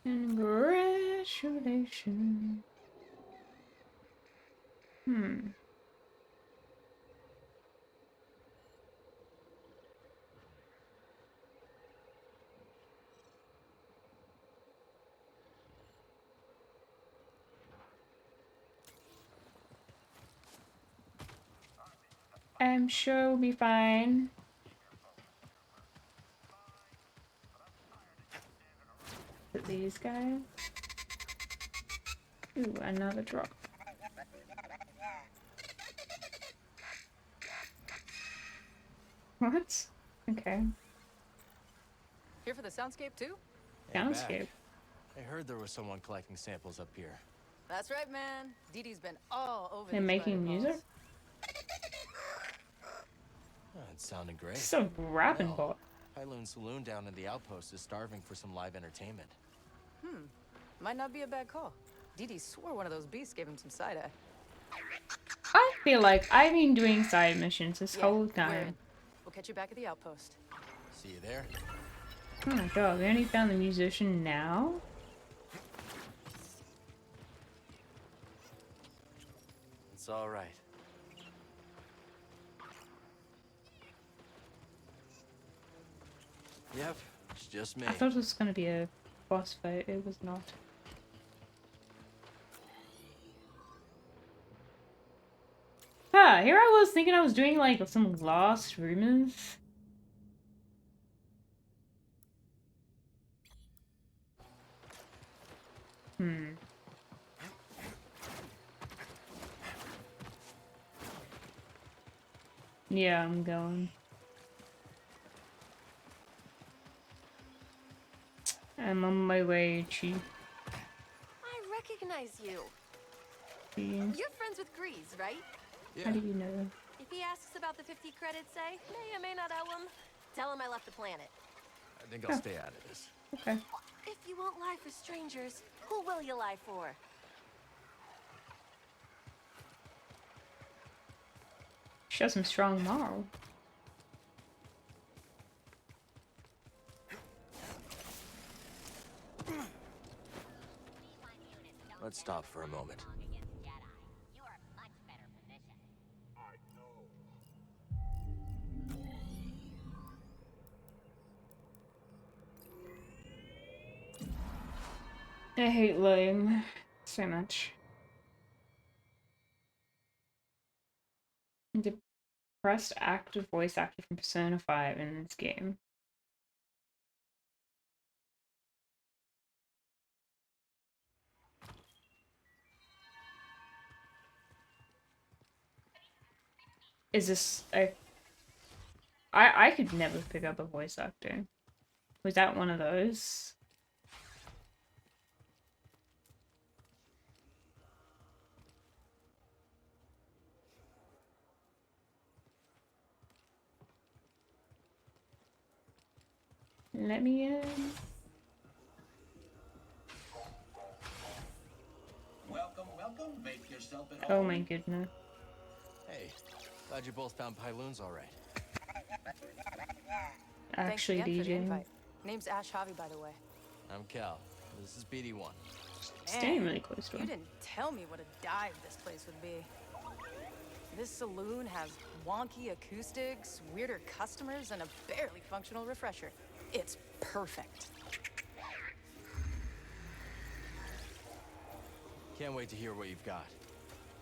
Congratulations. I'm sure we'll be fine. But these guys. Ooh, another drop. What? Okay. Here for the soundscape too? Hey, Soundscape. Mac. I heard there was someone collecting samples up here. That's right, man. Dee Dee's been all over They're these making spider music? calls. Oh, it sounded great. It's a rapping bot. Pyloon Saloon down in the outpost is starving for some live entertainment. Might not be a bad call. Dee Dee swore one of those beasts gave him some side-eye. I feel like I've been doing side missions this whole We're time. in. We'll catch you back at the outpost. See you there. Oh my god, we only found the musician now? It's all right. Yep, it's just me. I thought it was gonna be a boss fight, it was not. Ah, here I was thinking I was doing like some lost rumours. Yeah, I'm going. I'm on my way, Chi. I recognize you. Yeah. You're friends with Grease, right? How do you know? If he asks about the 50 credits, say, may or may not owe him, tell him I left the planet. I think I'll stay out of this. Okay. If you won't lie for strangers, who will you lie for? She has some strong moral. Let's stop for a moment. I hate lying so much. Depressed active voice actor from Persona 5 in this game. Is this a... I could never pick up a voice actor. Was that one of those? Let me in. Welcome, welcome. Make yourself at Oh home. my goodness. Hey, glad you both found Pyloons all right. Actually, Thanks again for the DJ. invite. Name's Ash Javi, by the way. I'm Cal. This is BD1. Staying really close to You him. didn't tell me what a dive this place would be. This saloon has wonky acoustics, weirder customers, and a barely functional refresher. It's perfect. Can't wait to hear what you've got.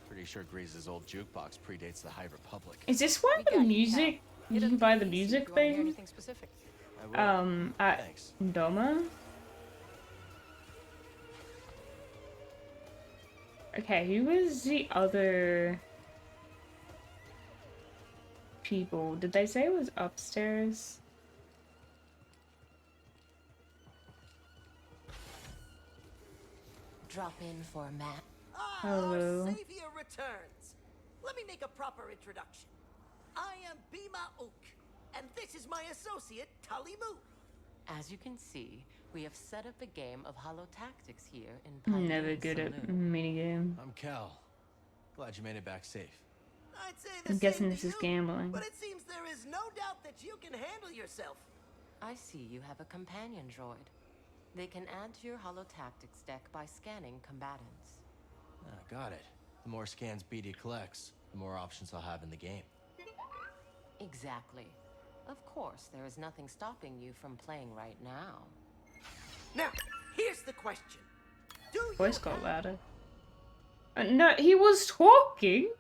Pretty sure Grease's old jukebox predates the High Republic. Is this why the music, you can buy the music thing? Anything specific? At Thanks. Doma? Okay, who was the other people? Did they say it was upstairs? Drop in for a map. Hello. Savior returns. Let me make a proper introduction. I am Bima Ook, and this is my associate, Tully Moo. As you can see, We have set up a game of holotactics here in Pine Never good at Saloon. minigame. I'm Cal. Glad you made it back safe. I'd say the I'm same guessing to this is you, gambling. but it seems there is no doubt that you can handle yourself. I see you have a companion droid. They can add to your holotactics deck by scanning combatants. Ah, got it. The more scans BD collects, the more options I'll have in the game. Exactly. Of course, there is nothing stopping you from playing right now. Now, here's the question. Voice got louder. No, he was talking!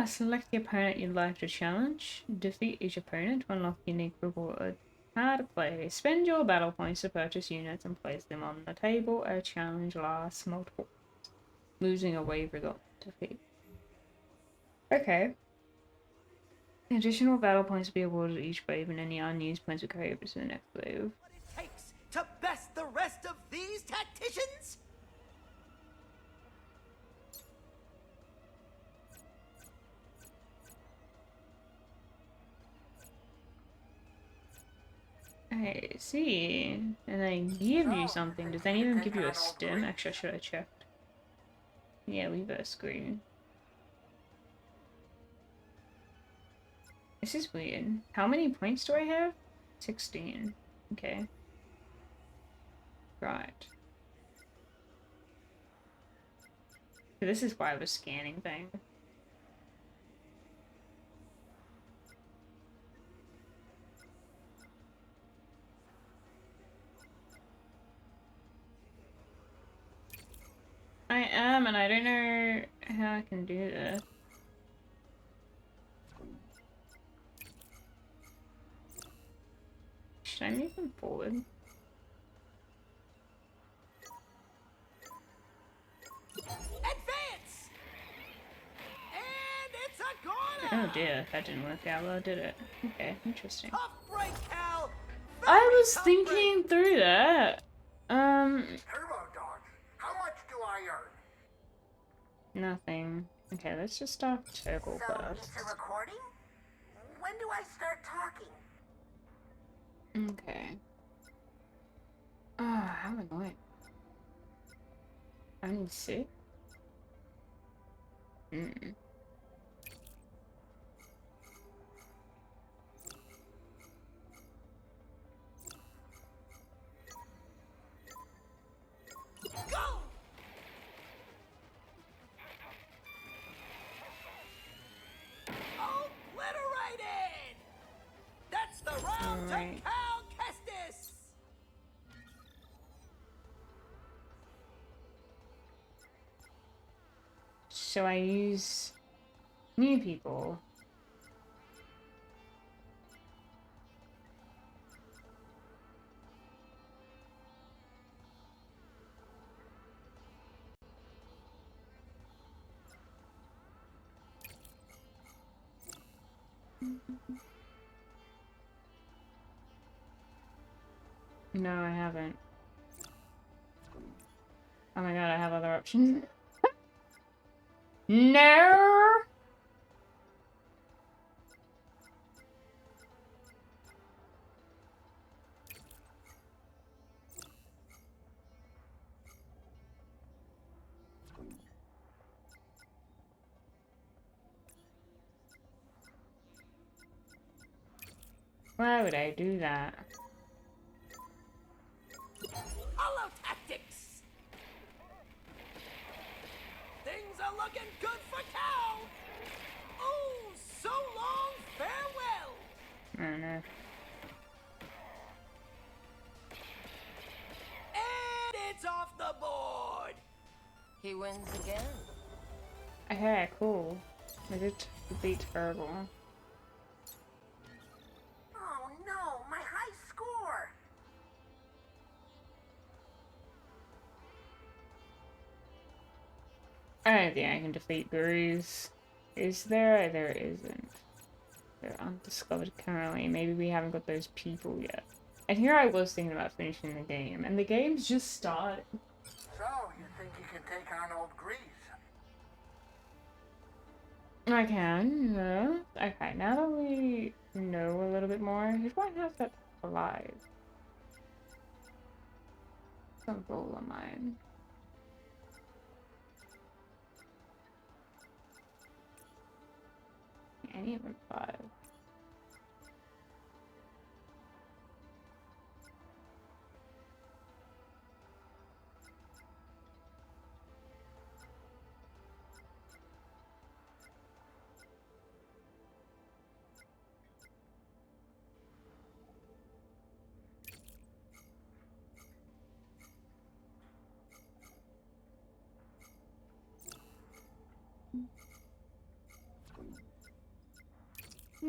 Select the opponent you'd like to challenge. Defeat each opponent to unlock unique reward. How to play. Spend your battle points to purchase units and place them on the table. A challenge lasts multiple. Losing a wave result defeat. Okay. Additional battle points will be awarded each wave, and any unused points will carry over to the next wave. What it takes to best the rest of these tacticians? I see. And they give you something. Does they even give you a stim? Actually, I should have checked. Yeah, we were screwed. This is weird. How many points do I have? 16. Okay. Right. So this is why I was scanning things. I am, and I don't know how I can do this. Should I move them forward? Advance! And it's a goner! Oh dear, that didn't work out well, did it? Okay, interesting. Tough break, Cal! I was thinking through that. Turbo Dodge, how much do I earn? Nothing. Okay, let's just start Turtle So first. it's a recording? When do I start talking? Okay. Ah, how annoying. I need to sit. Go! Obliterated! That's the round Alright. to Cal Kestis! So I use new people. No, I haven't. Oh my god, I have other options. No! Why would I do that? Hollow tactics! Things are looking good for Cal! Oh, so long, farewell! I don't know. And it's off the board! He wins again. Okay, cool. I did beat Turtle. Oh no, my high score! I don't think I can defeat Gurus. Is there? There isn't. They're undiscovered currently. Maybe we haven't got those people yet. And here I was thinking about finishing the game, and the game's just started. So, you think you can take on old Grease? I can, yeah. Okay, now that we know a little bit more, who do I have that's alive? Some gold of mine. And even 5.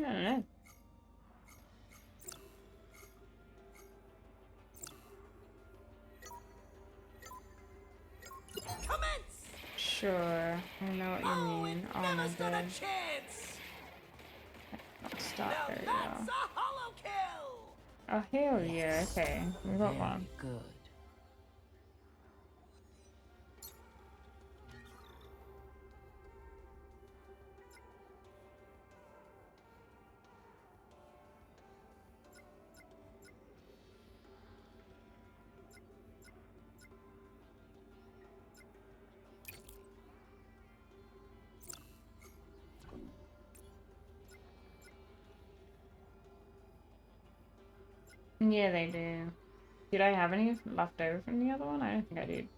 I don't know. Commence! Sure, I know what you mean. Oh, Never my stood a god. chance! Not start Now very that's well. a hollow kill! Oh, hell yeah, okay. We got one. Good. Yeah, they do. Did I have any left over from the other one? I don't think I did.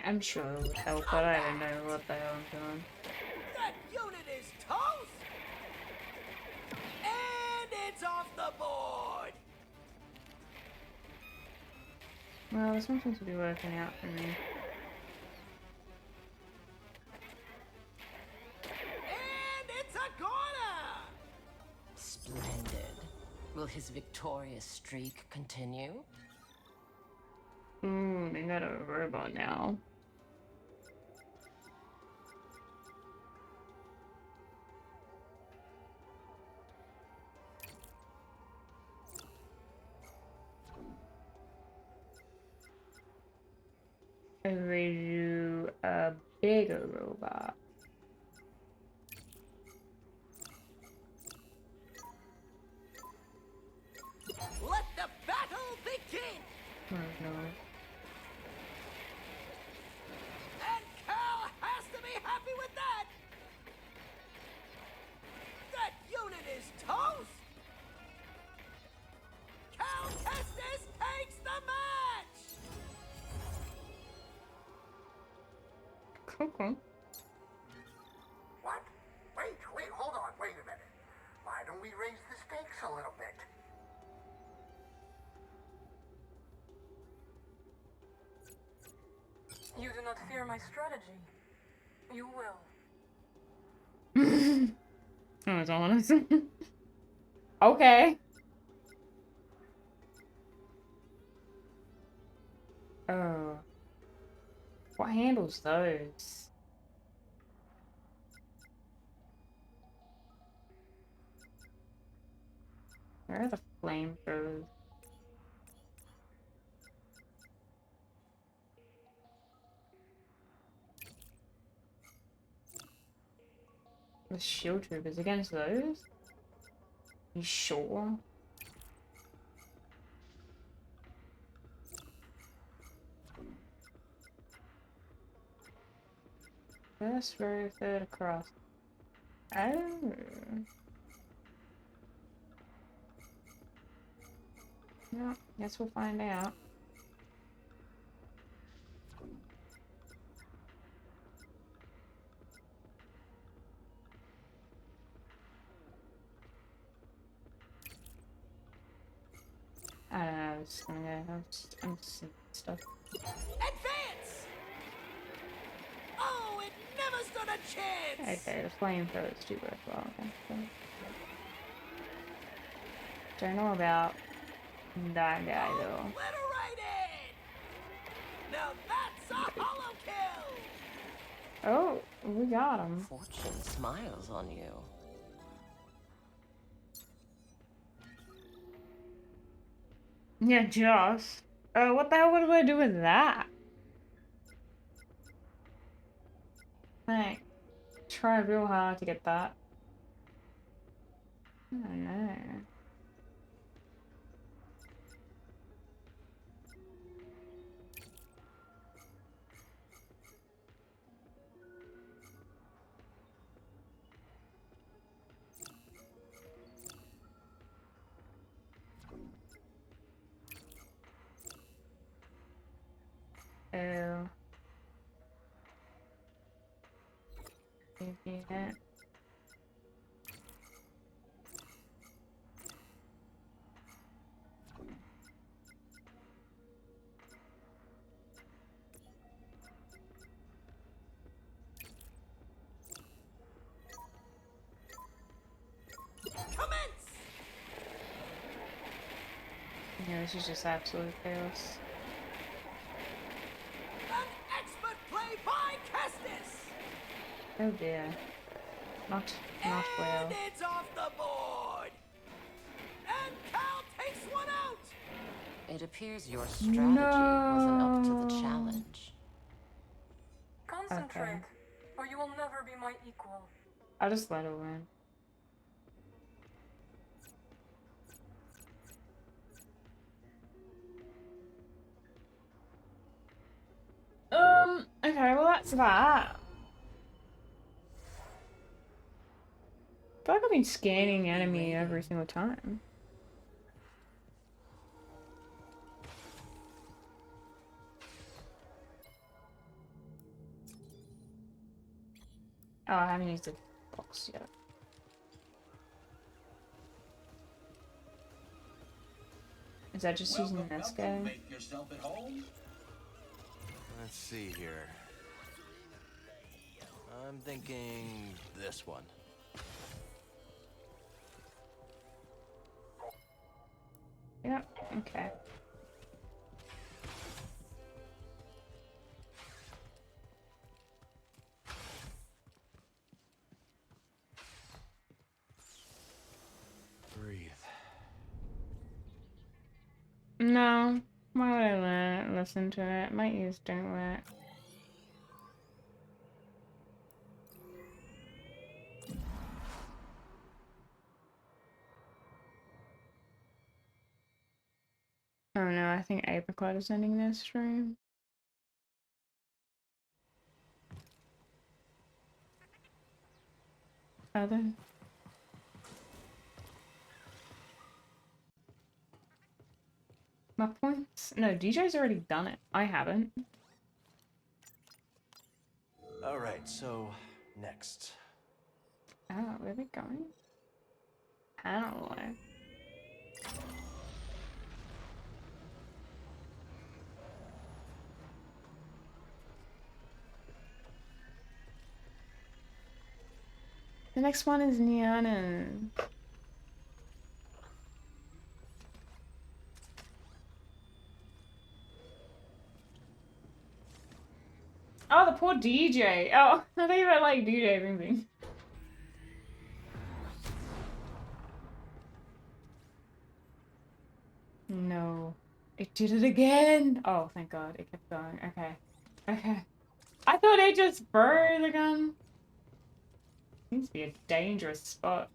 I'm sure it would help, but I don't know what the hell I'm doing. That unit is toast! And it's off the board! Well, this one seems to be working out for me. And it's a corner! Splendid. Will his victorious streak continue? Ooh, they got a robot now. They do a bigger robot. Let the battle begin! Oh no. And Cal has to be happy with that! That unit is toast! Cal Kestis takes the match! Cool. What? Wait, hold on, wait a minute. Why don't we raise the stakes a little bit? You do not fear my strategy. You will. Oh, it's honest. Okay. Oh. What handles those? Where are the flamethrowers? The shield troopers against those? You sure? First row, third across. Oh. Well, guess we'll find out. I don't know, I'm just gonna go. I'm just seeing stuff. Advance! Oh, it never stood a chance! Okay, the flamethrowers do worthwhile. Okay, so. Don't know about that guy though. Obliterated! Now that's a hollow kill! Oh, we got him. Fortune smiles on you. Yeah, just. What the hell would I do with that? Like, try real hard to get that. I don't know. Oh. Maybe that. Yeah, this is just absolute chaos. An expert play by Kestis! Oh dear. Not well. And it's off the board! And Cal takes one out! It appears your strategy wasn't up to the challenge. Concentrate, Okay. or you will never be my equal. I'll just let her win. Okay, well that's that. I feel like I've been scanning enemy every single time. Oh, I haven't used the box yet. Is that just using this guy? Make yourself at home. Let's see here. I'm thinking this one. Yep, okay. Breathe. No. Why would I learn it? Listen to it. My ears don't work. Oh no, I think Apricot is ending this stream. Other. My points? No, DJ's already done it. I haven't. Alright, so next. Oh, where are we going? Tanalorr. The next one is Neon. Oh, the poor DJ. Oh, I thought you meant like DJ everything. No. It did it again! Oh, thank God. It kept going. Okay. Okay. I thought it just burned the gun. Seems to be a dangerous spot.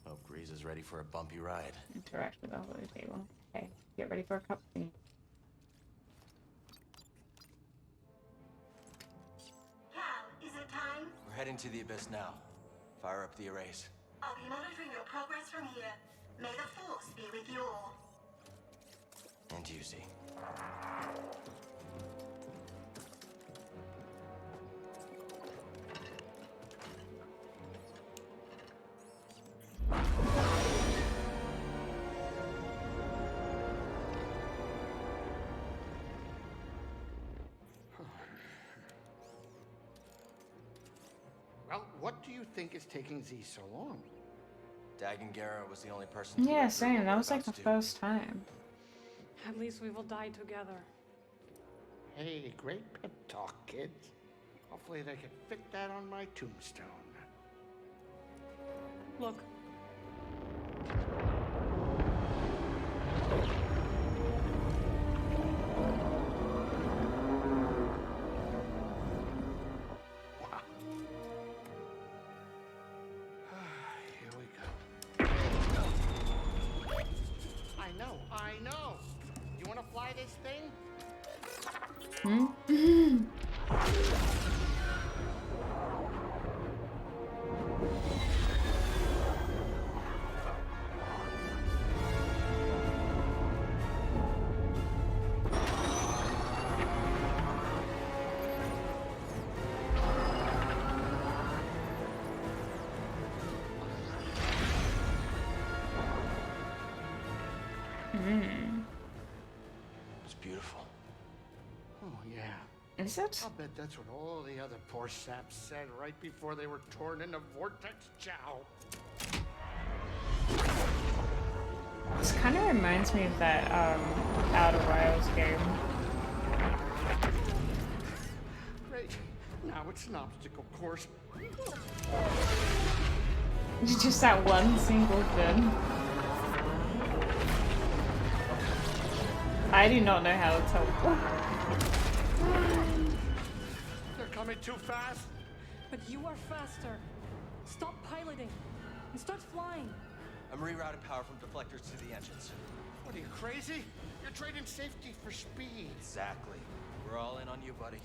Hope Grease is ready for a bumpy ride. Interact with the whole table. Okay. Get ready for a cutscene. Cal, is it time? We're heading to the abyss now. Fire up the arrays. I'll be monitoring your progress from here. May the Force be with you all. And you see. Well, what do you think is taking Z so long? Dagengara was the only person to Yeah, live through same. what That we're was like about the to do. first time. At least we will die together. Hey, great pep talk, kids. Hopefully they can fit that on my tombstone. Look. Wow. Here we go. I know. You want to fly this thing? It's beautiful. Oh, yeah. Is it? I'll bet that's what all the other poor saps said right before they were torn into Vortex Chow. This kind of reminds me of that Outer Wilds game. Great. Now it's an obstacle course. Just that one single thing. I do not know how to teleport. They're coming too fast. But you are faster. Stop piloting and start flying. I'm rerouting power from deflectors to the engines. What are you, crazy? You're trading safety for speed. Exactly. We're all in on you, buddy.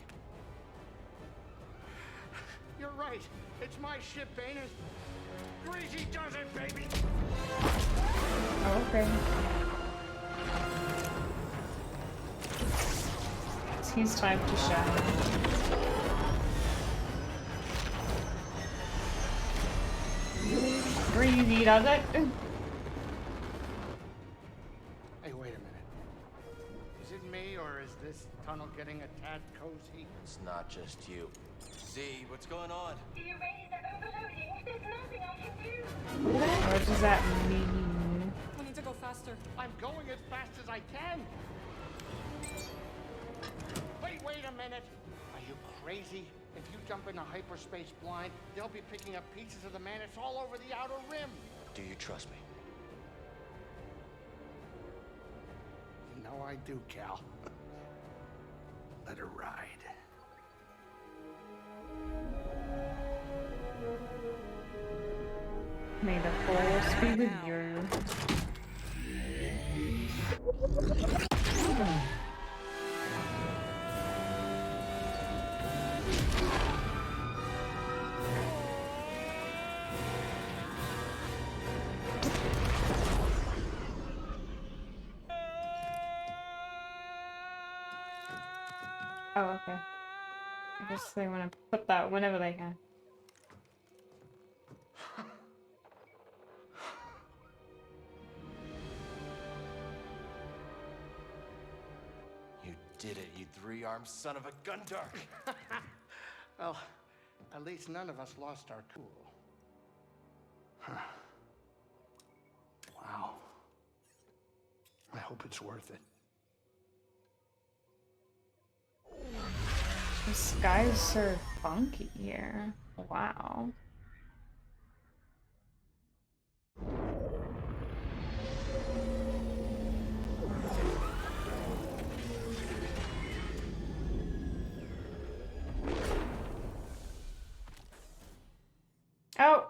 You're right. It's my ship, ain't it? Breezy does it, baby! Oh, okay. It's his time to shine. Breezy does it. Hey, wait a minute. Is it me, or is this tunnel getting a tad cozy? It's not just you. Z, what's going on? The arrays are overloading. There's nothing I can do. What does that mean? We need to go faster. I'm going as fast as I can. Wait a minute. Are you crazy? If you jump into hyperspace blind, they'll be picking up pieces of the Mantis all over the outer rim. Do you trust me? You know I do, Cal. Let her ride. May the force be with you. Oh, okay. I guess they want to put that whenever they can. You did it, you three-armed son of a gun-dart! Well, at least none of us lost our cool. Huh. Wow. I hope it's worth it. The sky is so funky here. Wow. Oh!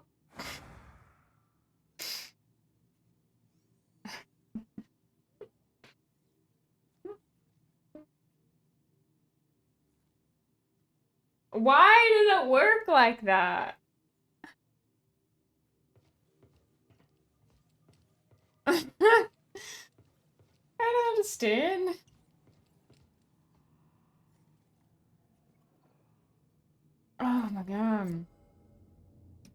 Why does it work like that? I don't understand. Oh my god.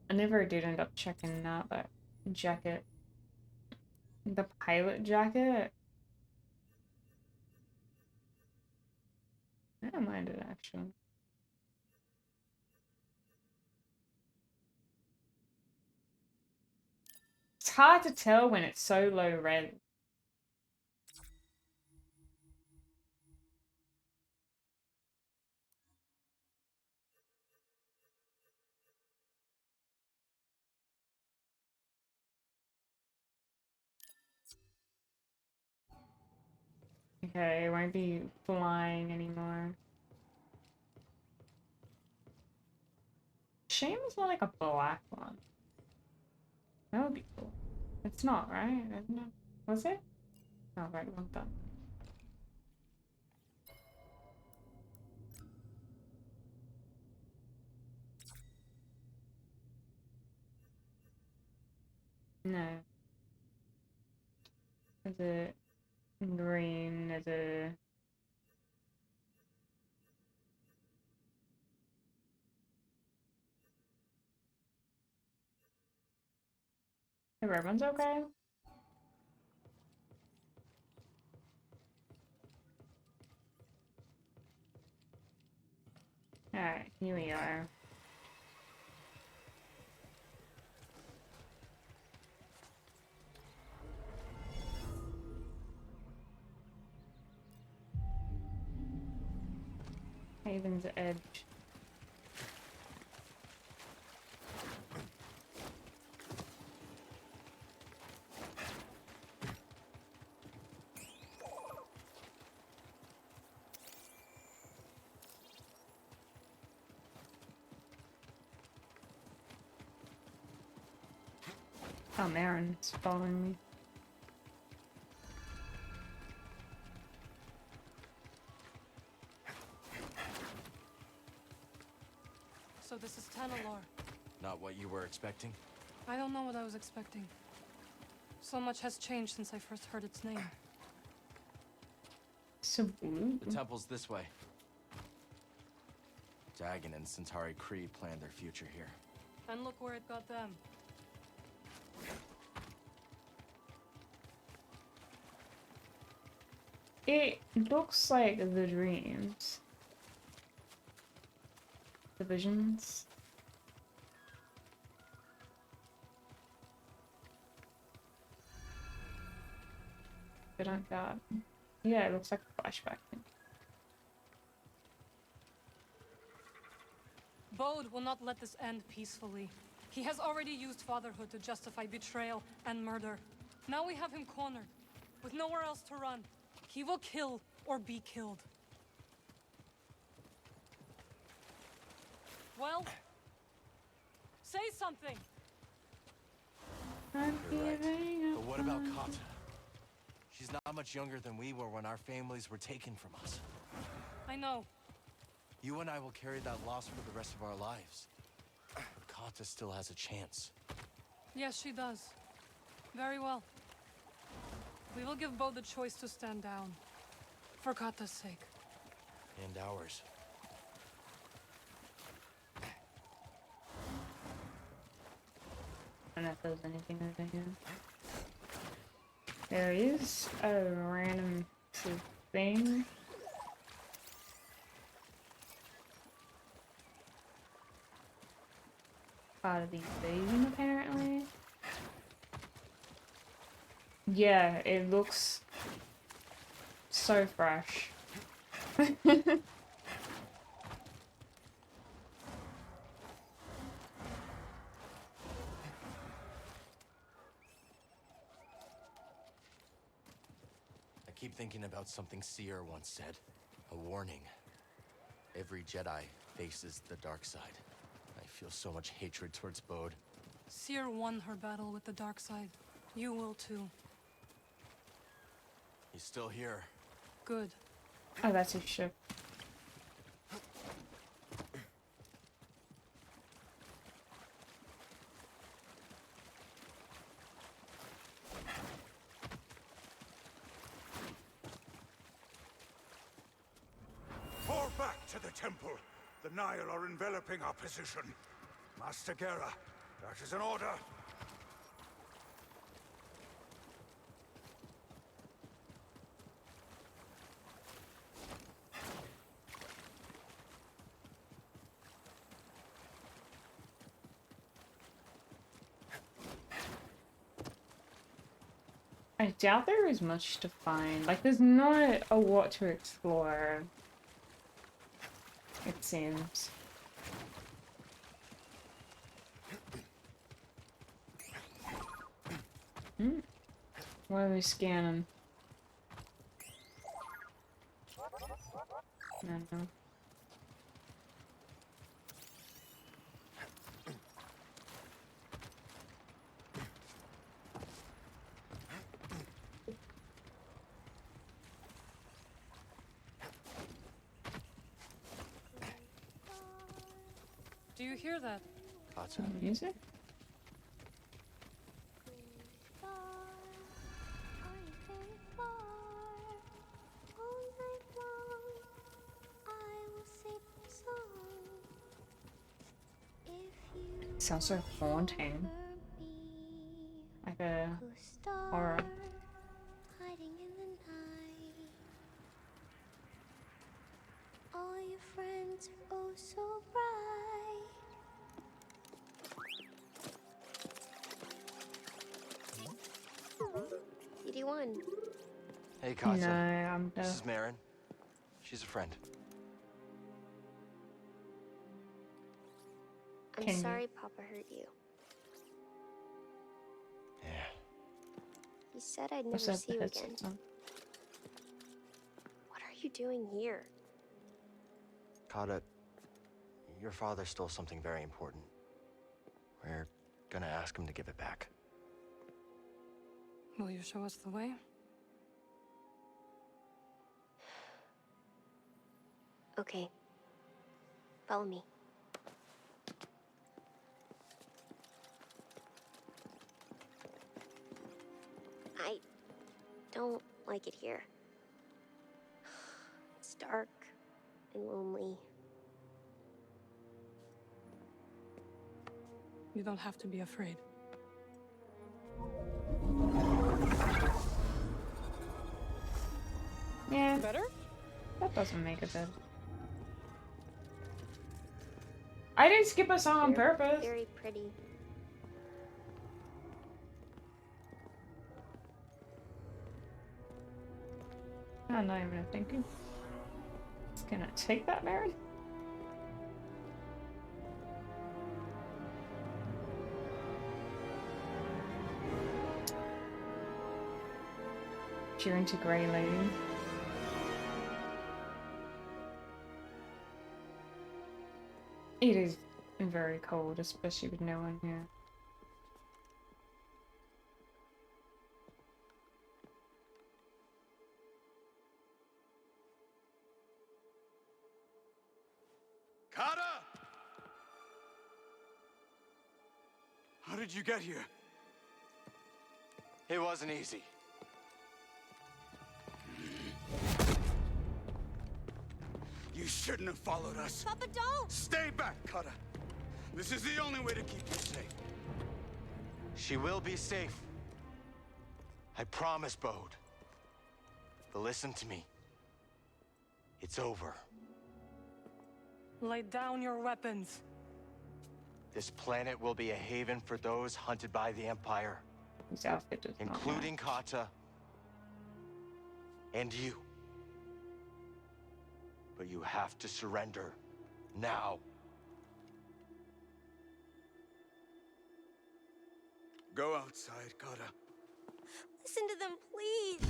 I never did end up checking out that jacket. The pilot jacket. I don't mind it actually. It's hard to tell when it's so low res. Okay, it won't be flying anymore. Shame it's not like a black one. That would be cool. It's not, right? Isn't it? Was it? Oh, right, wrong button. No. Is it green? Is it... The red one's okay? Alright, here we are. Haven's Edge. Oh, Merrin's following me. So this is Tanalorr. Not what you were expecting? I don't know what I was expecting. So much has changed since I first heard its name. So blue. The temple's this way. Dagon and Centauri Kree planned their future here. And look where it got them. It looks like the dreams. The visions. But on God. Yeah, it looks like a flashback. Bode will not let this end peacefully. He has already used fatherhood to justify betrayal and murder. Now we have him cornered, with nowhere else to run. He will kill or be killed. Well, say something. You're right. But what about Kata? She's not much younger than we were when our families were taken from us. I know. You and I will carry that loss for the rest of our lives. But Kata still has a chance. Yes, she does. Very well. We will give Bode the choice to stand down. For Kata's sake. And ours. I don't know if there's anything over here. There is a random sort of thing. Part of the invasion, apparently. Yeah, it looks so fresh. I keep thinking about something Seer once said. A warning. Every Jedi faces the dark side. I feel so much hatred towards Bode. Seer won her battle with the dark side. You will too. He's still here. Good. Oh, that's his ship. Fall back to the temple. The Nile are enveloping our position. Master Gera, that is an order. I doubt there is much to find. Like, there's not a lot to explore. It seems. What are we scanning? No. Do you hear that? Kata. Music? Sounds so haunting. Like a horror. Hiding in the night. All your friends are oh so bright. 81. Hey, Kata. No, I'm This is Merrin. She's a friend. I'm sorry Papa hurt you. Yeah. He said I'd never What's that see you headset again. on? What are you doing here? Kata, your father stole something very important. We're gonna ask him to give it back. Will you show us the way? Okay. Follow me. I don't like it here. It's dark and lonely. You don't have to be afraid. Yeah. Better? That doesn't make it better. I didn't skip a song on purpose. Very pretty. I'm not even thinking. Just gonna take that, Merrin. You're into grey lady. It is very cold, especially with no one here. Kata! How did you get here? It wasn't easy. You shouldn't have followed us. Papa, don't! Stay back, Kata. This is the only way to keep you safe. She will be safe. I promise, Bode. But listen to me. It's over. Lay down your weapons. This planet will be a haven for those hunted by the Empire. His outfit does not including Kata and you. But you have to surrender now. Go outside, Kata. Listen to them, please.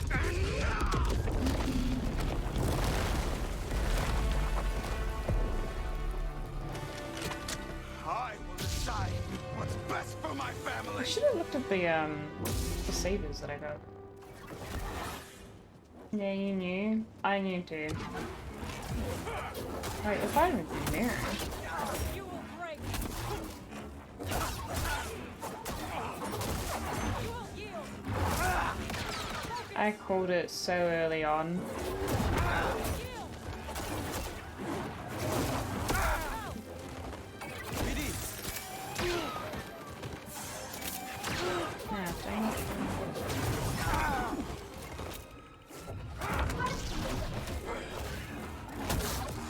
I will decide what's best for my family. I should have looked at the sabers that I got. Yeah, you knew. I knew too. Right, if I would be Merrin. You will break. You will yield. I called it so early on. Ah, dang it.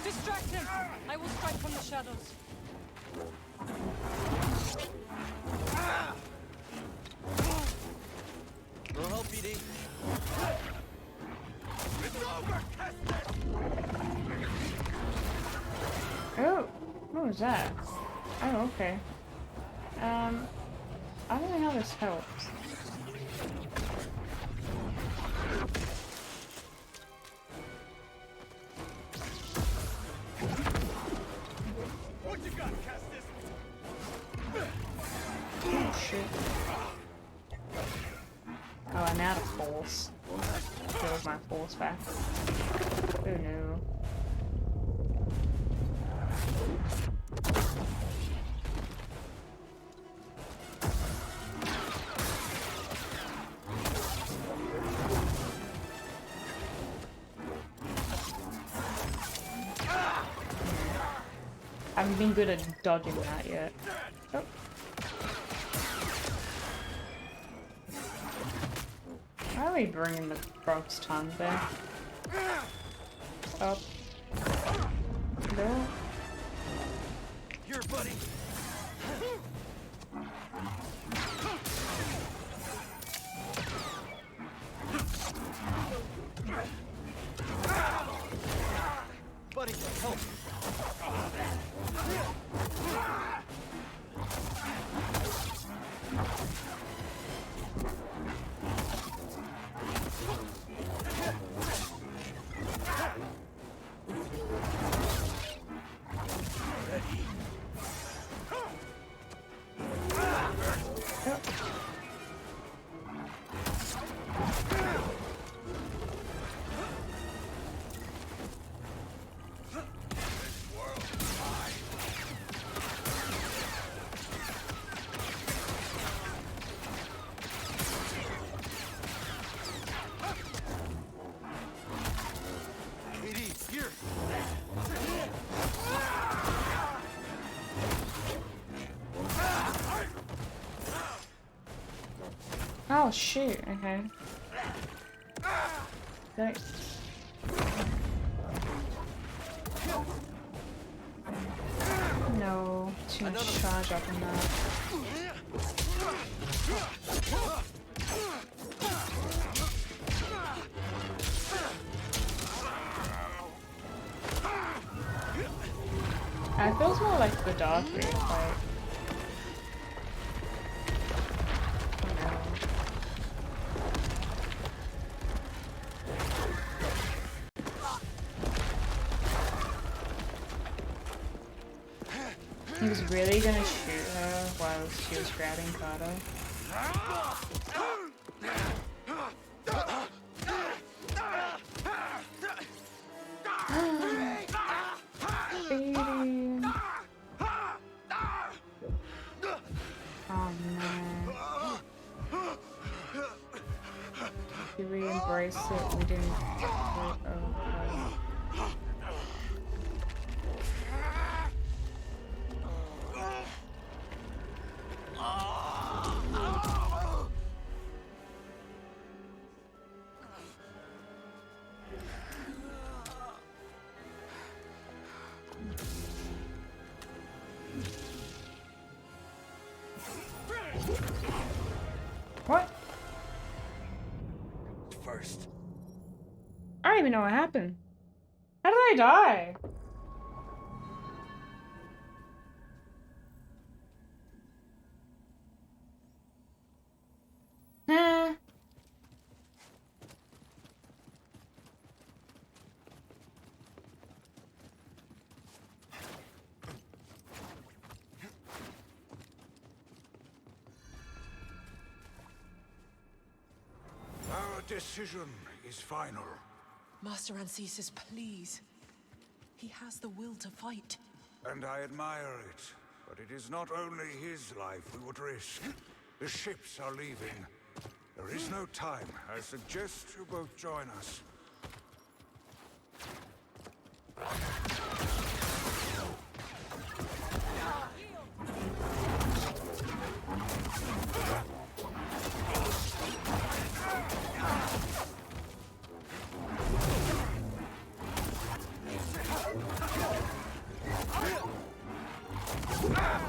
Distract him. I will strike from the shadows. We'll help, BD. It's over, Kestis! Oh, what was that? Oh, okay. I don't know how this helps. falls back. Oh no. I haven't been good at dodging that yet. Oh. Why are we bringing the frog's tongue there? Up. No. Here, buddy. Buddy, help. Oh shoot, okay. Thanks. No, too much charge up in that. It feels more like the dark route, like. He was really gonna shoot her while she was grabbing Koboh. Oh man. Did we embrace it? We didn't. Oh, okay. What? First. I don't even know what happened. How did I die? Huh? Our decision is final. Master Ancesis, please. He has the will to fight. And I admire it. But it is not only his life we would risk. The ships are leaving. There is no time. I suggest you both join us.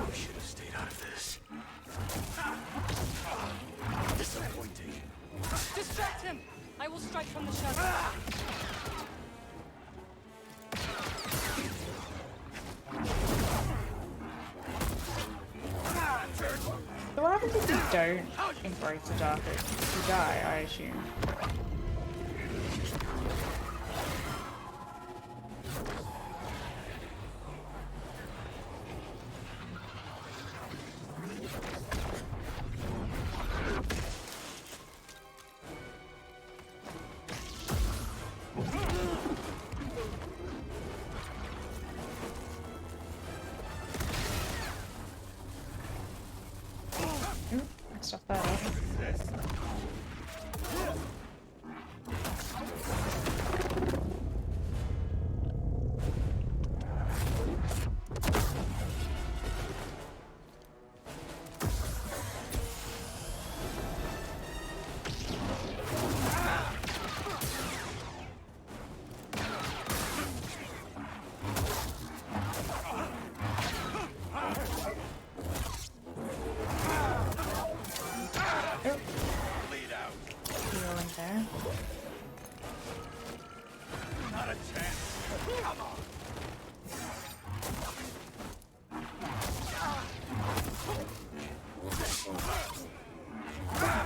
We should have stayed out of this. Disappointing. Distract him! I will strike from the shadow. So what happens if you don't embrace the dark route? You die, I assume. stuff that up.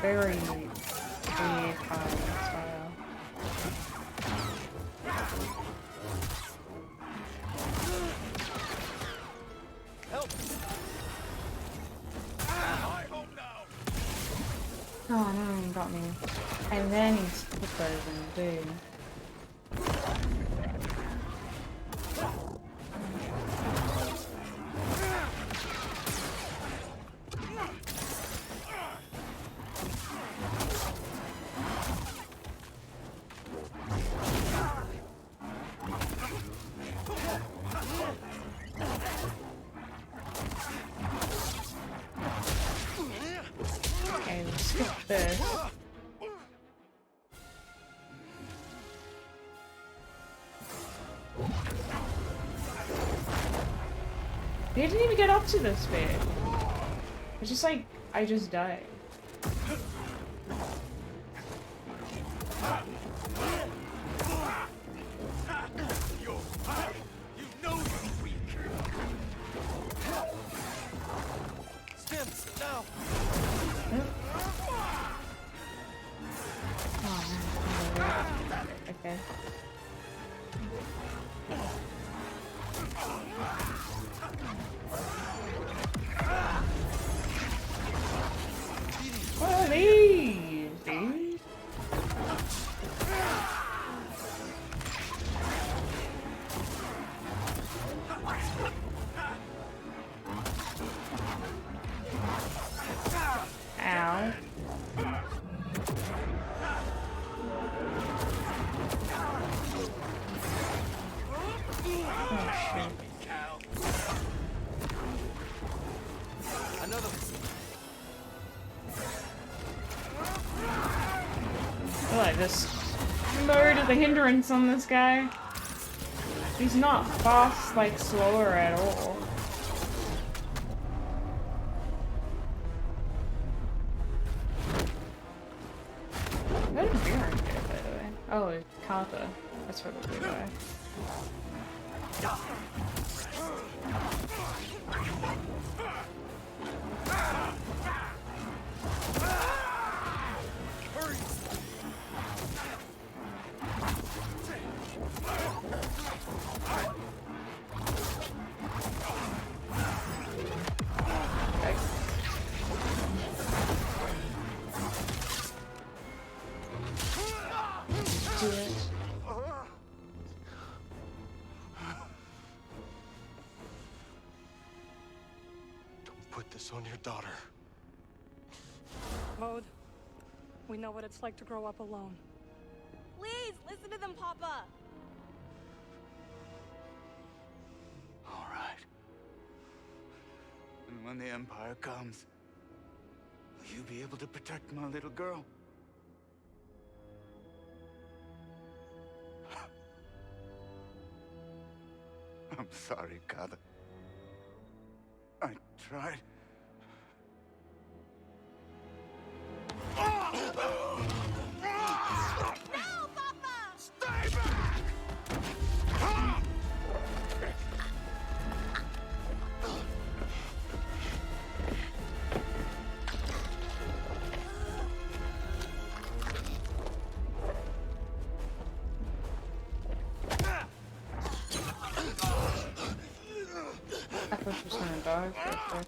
Very weird fighting style. Help! Oh no, he got me. And then he took over, dude. Okay, let's skip this. They didn't even get up to this bit. It's just like, I just died. Okay. What are these, dude? Ow. I feel like this mode is a hindrance on this guy. He's not fast, like slower at all. Where did Merrin go, by the way? Oh, Carter. That's probably why. Put this on your daughter. Bode, we know what it's like to grow up alone. Please, listen to them, Papa! All right. And when the Empire comes, will you be able to protect my little girl? I'm sorry, Kali. I tried. No, Papa! Stay back! I thought she was gonna die for a sec.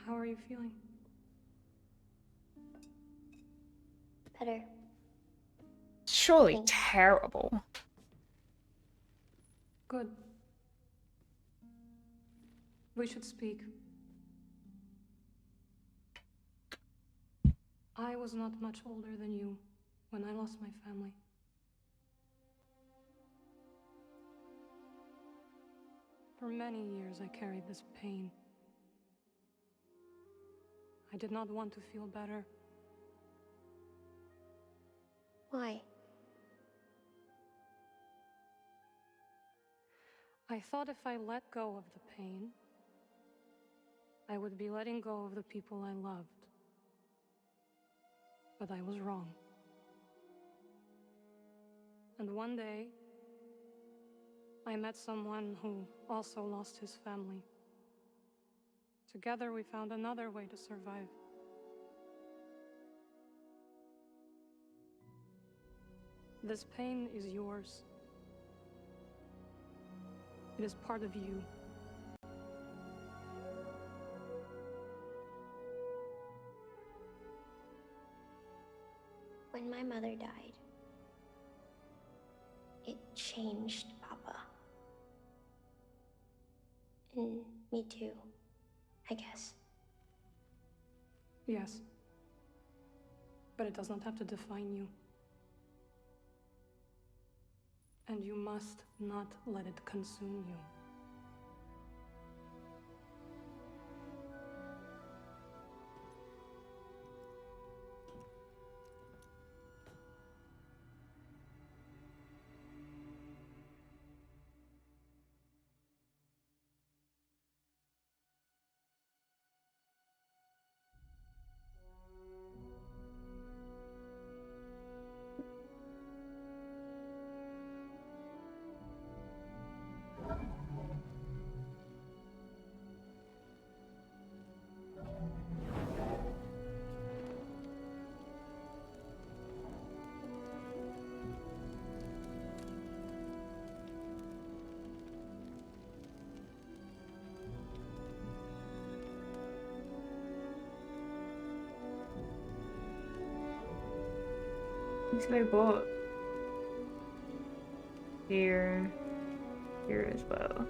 How are you feeling? Better. Surely terrible. Good. We should speak. I was not much older than you when I lost my family. For many years I carried this pain. I did not want to feel better. Why? I thought if I let go of the pain, I would be letting go of the people I loved. But I was wrong. And one day, I met someone who also lost his family. Together we found another way to survive. This pain is yours. It is part of you. When my mother died, it changed Papa. And me too, I guess. Yes. But it does not have to define you. And you must not let it consume you. So I bought here as well.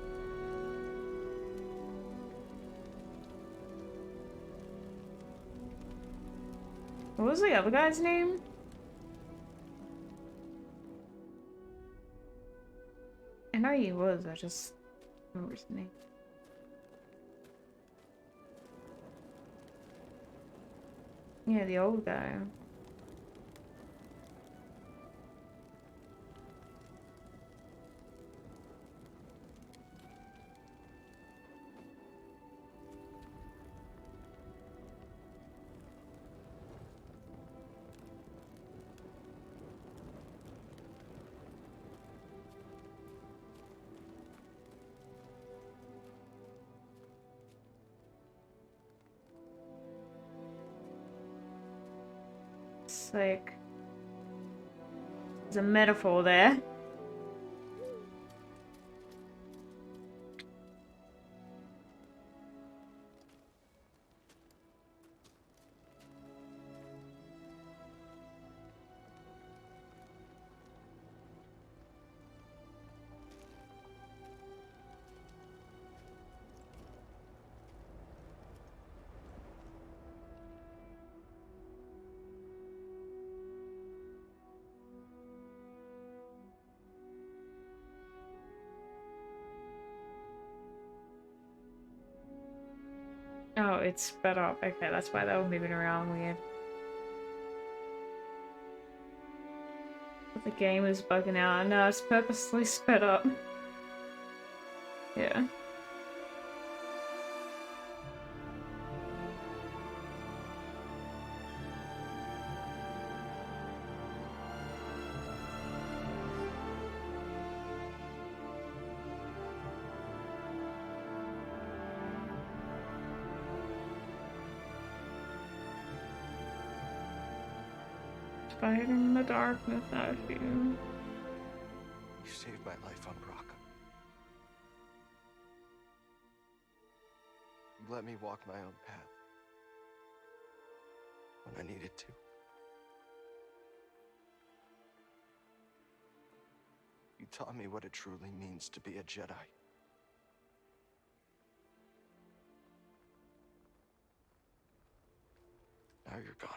What was the other guy's name? I know he was, I just don't remember his name. Yeah, the old guy. It's like there's a metaphor there. Oh, it's sped up. Okay, that's why they were moving around weird. But the game was bugging out. No, it's purposely sped up. Yeah. Fighting the darkness out of you. You saved my life on Brock. You let me walk my own path. when I needed to. You taught me what it truly means to be a Jedi. Now you're gone.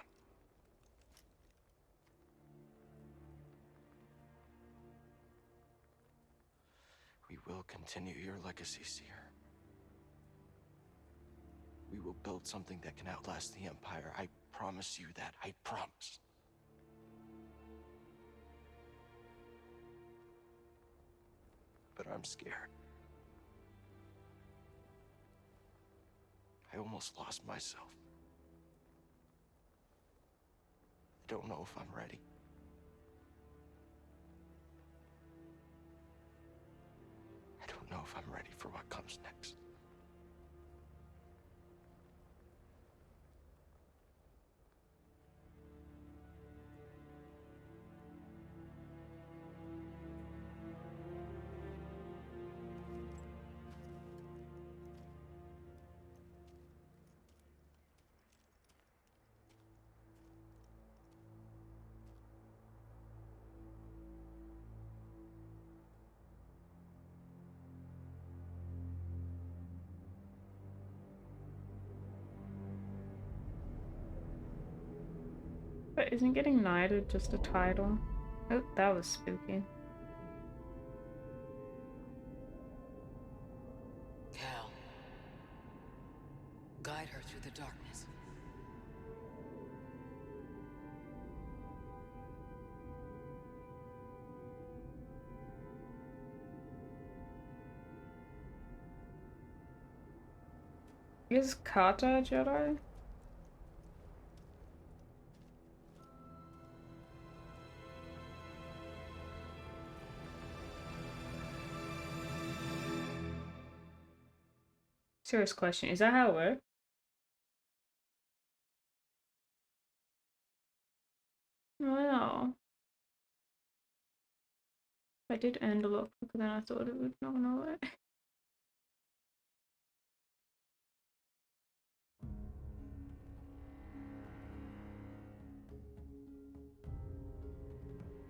We will continue your legacy, Seer. We will build something that can outlast the Empire. I promise you that. I promise. But I'm scared. I almost lost myself. I don't know if I'm ready. I don't know if I'm ready for what comes next. But isn't getting knighted just a title? Oh, that was spooky. Cal, guide her through the darkness. Is Kata a Jedi? Serious question. Is that how it works? Wow. I did end a lot quicker than I thought it would, not gonna lie.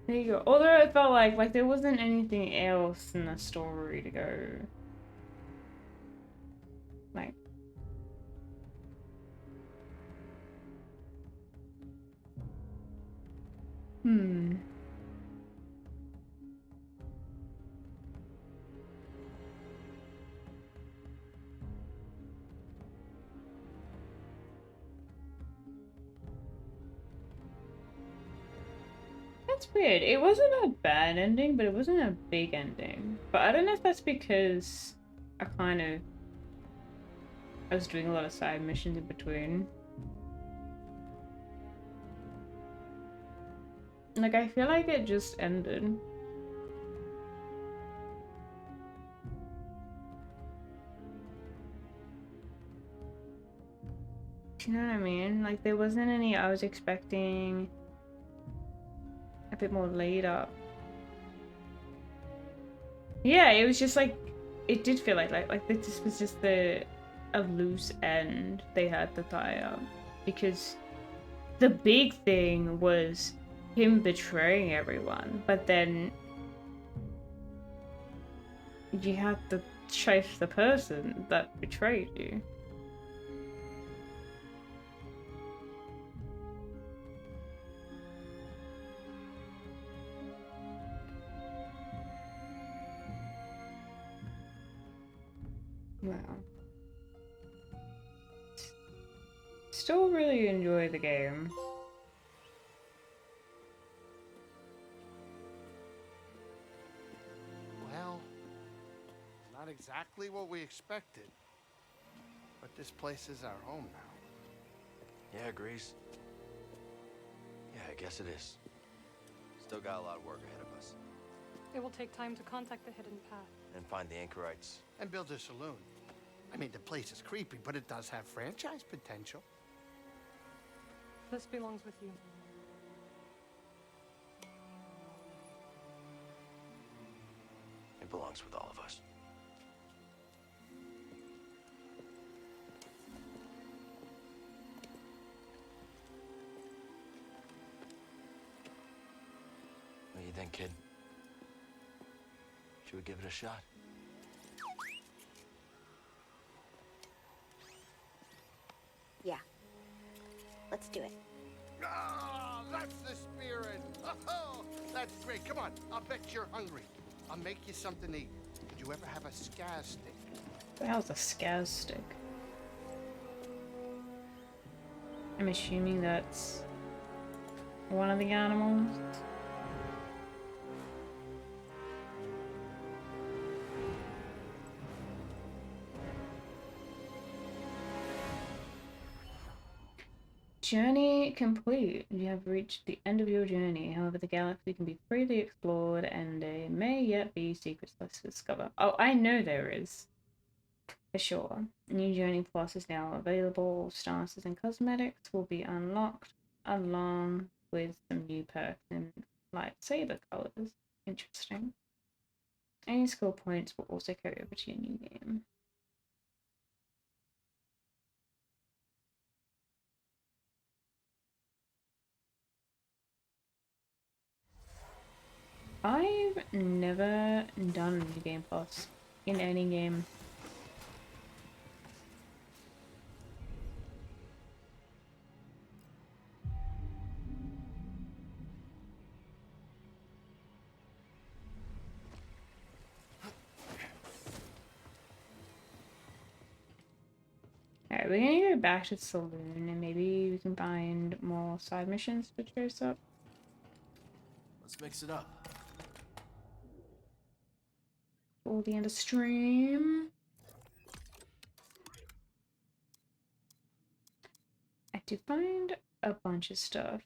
There you go. Although it felt like there wasn't anything else in the story to go. Like. That's weird. It wasn't a bad ending, but it wasn't a big ending. But I don't know if that's because I was doing a lot of side missions in between. Like, I feel like it just ended. Do you know what I mean? Like, there wasn't any, I was expecting a bit more laid up. Yeah, it was just like, it did feel like this was just a loose end they had to tie up. Because the big thing was him betraying everyone, but then you had to chase the person that betrayed you. Wow. Still really enjoy the game. Well, not exactly what we expected. But this place is our home now. Yeah, agrees. Yeah, I guess it is. Still got a lot of work ahead of us. It will take time to contact the hidden path. And find the anchorites. And build a saloon. I mean, the place is creepy, but it does have franchise potential. This belongs with you. It belongs with all of us. think, kid? Should we give it a shot? Yeah. Let's do it. Ah, that's the spirit. Oh, that's great. Come on, I'll bet you're hungry. I'll make you something to eat. Did you ever have a scaz stick? What the hell's a scaz stick? I'm assuming that's one of the animals. Journey complete. You have reached the end of your journey. However, the galaxy can be freely explored and there may yet be secrets left to discover. Oh, I know there is. For sure. New Journey Plus is now available. Stances and cosmetics will be unlocked along with some new perks and lightsaber colors. Interesting. Any skill points will also carry over to your new game. I've never done New Game Plus in any game. Alright, we're gonna go back to the saloon and maybe we can find more side missions to chase up. Let's mix it up. For the end of stream. I did find a bunch of stuff.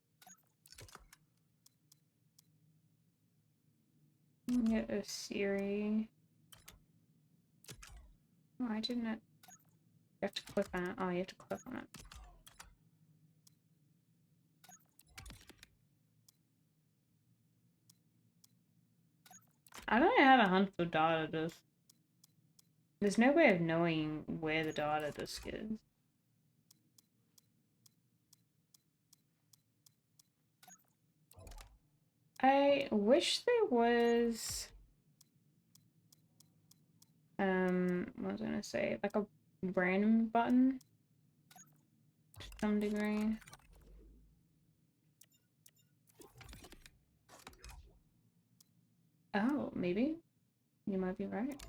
Get a Siri. Why didn't it? You have to click on it. Oh, you have to click on it. I don't know how to hunt for data disk. There's no way of knowing where the data disk is. I wish there was what was I gonna say? Like a random button to some degree. Oh, maybe. You might be right.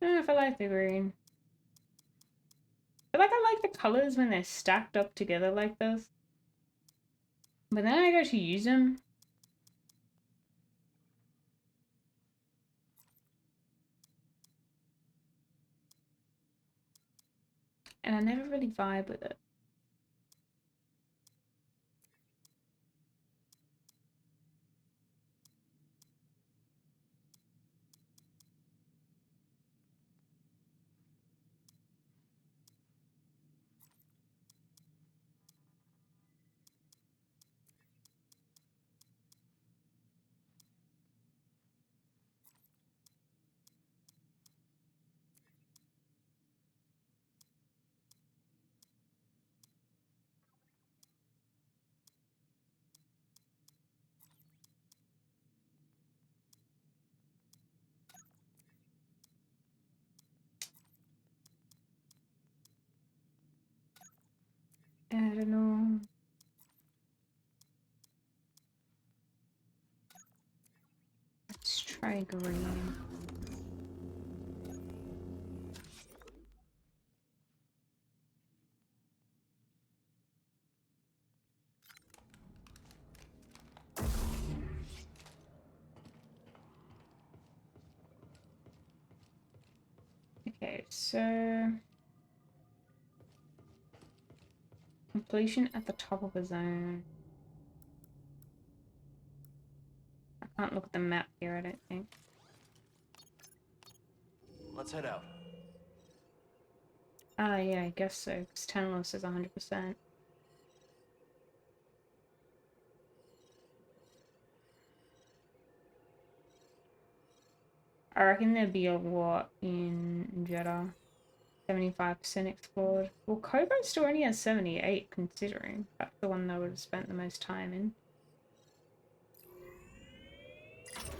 I don't know if I like the green. I like the colors when they're stacked up together like this. But then I go to use them. And I never really vibe with it. I don't know. Let's try green. Okay, so completion at the top of a zone. I can't look at the map here, I don't think. Let's head out. Ah, yeah, I guess so, because Tanalorr says 100%. I reckon there'd be a lot in Jedha. 75% explored. Well, Koboh still only has 78, considering that's the one that I would have spent the most time in.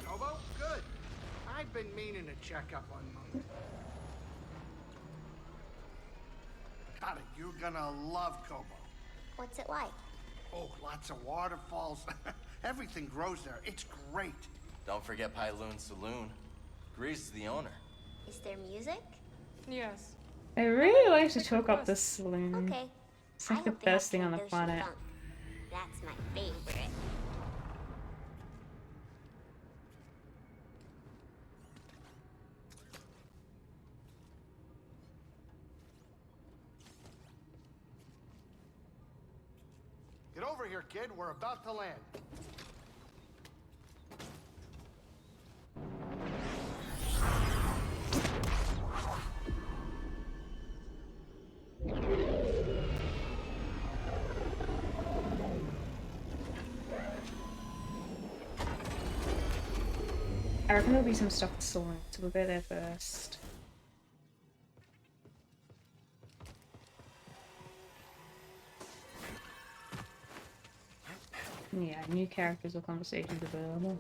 Koboh, good. I've been meaning to check up on Monk. God, you're gonna love Koboh. What's it like? Oh, lots of waterfalls. Everything grows there. It's great. Don't forget Pyloon's Saloon. Grease is the owner. Is there music? Yes. I really like to talk up the saloon. Okay. It's like the best thing on the planet. That's my favorite. Get over here, kid. We're about to land. I reckon there'll be some stuff at the saloon, so we'll go there first. Yeah, new characters or conversations available.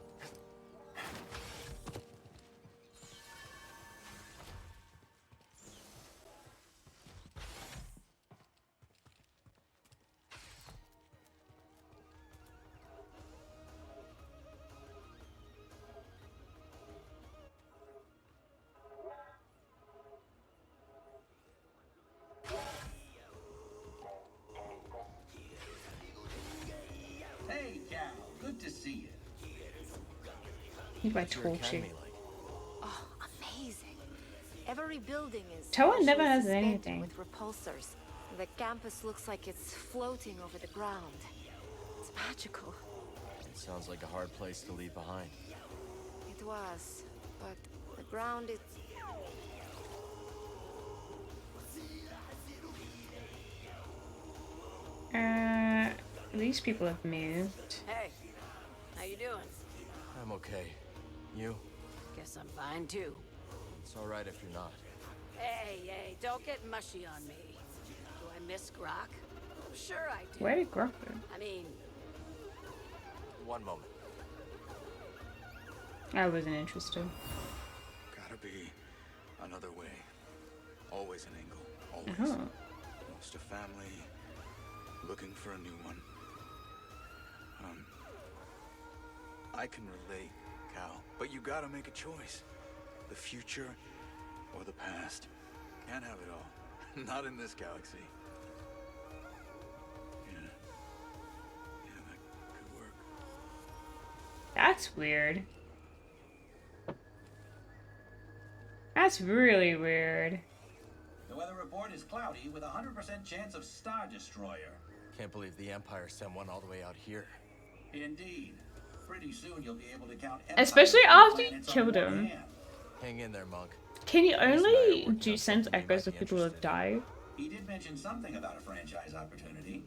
Hey, Cal. Good to see you. Need my torching. Oh, amazing. Every building is Toa never partially has suspended anything. with repulsors. The campus looks like it's floating over the ground. It's magical. It sounds like a hard place to leave behind. It was, but the ground is... These people have moved. Hey, how you doing? I'm okay. You? Guess I'm fine too. It's alright if you're not. Hey, don't get mushy on me. Do I miss Grok? Sure I do. Where did Grok go? I mean... One moment. I wasn't interested. Gotta be another way. Always an angle. Always. Lost a family. Looking for a new one. I can relate, Cal, but you gotta make a choice. The future or the past. Can't have it all. Not in this galaxy. Yeah, that could work. That's weird. That's really weird. The weather report is cloudy with a 100% chance of Star Destroyer. Can't believe the Empire sent one all the way out here. Indeed. Pretty soon you'll be able to count Especially after you killed him. Hang in there, Monk. Can you only do sense echoes of people who have died? He did mention something about a franchise opportunity.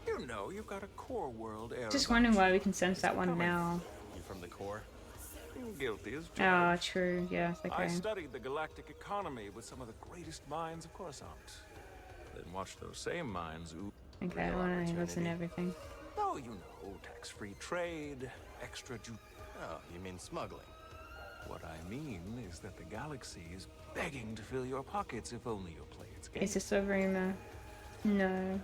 You know, you've got a core world area. Just wondering why we can sense that one now. You from the core? Guilty as Oh, charged. true. Yes, okay. I studied the galactic economy with some of the greatest minds of Coruscant. Then watched those same minds ooh. Okay, I want to listen to everything. Oh, you know, tax-free trade, extra Oh, you mean smuggling? What I mean is that the galaxy is begging to fill your pockets if only you'll play its game. Is this a rumor? No.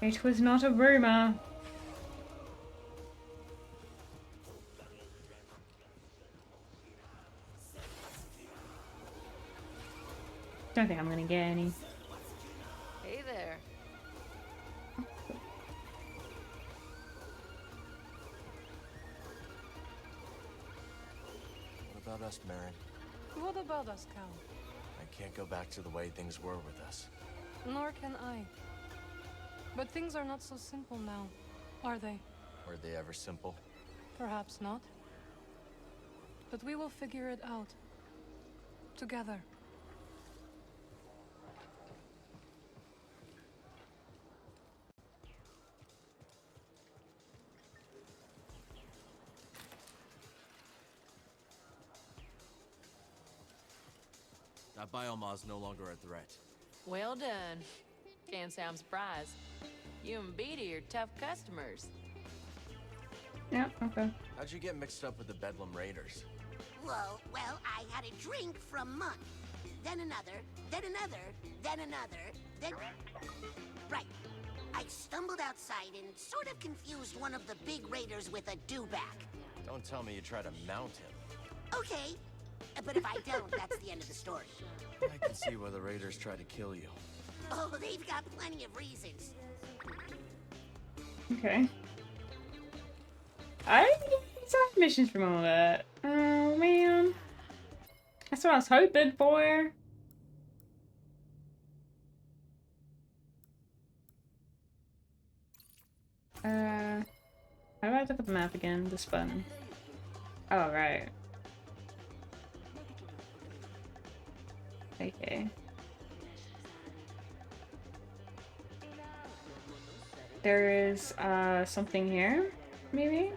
It was not a rumor. Don't think I'm gonna get any. Hey there. What about us, Merrin? What about us, Cal? I can't go back to the way things were with us. Nor can I. But things are not so simple now, are they? Were they ever simple? Perhaps not. But we will figure it out. Together. That bioma's no longer a threat. Well done. Can't say I'm surprised. You and Bede are tough customers. Yeah, okay. How'd you get mixed up with the Bedlam Raiders? Well, I had a drink for a month. Then another, then another, then another, then... Right. I stumbled outside and sort of confused one of the big raiders with a dewback. Don't tell me you try to mount him. Okay. But if I don't, that's the end of the story. I can see why the raiders try to kill you. Oh, they've got plenty of reasons. Okay. I didn't get side missions from all that. Oh man. That's what I was hoping for. How do I look at the map again? This button. Oh, right. Okay. There is, something here, maybe?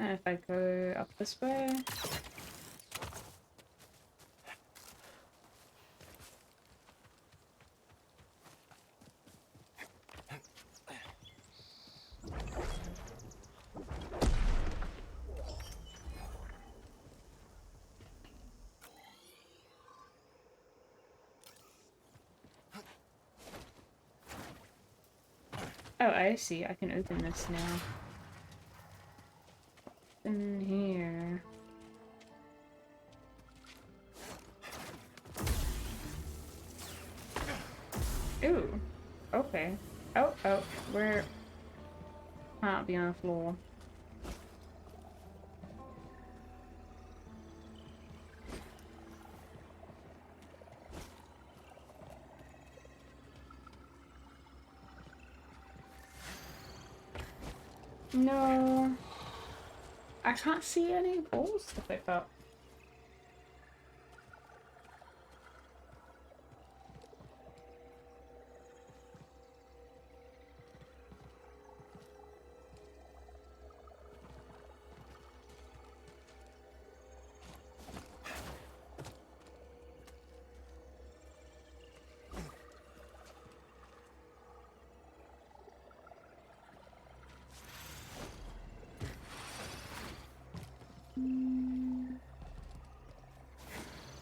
And if I go up this way. Oh, I see. I can open this now. In here. Ooh. Okay. Oh, we're can't be on the floor. No. I can't see any balls to pick up.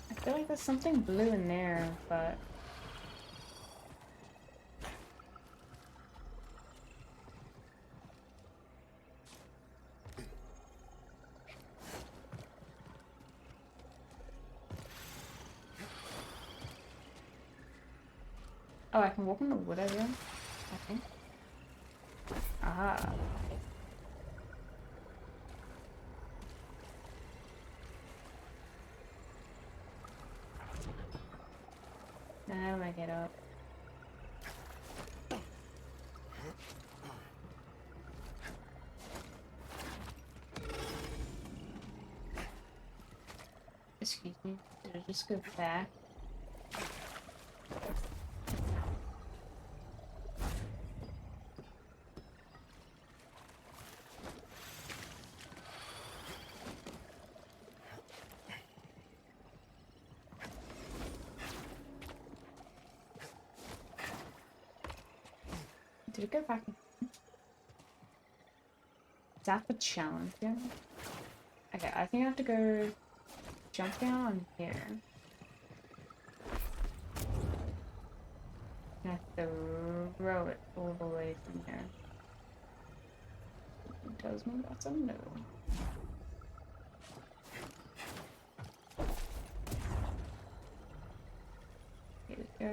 I feel like there's something blue in there, but... Oh, I can walk in the wood again, I think. Aha. Now I get up. Excuse me, did I just go back? Did it go back? Is that the challenge? Yeah. Okay, I think I have to go jump down on here. I have to throw it all the way from here. It tells me that's a no. Here we go.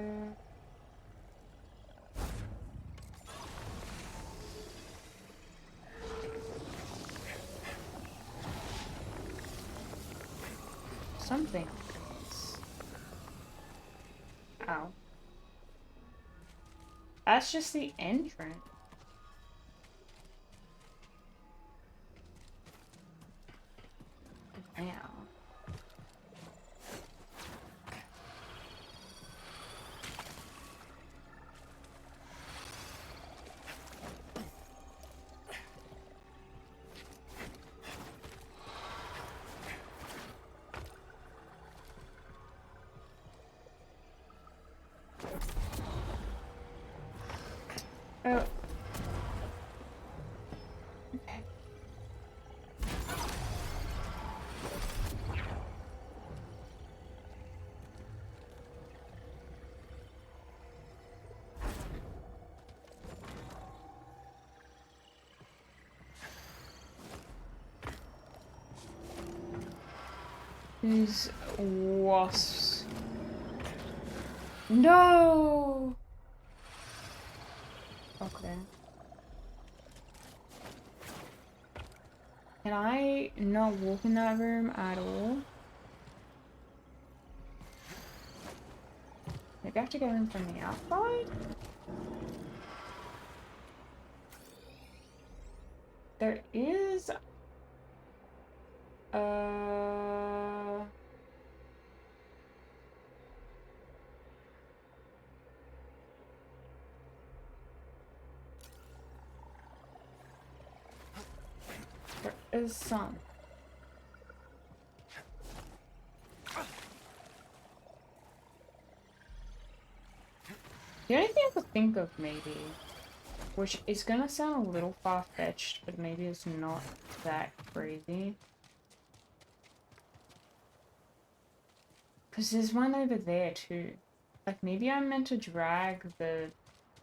Something. Ow. That's just the entrance. Now. Oh. Okay. These wasps. No! Okay. Can I not walk in that room at all? Maybe I have to go in from the outside? There is... There is some. The only thing I could think of, maybe, which is gonna sound a little far-fetched, but maybe it's not that crazy. Because there's one over there, too. Like, maybe I'm meant to drag the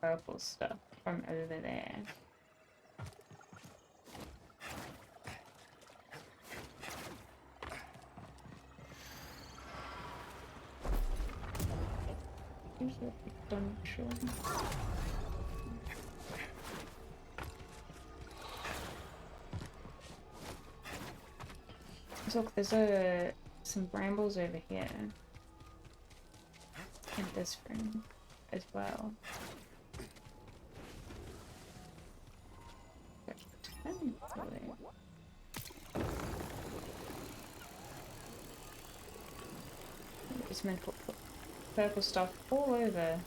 purple stuff from over there. Here's a poncho. Look, there's some brambles over here. In this room as well. It's meant to put purple stuff all over.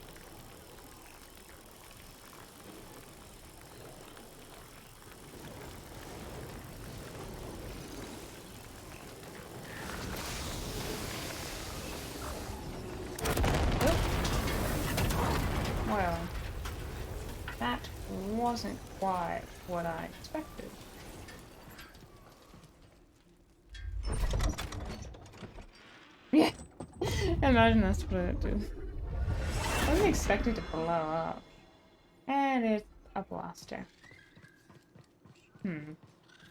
Well, that wasn't quite what I expected. Yeah, imagine that's what it did. I wasn't expecting to blow up. And it's a blaster.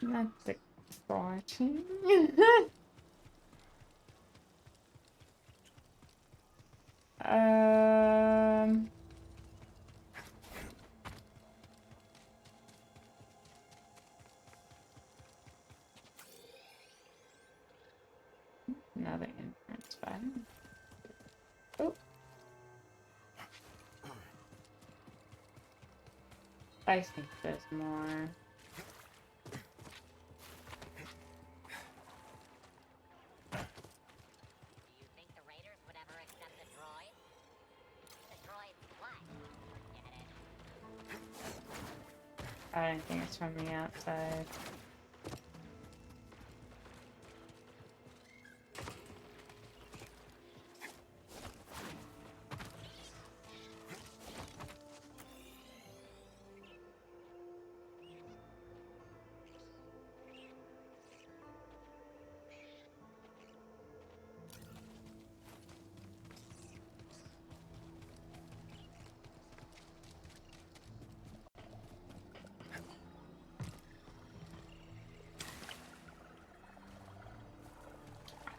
That's exciting. Another entrance, fine. Oh. I think there's more. Do you think the raiders would ever accept the droid? The droid's what? Get it? I don't think it's from the outside.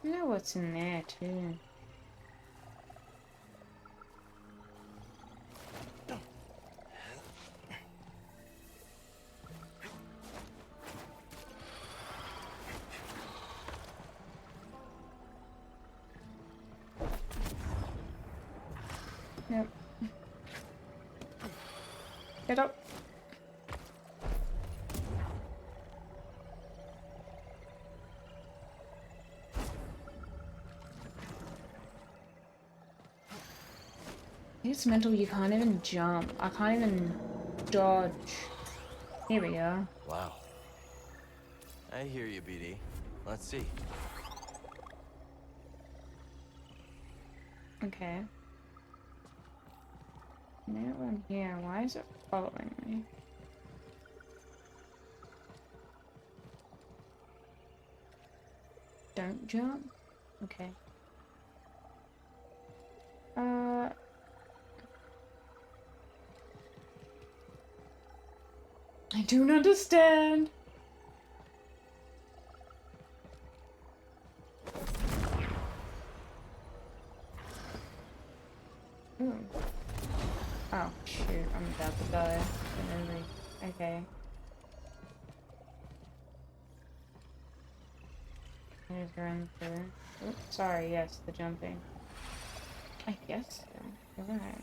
You know what's in there too. Yep. Get up. It's mental, you can't even jump. I can't even dodge. Here we go. Wow. I hear you, BD. Let's see. Okay. Now I'm here. Why is it following me? Don't jump? Okay. I don't understand. Ooh. Oh shoot, I'm about to die. Okay. Here's run through. Oops, sorry, yes, the jumping. I guess so. You're right.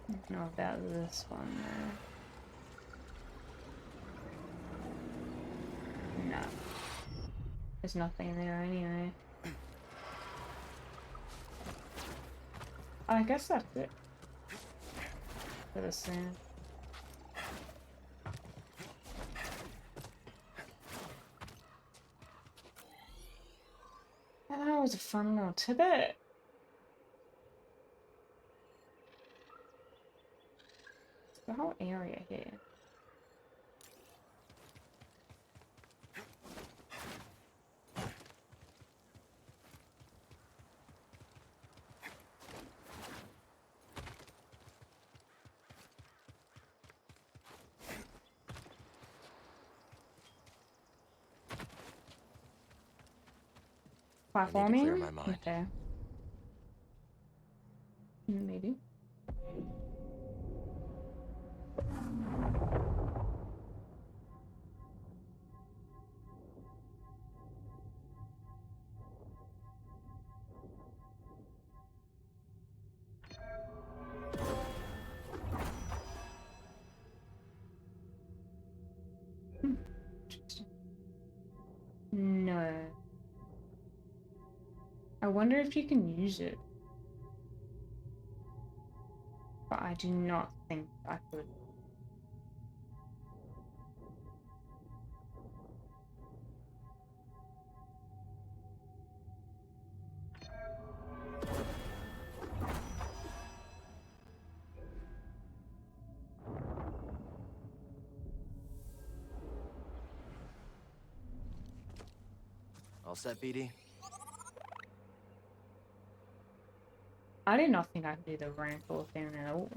I don't know about this one though. No. There's nothing there anyway. I guess that's it. For this thing. That was a fun little tidbit. The whole area here. Platforming? Clear my mind. Okay. Maybe. Interesting. No. I wonder if you can use it. But I do not think I could. All set, BD? I did not think I could do the rainfall thing at all.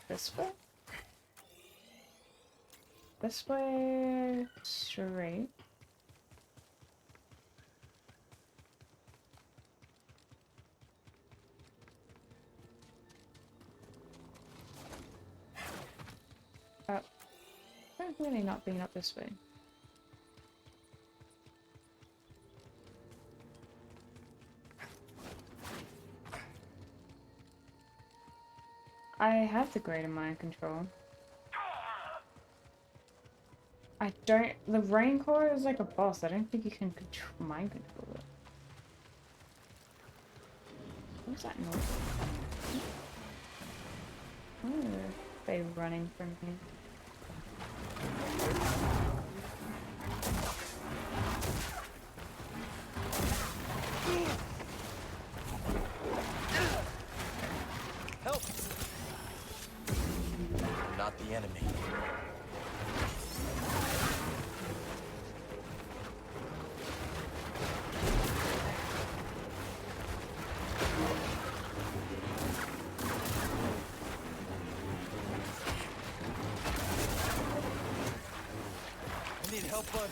This way? This way? Straight. Oh. I'm really not being up this way. I have the greater mind control. I don't. The rain core is like a boss. I don't think you can mind control it. What was that noise? Oh, they running from me. Help! I'm not the enemy. help, bud.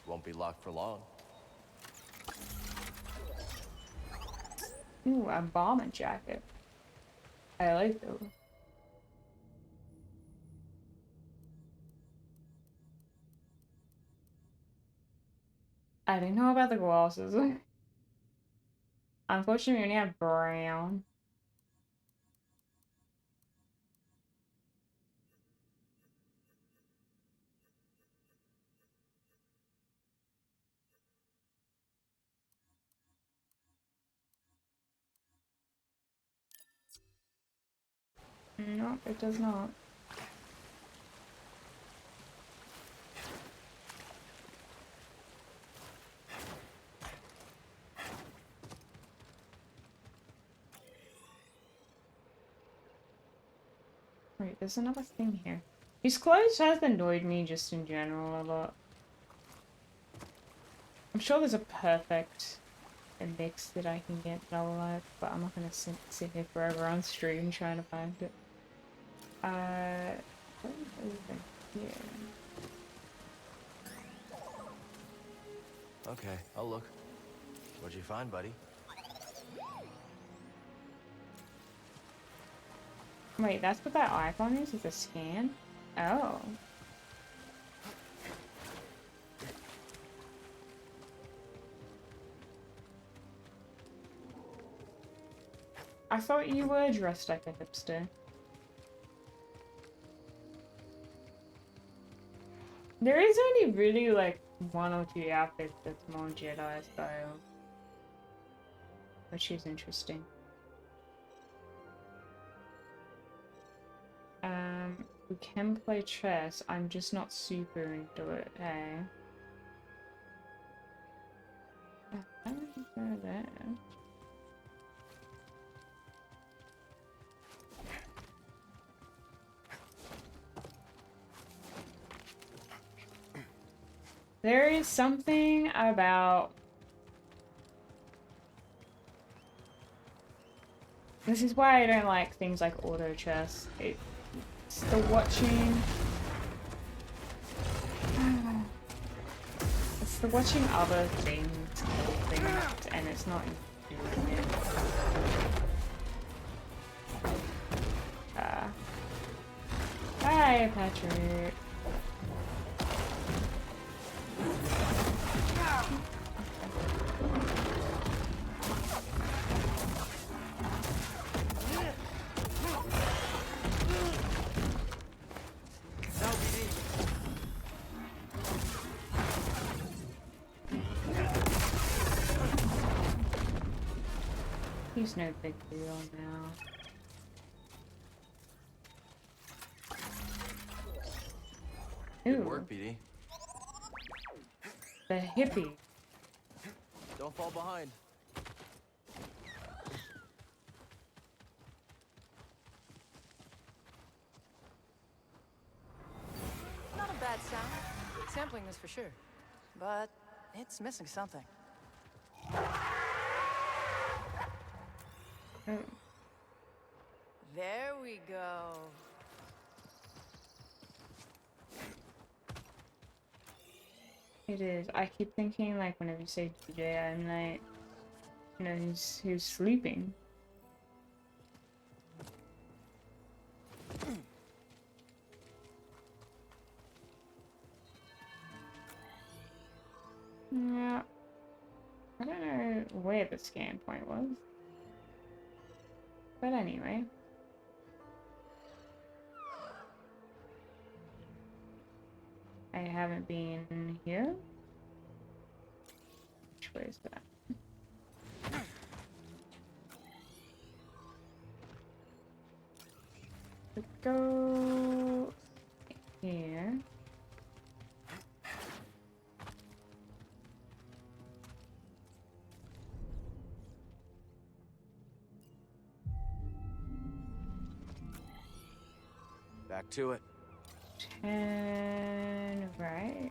Won't be locked for long. Ooh, a bomber jacket. I like those. I didn't know about the glasses. Unfortunately, we only have brown. No, it does not. Wait, there's another thing here. His clothes has annoyed me just in general a lot. I'm sure there's a perfect mix that I can get that I'll like, but I'm not gonna sit here forever on stream trying to find it. What is over here? Okay, I'll look. What'd you find, buddy? Wait, that's what that icon is? It's a scan? Oh. I thought you were dressed like a hipster. There is only really like one or two outfits that's more Jedi style, which is interesting. We can play chess. I'm just not super into it, hey? How did you go there? There is something about... This is why I don't like things like Autochess. It's the watching... It's the watching other things kill things, and it's not doing it. Hi, Patrick. He's no big deal now. Good work, BD. The hippie. Don't fall behind. Not a bad sound. Sampling this for sure. But it's missing something. There we go. It is. I keep thinking, like, whenever you say DJ, I'm like, you know, who's sleeping. Yeah. I don't know where the scan point was. But anyway. I haven't been here. Which way is that? Let's go here. Back to it. Turn right.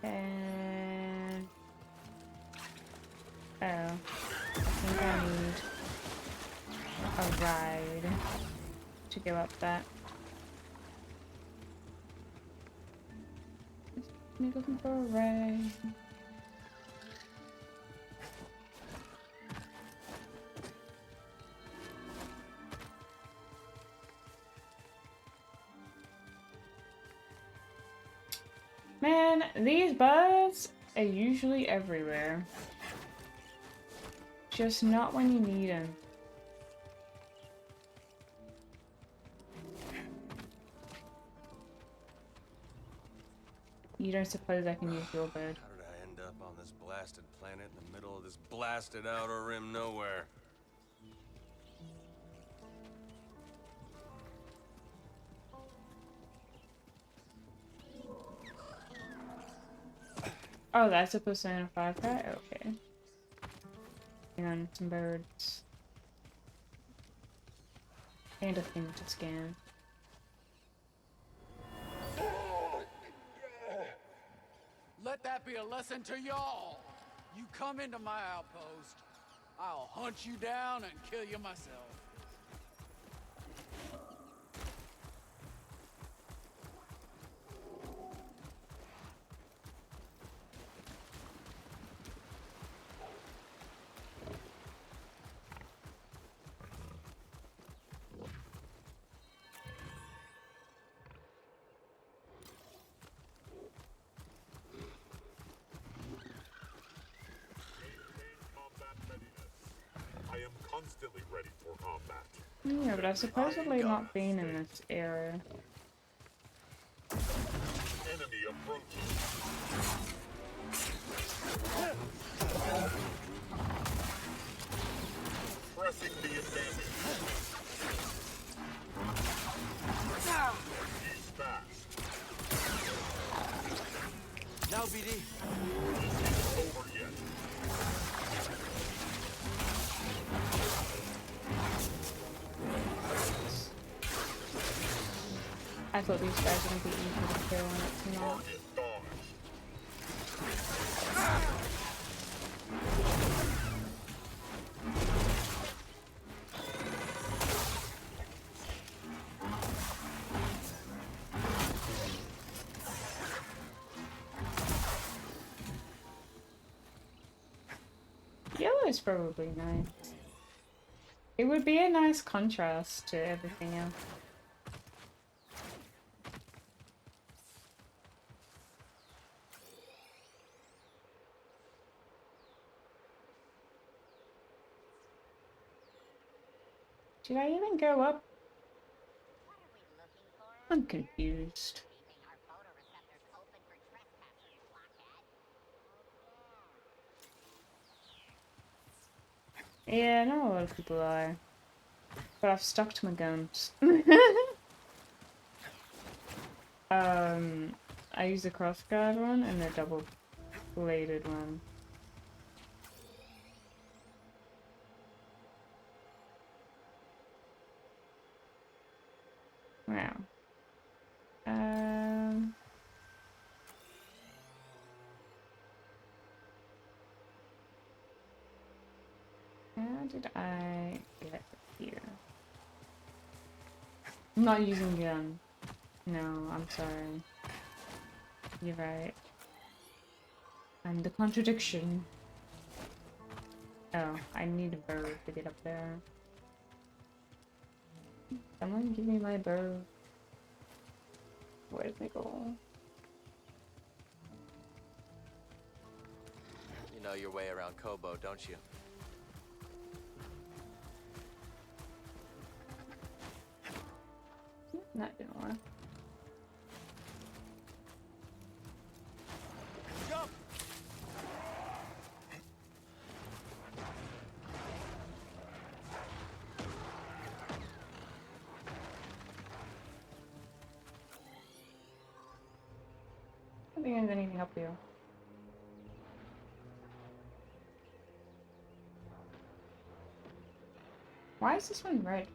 And Oh. I think I need a ride to go up that. Me looking for a ride. Man, these birds are usually everywhere. Just not when you need them. You don't suppose I can use your bird? How did I end up on this blasted planet in the middle of this blasted outer rim nowhere? Oh, that's a Persona 5 guy? Okay. Hang on, some birds. And a thing to scan. Let that be a lesson to y'all. You come into my outpost, I'll hunt you down and kill you myself. I am constantly ready for combat. Yeah, but I've supposedly not been in this area. Enemy approaching. Pressing the advantage. He's fast. Now, BD. It's over yet. I thought these guys were gonna be easy to kill and it's not. Yellow is probably nice. It would be a nice contrast to everything else. Did I even go up? I'm confused. Yeah, I know a lot of people are. But I've stuck to my guns. I use the crossguard one and the double-bladed one. Wow. How did I get here? I'm not using gun. No, I'm sorry. You're right. I'm the contradiction. Oh, I need a bird to get up there. Someone give me my bird. Where's my goal? You know your way around Koboh, don't you? Not gonna lie. Jump! I don't think there's anything up here. Why is this one red?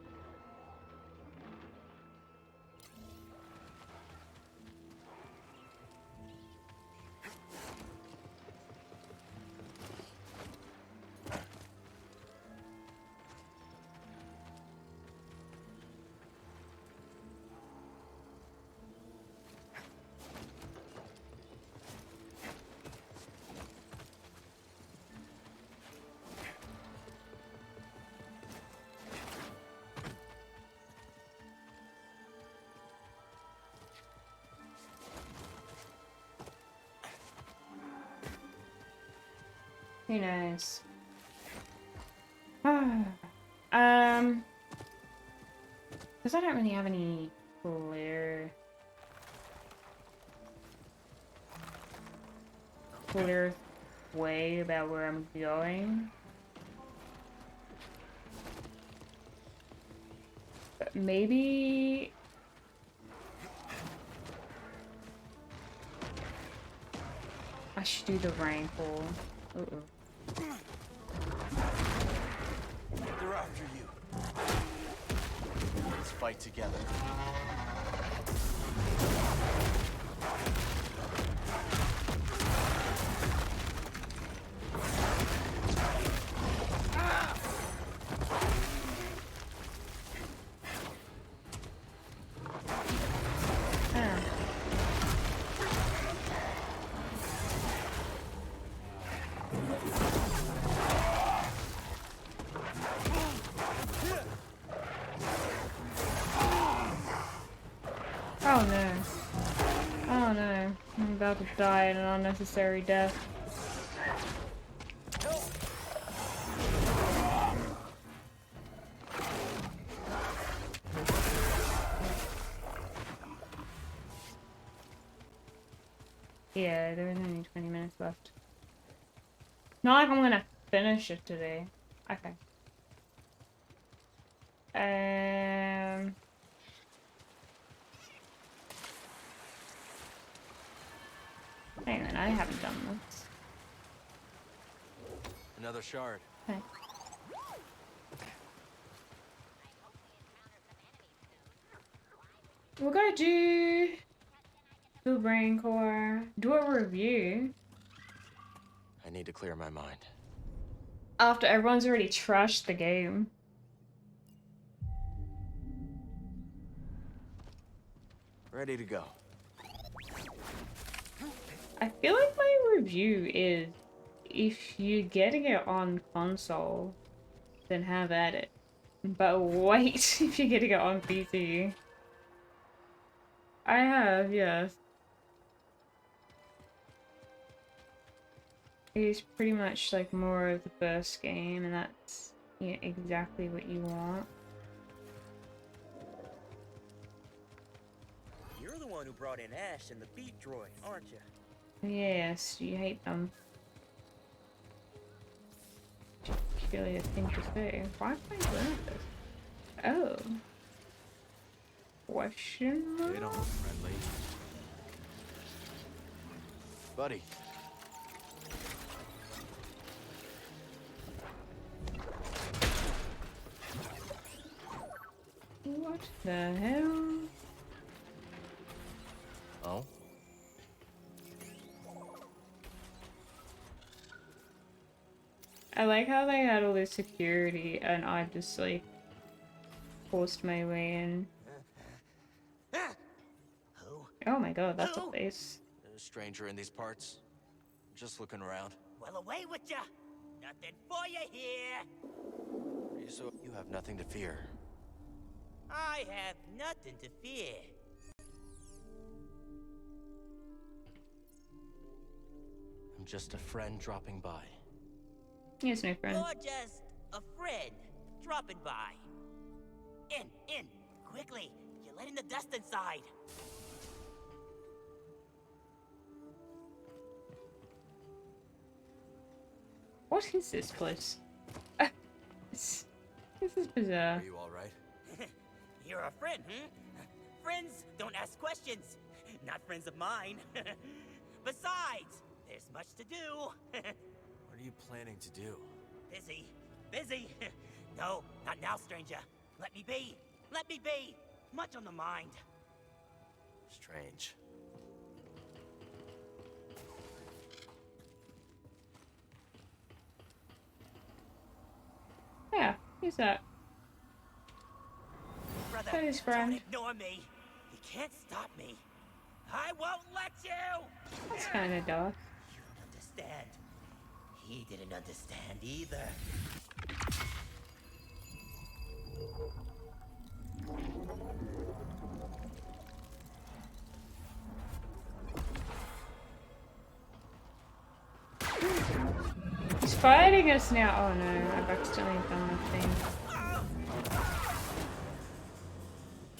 Who knows? Because I don't really have any clear way about where I'm going. But maybe I should do the rainfall. They're after you. Let's fight together. Oh no. Oh no. I'm about to die an unnecessary death. Yeah, there's only 20 minutes left. Not like I'm gonna finish it today. Okay. Hang on, I haven't done this. Another shard. Okay. We're gonna do the brain core, do a review. I need to clear my mind. After everyone's already trashed the game. Ready to go. I feel like my review is, if you're getting it on console, then have at it. But wait if you're getting it on PC. I have, yes. It's pretty much like more of the first game, and that's, yeah, exactly what you want. You're the one who brought in Ash and the beat droid, aren't you? Yes, you hate them. Peculiar thing to say. Why am I doing this? Oh. Question mark? They don't look friendly. Buddy. What the hell? Oh? I like how they had all this security and I just like forced my way in. Oh my god, that's a face. There's a stranger in these parts. Just looking around. Well, away with ya! Nothing for you here! You have nothing to fear. I have nothing to fear. I'm just a friend dropping by. He has no friend. You're just a friend dropping by. In, quickly! You're letting the dust inside. What is this place? This is bizarre. Are you alright? You're a friend, hmm? Friends don't ask questions. Not friends of mine. Besides, there's much to do. What are you planning to do? Busy. No, not now, stranger. Let me be. Let me be. Much on the mind. Strange. Yeah, who's that? Brother, That is friend. don't ignore me. You can't stop me. I won't let you! That's kind of dark. You don't understand. He didn't understand either. He's fighting us now. Oh no, I've accidentally done the thing.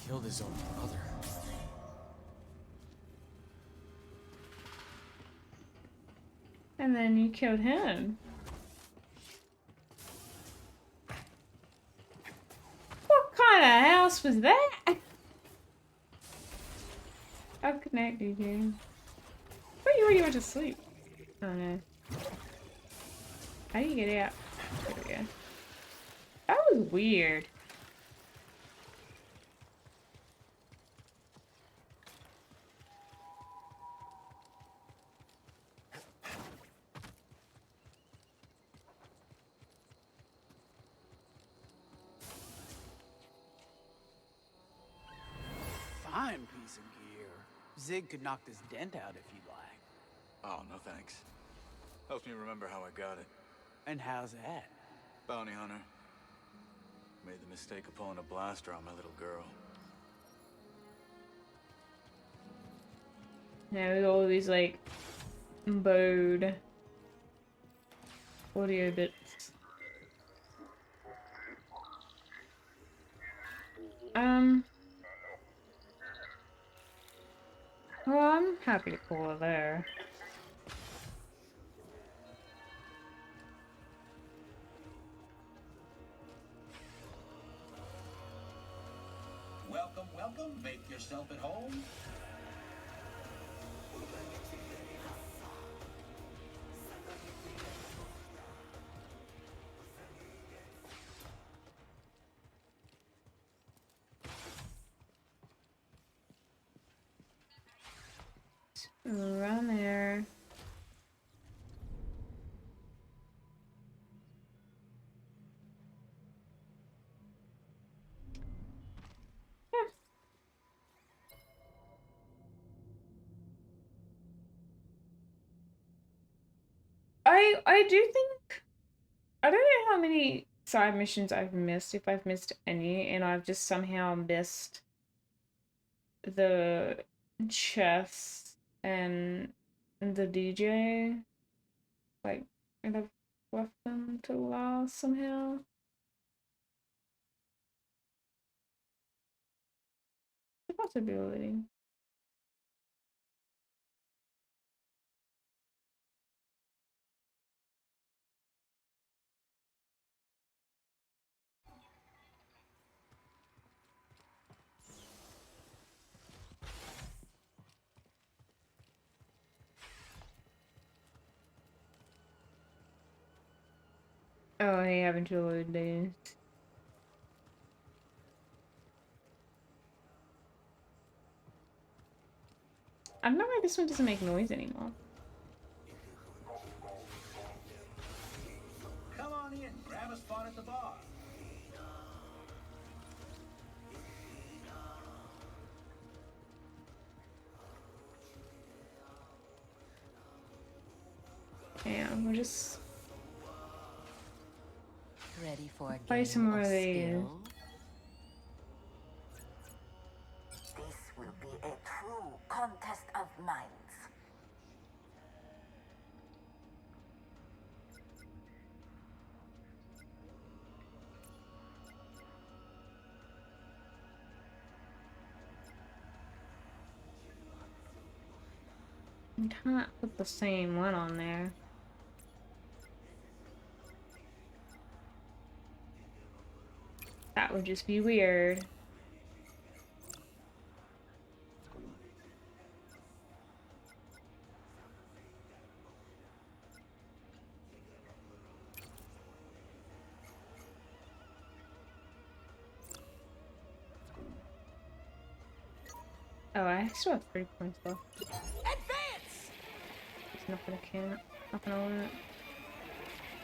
Killed his own brother. And then you killed him. What kind of house was that? How connected you? But you already went to sleep. Oh no. How do you get out? There we go. That was weird. Fine piece of gear. Zig could knock this dent out if you'd like. Oh, no thanks. Helps me remember how I got it. And how's that? Bounty hunter. Made the mistake of pulling a blaster on my little girl. Now with all these like Bode audio bits. Well, I'm happy to call it there. Welcome, welcome. Make yourself at home. Around there. I do think I don't know how many side missions I've missed, if I've missed any, and I've just somehow missed the chess and the DJ. Like, and I've left them to last somehow. The possibility. Oh, I haven't to load days. I don't know why this one doesn't make noise anymore. Come on in, grab a spot at the bar. Yeah, we'll just Ready for a play game some more of of these. skill? This will be a true contest of minds. I can't put the same one on there. That would just be weird. Oh, I still have 3 points left. Advance! It's not gonna count. Not gonna work.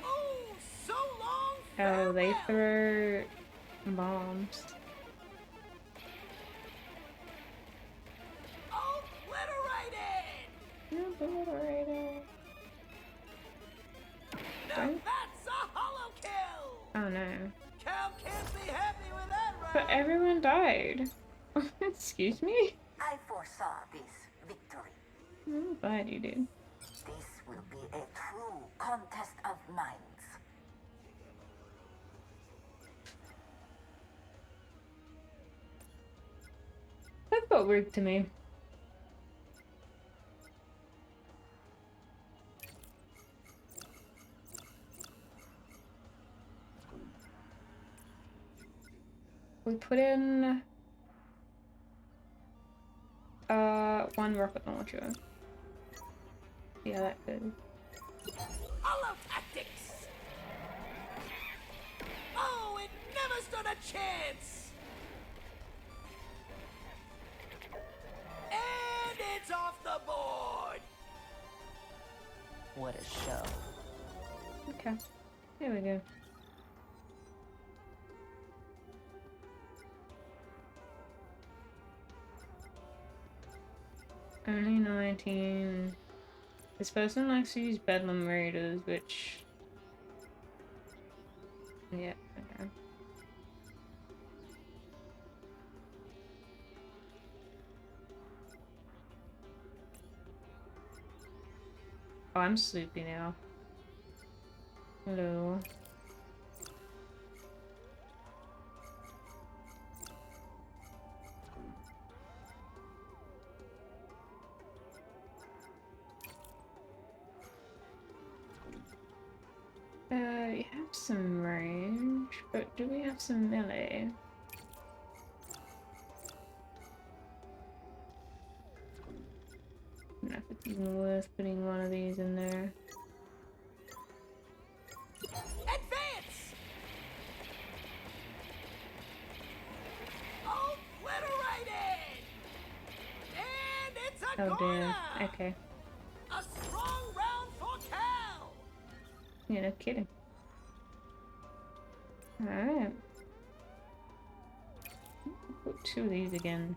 Oh, so long. Oh, they throw bombs. Obliterated! Now that's a hollow kill! Oh no. Cal can't be happy with that, right? But everyone died. Excuse me? I foresaw this victory. I'm glad you did. This will be a true contest of minds. That felt weird to me. We put in one rocket launcher. Yeah, that could. Holotactics! Oh, it never stood a chance! And it's off the board! What a show. Okay. There we go. Only 19. This person likes to use Bedlam Raiders, which... yeah, okay. Oh, I'm sleepy now. Hello. We have some range, but do we have some melee? I don't know if it's even worth putting one of these in there. Advance! Obliterated! And it's a Oh corner! dear. Okay. A strong round for Cal! Yeah, no kidding. Alright. Put 2 of these again.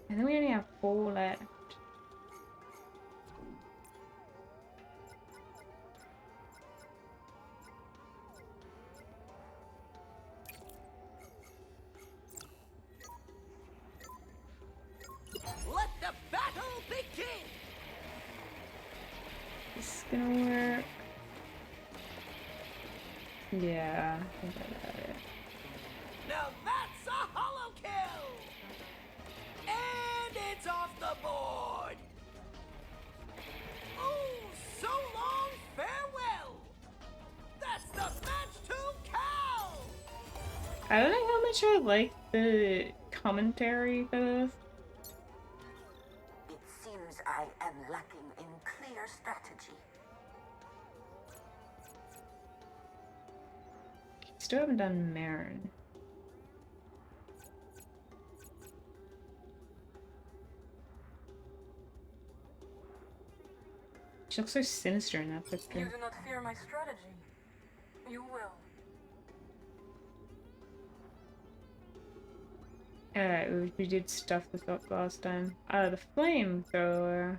And then we only have 4 left. Let the battle begin! This is gonna work. Yeah, I think I got it. Now that's a hollow kill! And it's off the board! Oh, so long, farewell! That's the match to Cal! I don't know how much I like the commentary for this. It seems I am lacking in clear strategy. Still haven't done Merrin. She looks so sinister in that picture. You do not fear my strategy. You will. Alright, we did stuff this up last time. The flamethrower.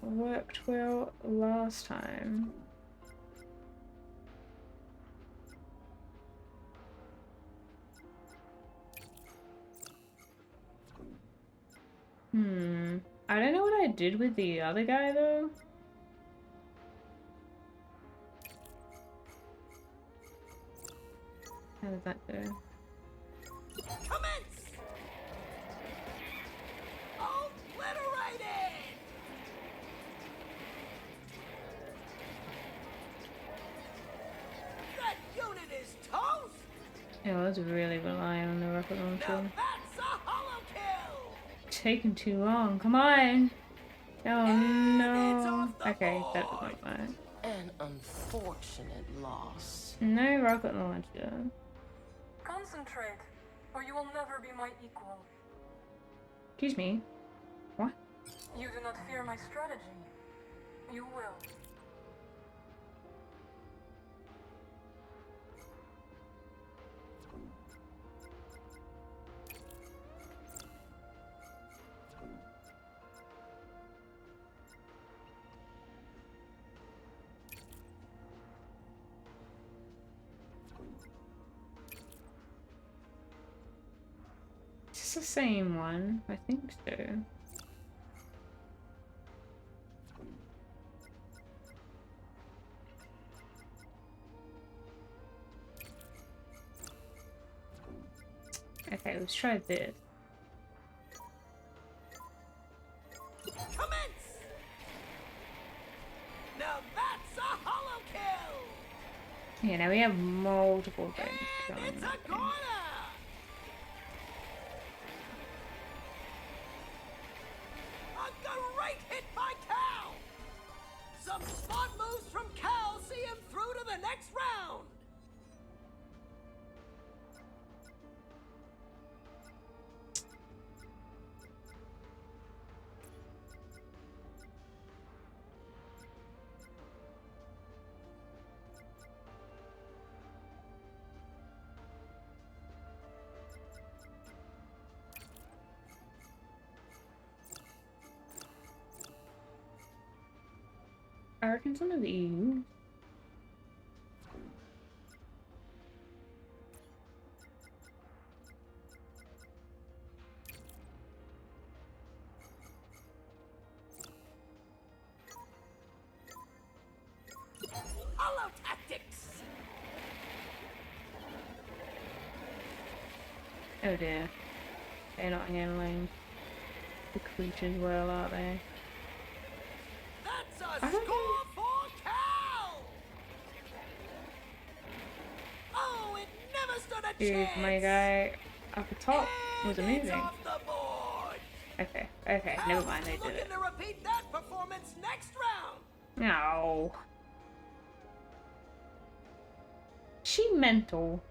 Worked well last time. I don't know what I did with the other guy though. How did that go? Commence! Obliterated! That unit is toast! Yeah, I was really relying on the rocket launcher. Now that's a hollow kill! Taking too long. Come on! Oh no. Okay, that doesn't work. An unfortunate loss. No rocket launcher. Concentrate, or you will never be my equal. Excuse me. What? You do not fear my strategy. You will. the same one? I think so. Okay, let's try this. Commence! Now that's a hollow kill! Yeah, now we have multiple things going It's on. a corner! A great hit by Cal! Some smart moves from Cal see him through to the next round! I reckon some of these. Hollow tactics! Oh dear. They're not handling the creatures well, are they? That's a score for Cal! Oh, it never stood a Dude, chance! my guy up the top was It's amazing. off the board! Okay, okay, never mind, they did Looking it. to repeat that performance next round! No. She mental.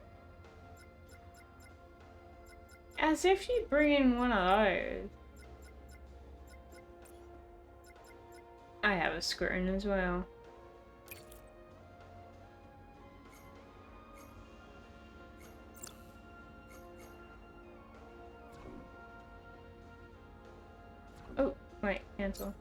As if she'd bring in one of those. I have a skirting as well. Oh, wait, cancel.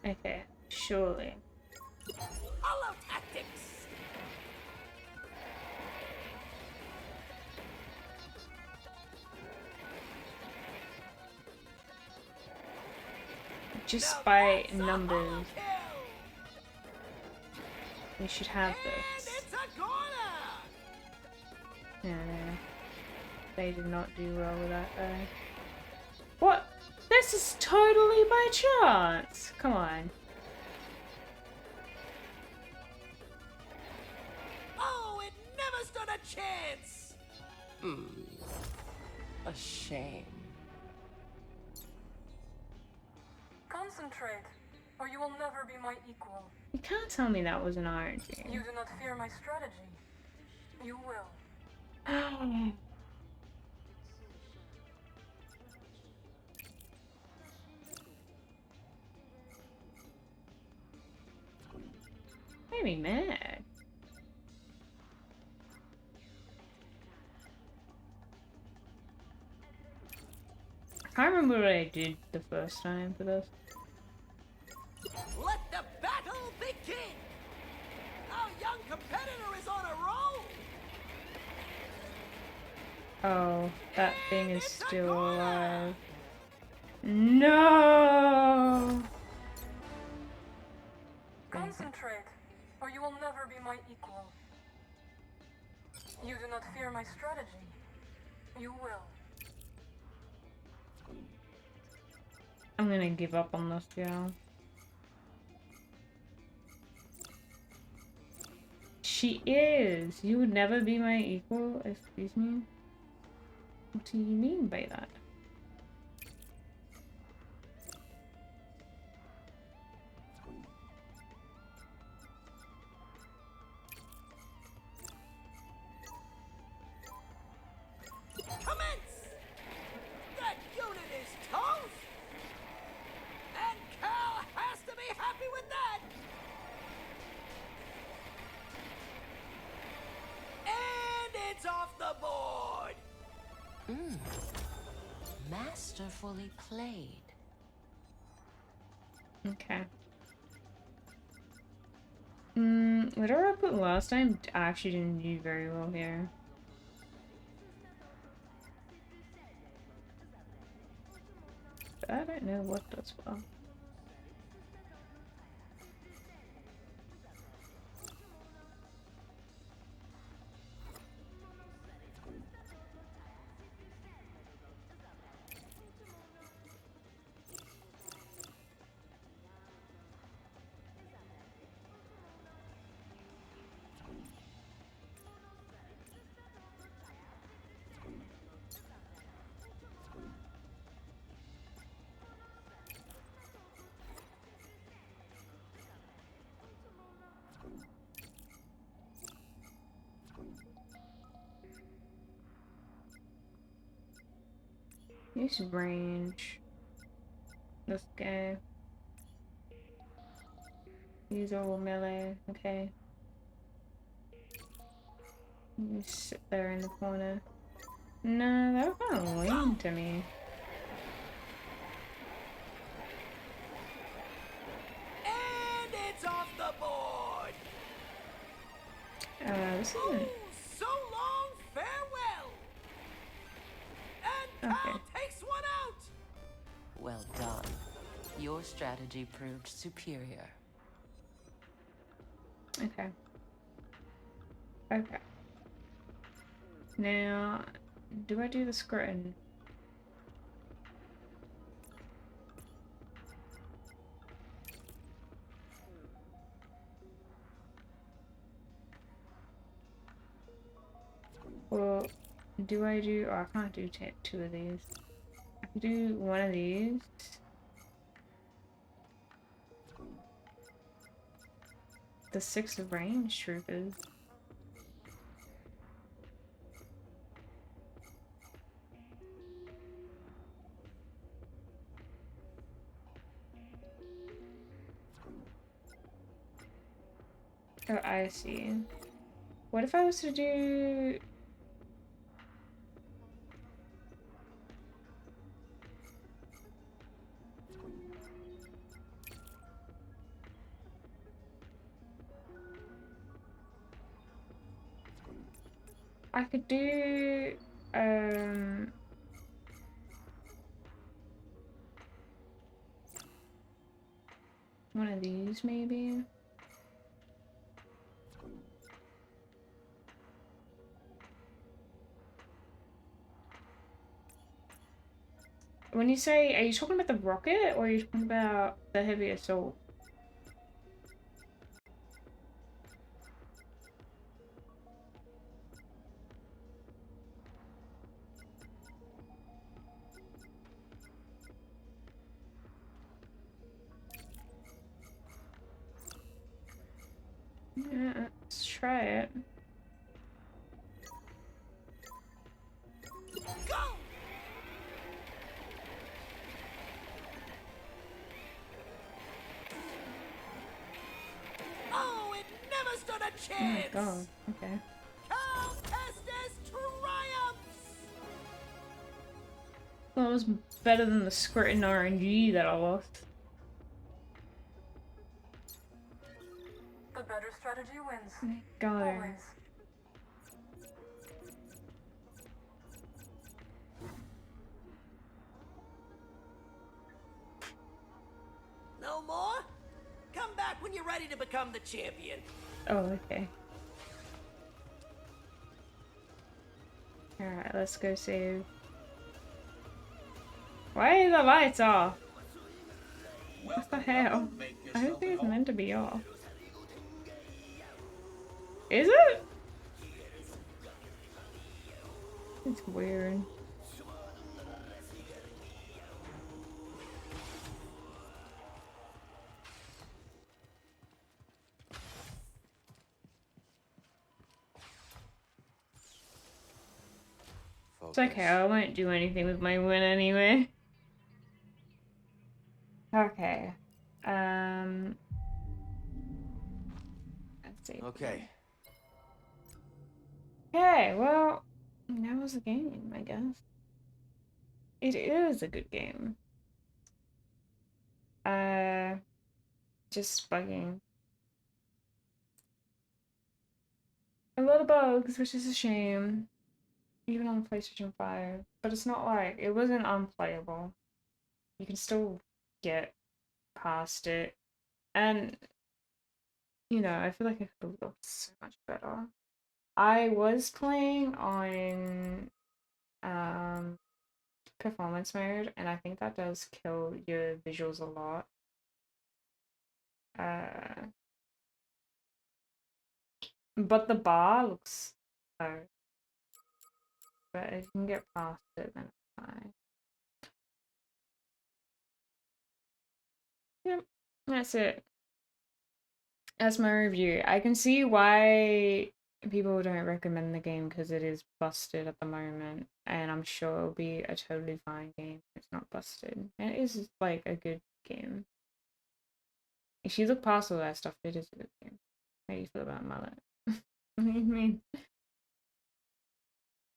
Okay, surely. Hollow tactics! Just by numbers, we should have this. It's a corner! Yeah, they did not do well with that guy. What? This is totally by chance! Come on. Oh, it never stood a chance! A shame. Concentrate, or you will never be my equal. You can't tell me that was an iron team. You do not fear my strategy. You will. Made me mad. I can't remember what I did the first time for this. Let the battle begin! Our young competitor is on a roll! Oh, that thing is still alive. No! Concentrate, or you will never be my equal. You do not fear my strategy. You will. I'm gonna give up on this girl. She is! You would never be my equal? Excuse me? What do you mean by that? Commence! That unit is toast! And Cal has to be happy with that! Masterfully played. Okay. Whatever I put last time, I actually didn't do very well here. But I don't know what does well. Use range. Let's go. Use all melee. Okay. You sit there in the corner. No, that was kind of lame to me. And it's off the board. This isn't. So long, farewell. And Cal Okay. takes one out. Well done. Your strategy proved superior. Okay. Okay. Now, do I do the skirting? Well, do I do... Oh, I can't do two of these. I could do one of these. The 6 range troopers. Oh, I see. What if I was to do... I could do... one of these, maybe? When you say, are you talking about the rocket or are you talking about the heavy assault? Yeah, let's try it. Go! Oh, it never stood a Oh chance! my god, okay. Cal Kestis triumphs! Well, it was better than the skirting RNG that I lost. The better strategy wins. God. Always. No more? Come back when you're ready to become the champion. Oh, okay. Alright, let's go save. Why are the lights off? What the hell? I don't think it's meant to be off. Is it? It's weird. It's okay, I won't do anything with my win anyway. Okay. Let's see. Okay. Okay, well, that was the game, I guess. It is a good game. Just bugging. A lot of bugs, which is a shame. Even on PlayStation 5. But it's not like, it wasn't unplayable. You can still get past it. And, you know, I feel like it could have looked so much better. I was playing on performance mode, and I think that does kill your visuals a lot. But the bar looks low. But if you can get past it, then it's fine. Yep, that's it. That's my review. I can see why people don't recommend the game because it is busted at the moment, and I'm sure it'll be a totally fine game if it's not busted. And it is like a good game. If you look past all that stuff, it is a good game. How do you feel about Mullet? What do you mean?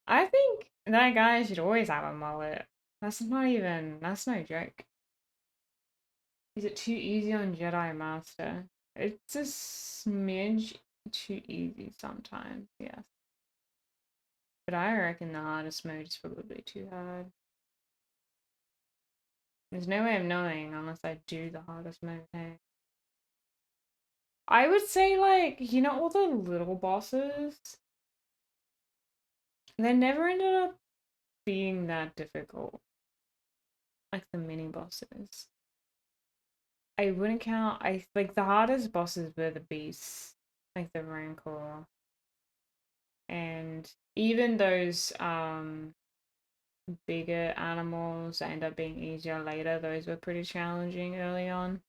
I think that guy should always have a mullet. That's no joke. Is it too easy on Jedi Master? It's a smidge too easy sometimes, yes. But I reckon the hardest mode is probably too hard. There's no way of knowing unless I do the hardest mode, hey. I would say, like, you know, all the little bosses? They never ended up being that difficult. Like the mini bosses. I wouldn't count, like, the hardest bosses were the beasts. Like the Rancor. And even those, bigger animals that end up being easier later, those were pretty challenging early on.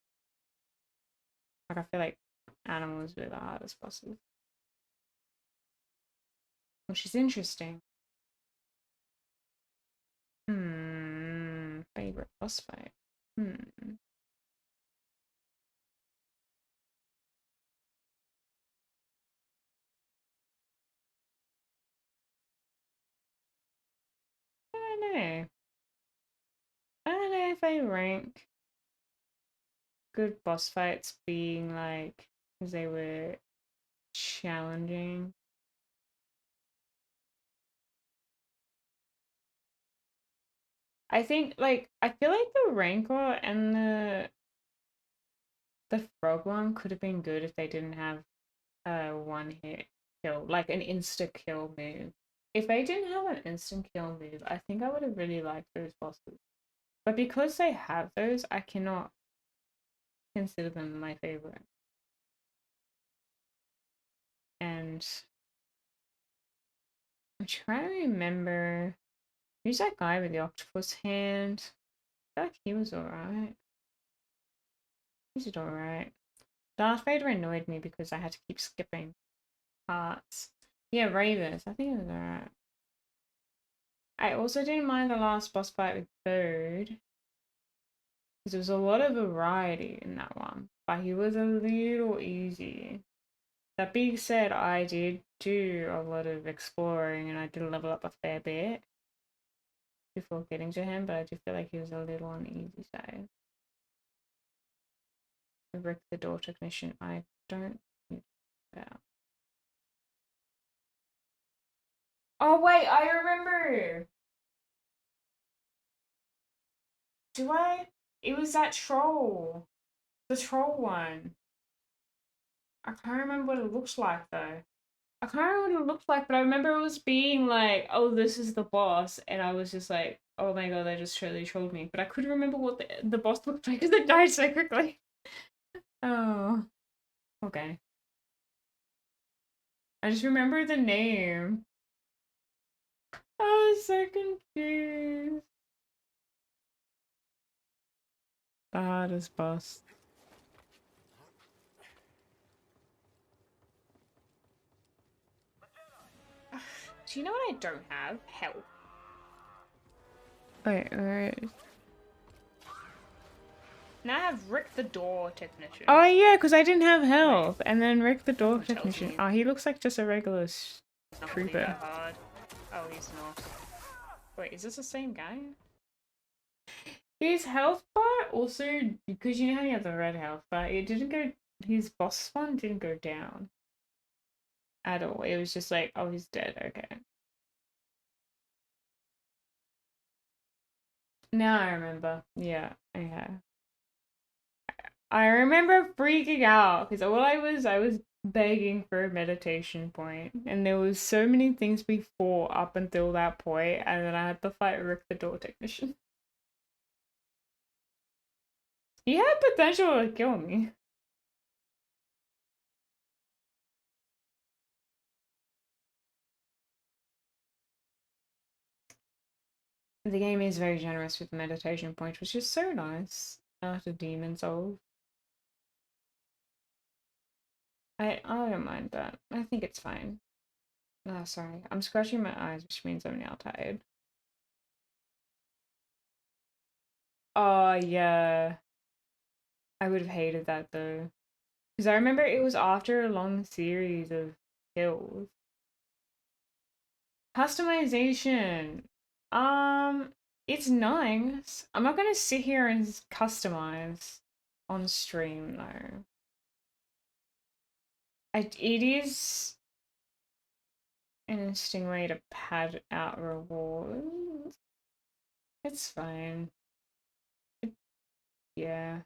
Like, I feel like animals were the hardest bosses. Which is interesting. Favorite boss fight? I don't know. I don't know if I rank good boss fights being like, because they were challenging. I think, like, I feel like the Rancor and the Frog one could have been good if they didn't have a one-hit kill, like an insta-kill move. If they didn't have an instant kill move, I think I would have really liked those bosses. But because they have those, I cannot consider them my favorite. And I'm trying to remember, who's that guy with the octopus hand? I feel like he was alright. He's alright. Darth Vader annoyed me because I had to keep skipping parts. Yeah, Ravers. I think it was alright. I also didn't mind the last boss fight with Bode, because there was a lot of variety in that one, but he was a little easy. That being said, I did do a lot of exploring and I did level up a fair bit before getting to him, but I do feel like he was a little on the easy side. Rick the door technician, I don't know about. Oh wait, I remember! Do I? It was that troll. The troll one. I can't remember what it looks like though. I can't remember what it looked like, but I remember it was being like, oh, this is the boss, and I was just like, oh my god, they just totally trolled me. But I couldn't remember what the boss looked like because it died so quickly. Oh. Okay. I just remember the name. I was so confused. The hardest boss. Do you know what I don't have? Health. Wait, wait. Now I have Rick the door technician. Oh yeah, because I didn't have health. Wait. And then Rick the door technician. Oh, he looks like just a regular trooper. Hard. Oh, he's not. Wait, is this the same guy? His health bar also, because you know how he has a red health bar, it didn't go, his boss spawn didn't go down at all. It was just like, oh, he's dead, okay. Now I remember. Yeah, okay. I remember freaking out because all I was begging for a meditation point, and there was so many things before up until that point, and then I had to fight Rick the door technician. He had potential to kill me. The game is very generous with the meditation point, which is so nice. After Demon Souls. I don't mind that. I think it's fine. Oh, sorry. I'm scratching my eyes, which means I'm now tired. Oh, yeah. I would have hated that, though. Because I remember it was after a long series of kills. Customization. It's nice. I'm not gonna sit here and customize on stream, though. It is an interesting way to pad out rewards. It's fine. Yeah.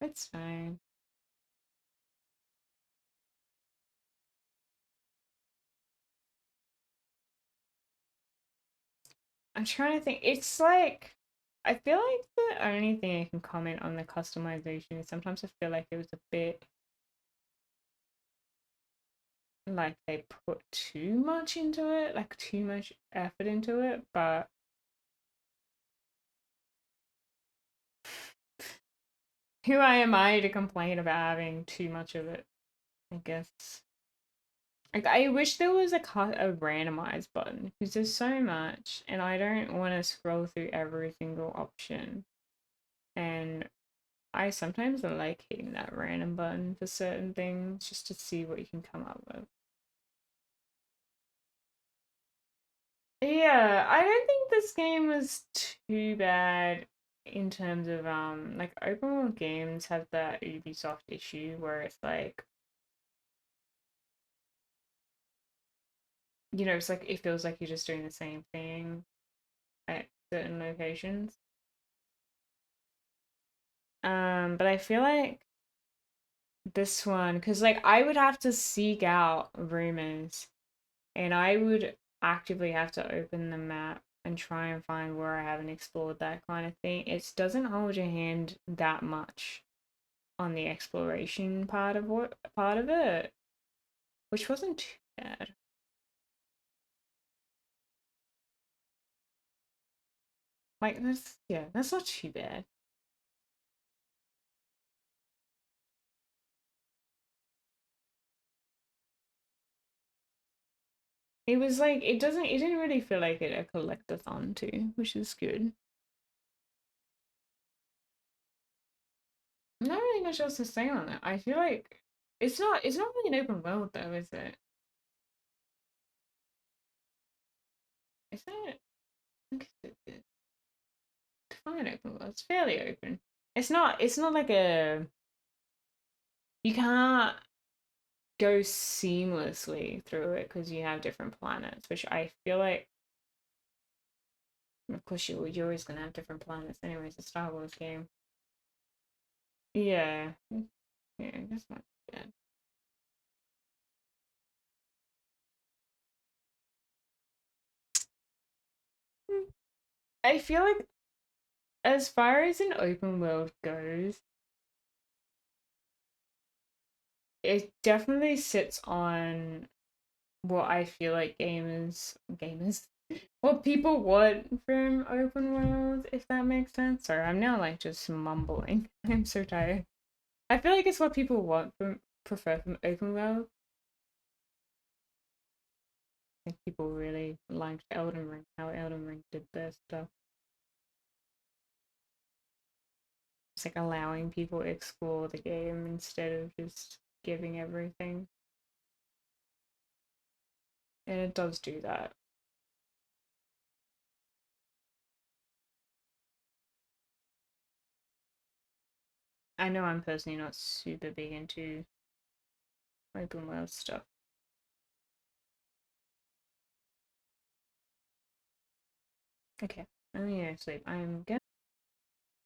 It's fine. I'm trying to think. It's like, I feel like the only thing I can comment on the customization is sometimes I feel like it was a bit like they put too much into it, like too much effort into it, but who am I to complain about having too much of it, I guess. Like, I wish there was a randomized button, because there's so much, and I don't want to scroll through every single option. And I sometimes like hitting that random button for certain things, just to see what you can come up with. Yeah, I don't think this game was too bad in terms of like open world games have that Ubisoft issue where it's like, you know, it's like it feels like you're just doing the same thing at certain locations. But I feel like this one, because like I would have to seek out rumors and I would actively have to open the map and try and find where I haven't explored, that kind of thing. It doesn't hold your hand that much on the exploration part of it, which wasn't too bad. Like that's not too bad. It was like it didn't really feel like it a collectathon too, which is good. Not really much else to say on it. I feel like it's not really an open world though, is it? Is it? Define open world. It's fairly open. It's not like a, you can't go seamlessly through it because you have different planets, which I feel like, of course you're always gonna have different planets anyways, it's a Star Wars game. Yeah. Yeah, that's not bad. I feel like as far as an open world goes, it definitely sits on what I feel like gamers, what people want from open world, if that makes sense. Sorry, I'm now like just mumbling. I'm so tired. I feel like it's what people prefer from open world. I think people really liked Elden Ring, how Elden Ring did their stuff. It's like allowing people to explore the game instead of just giving everything. And it does do that. I know I'm personally not super big into open world stuff. Okay, I'm gonna go to sleep. I'm gonna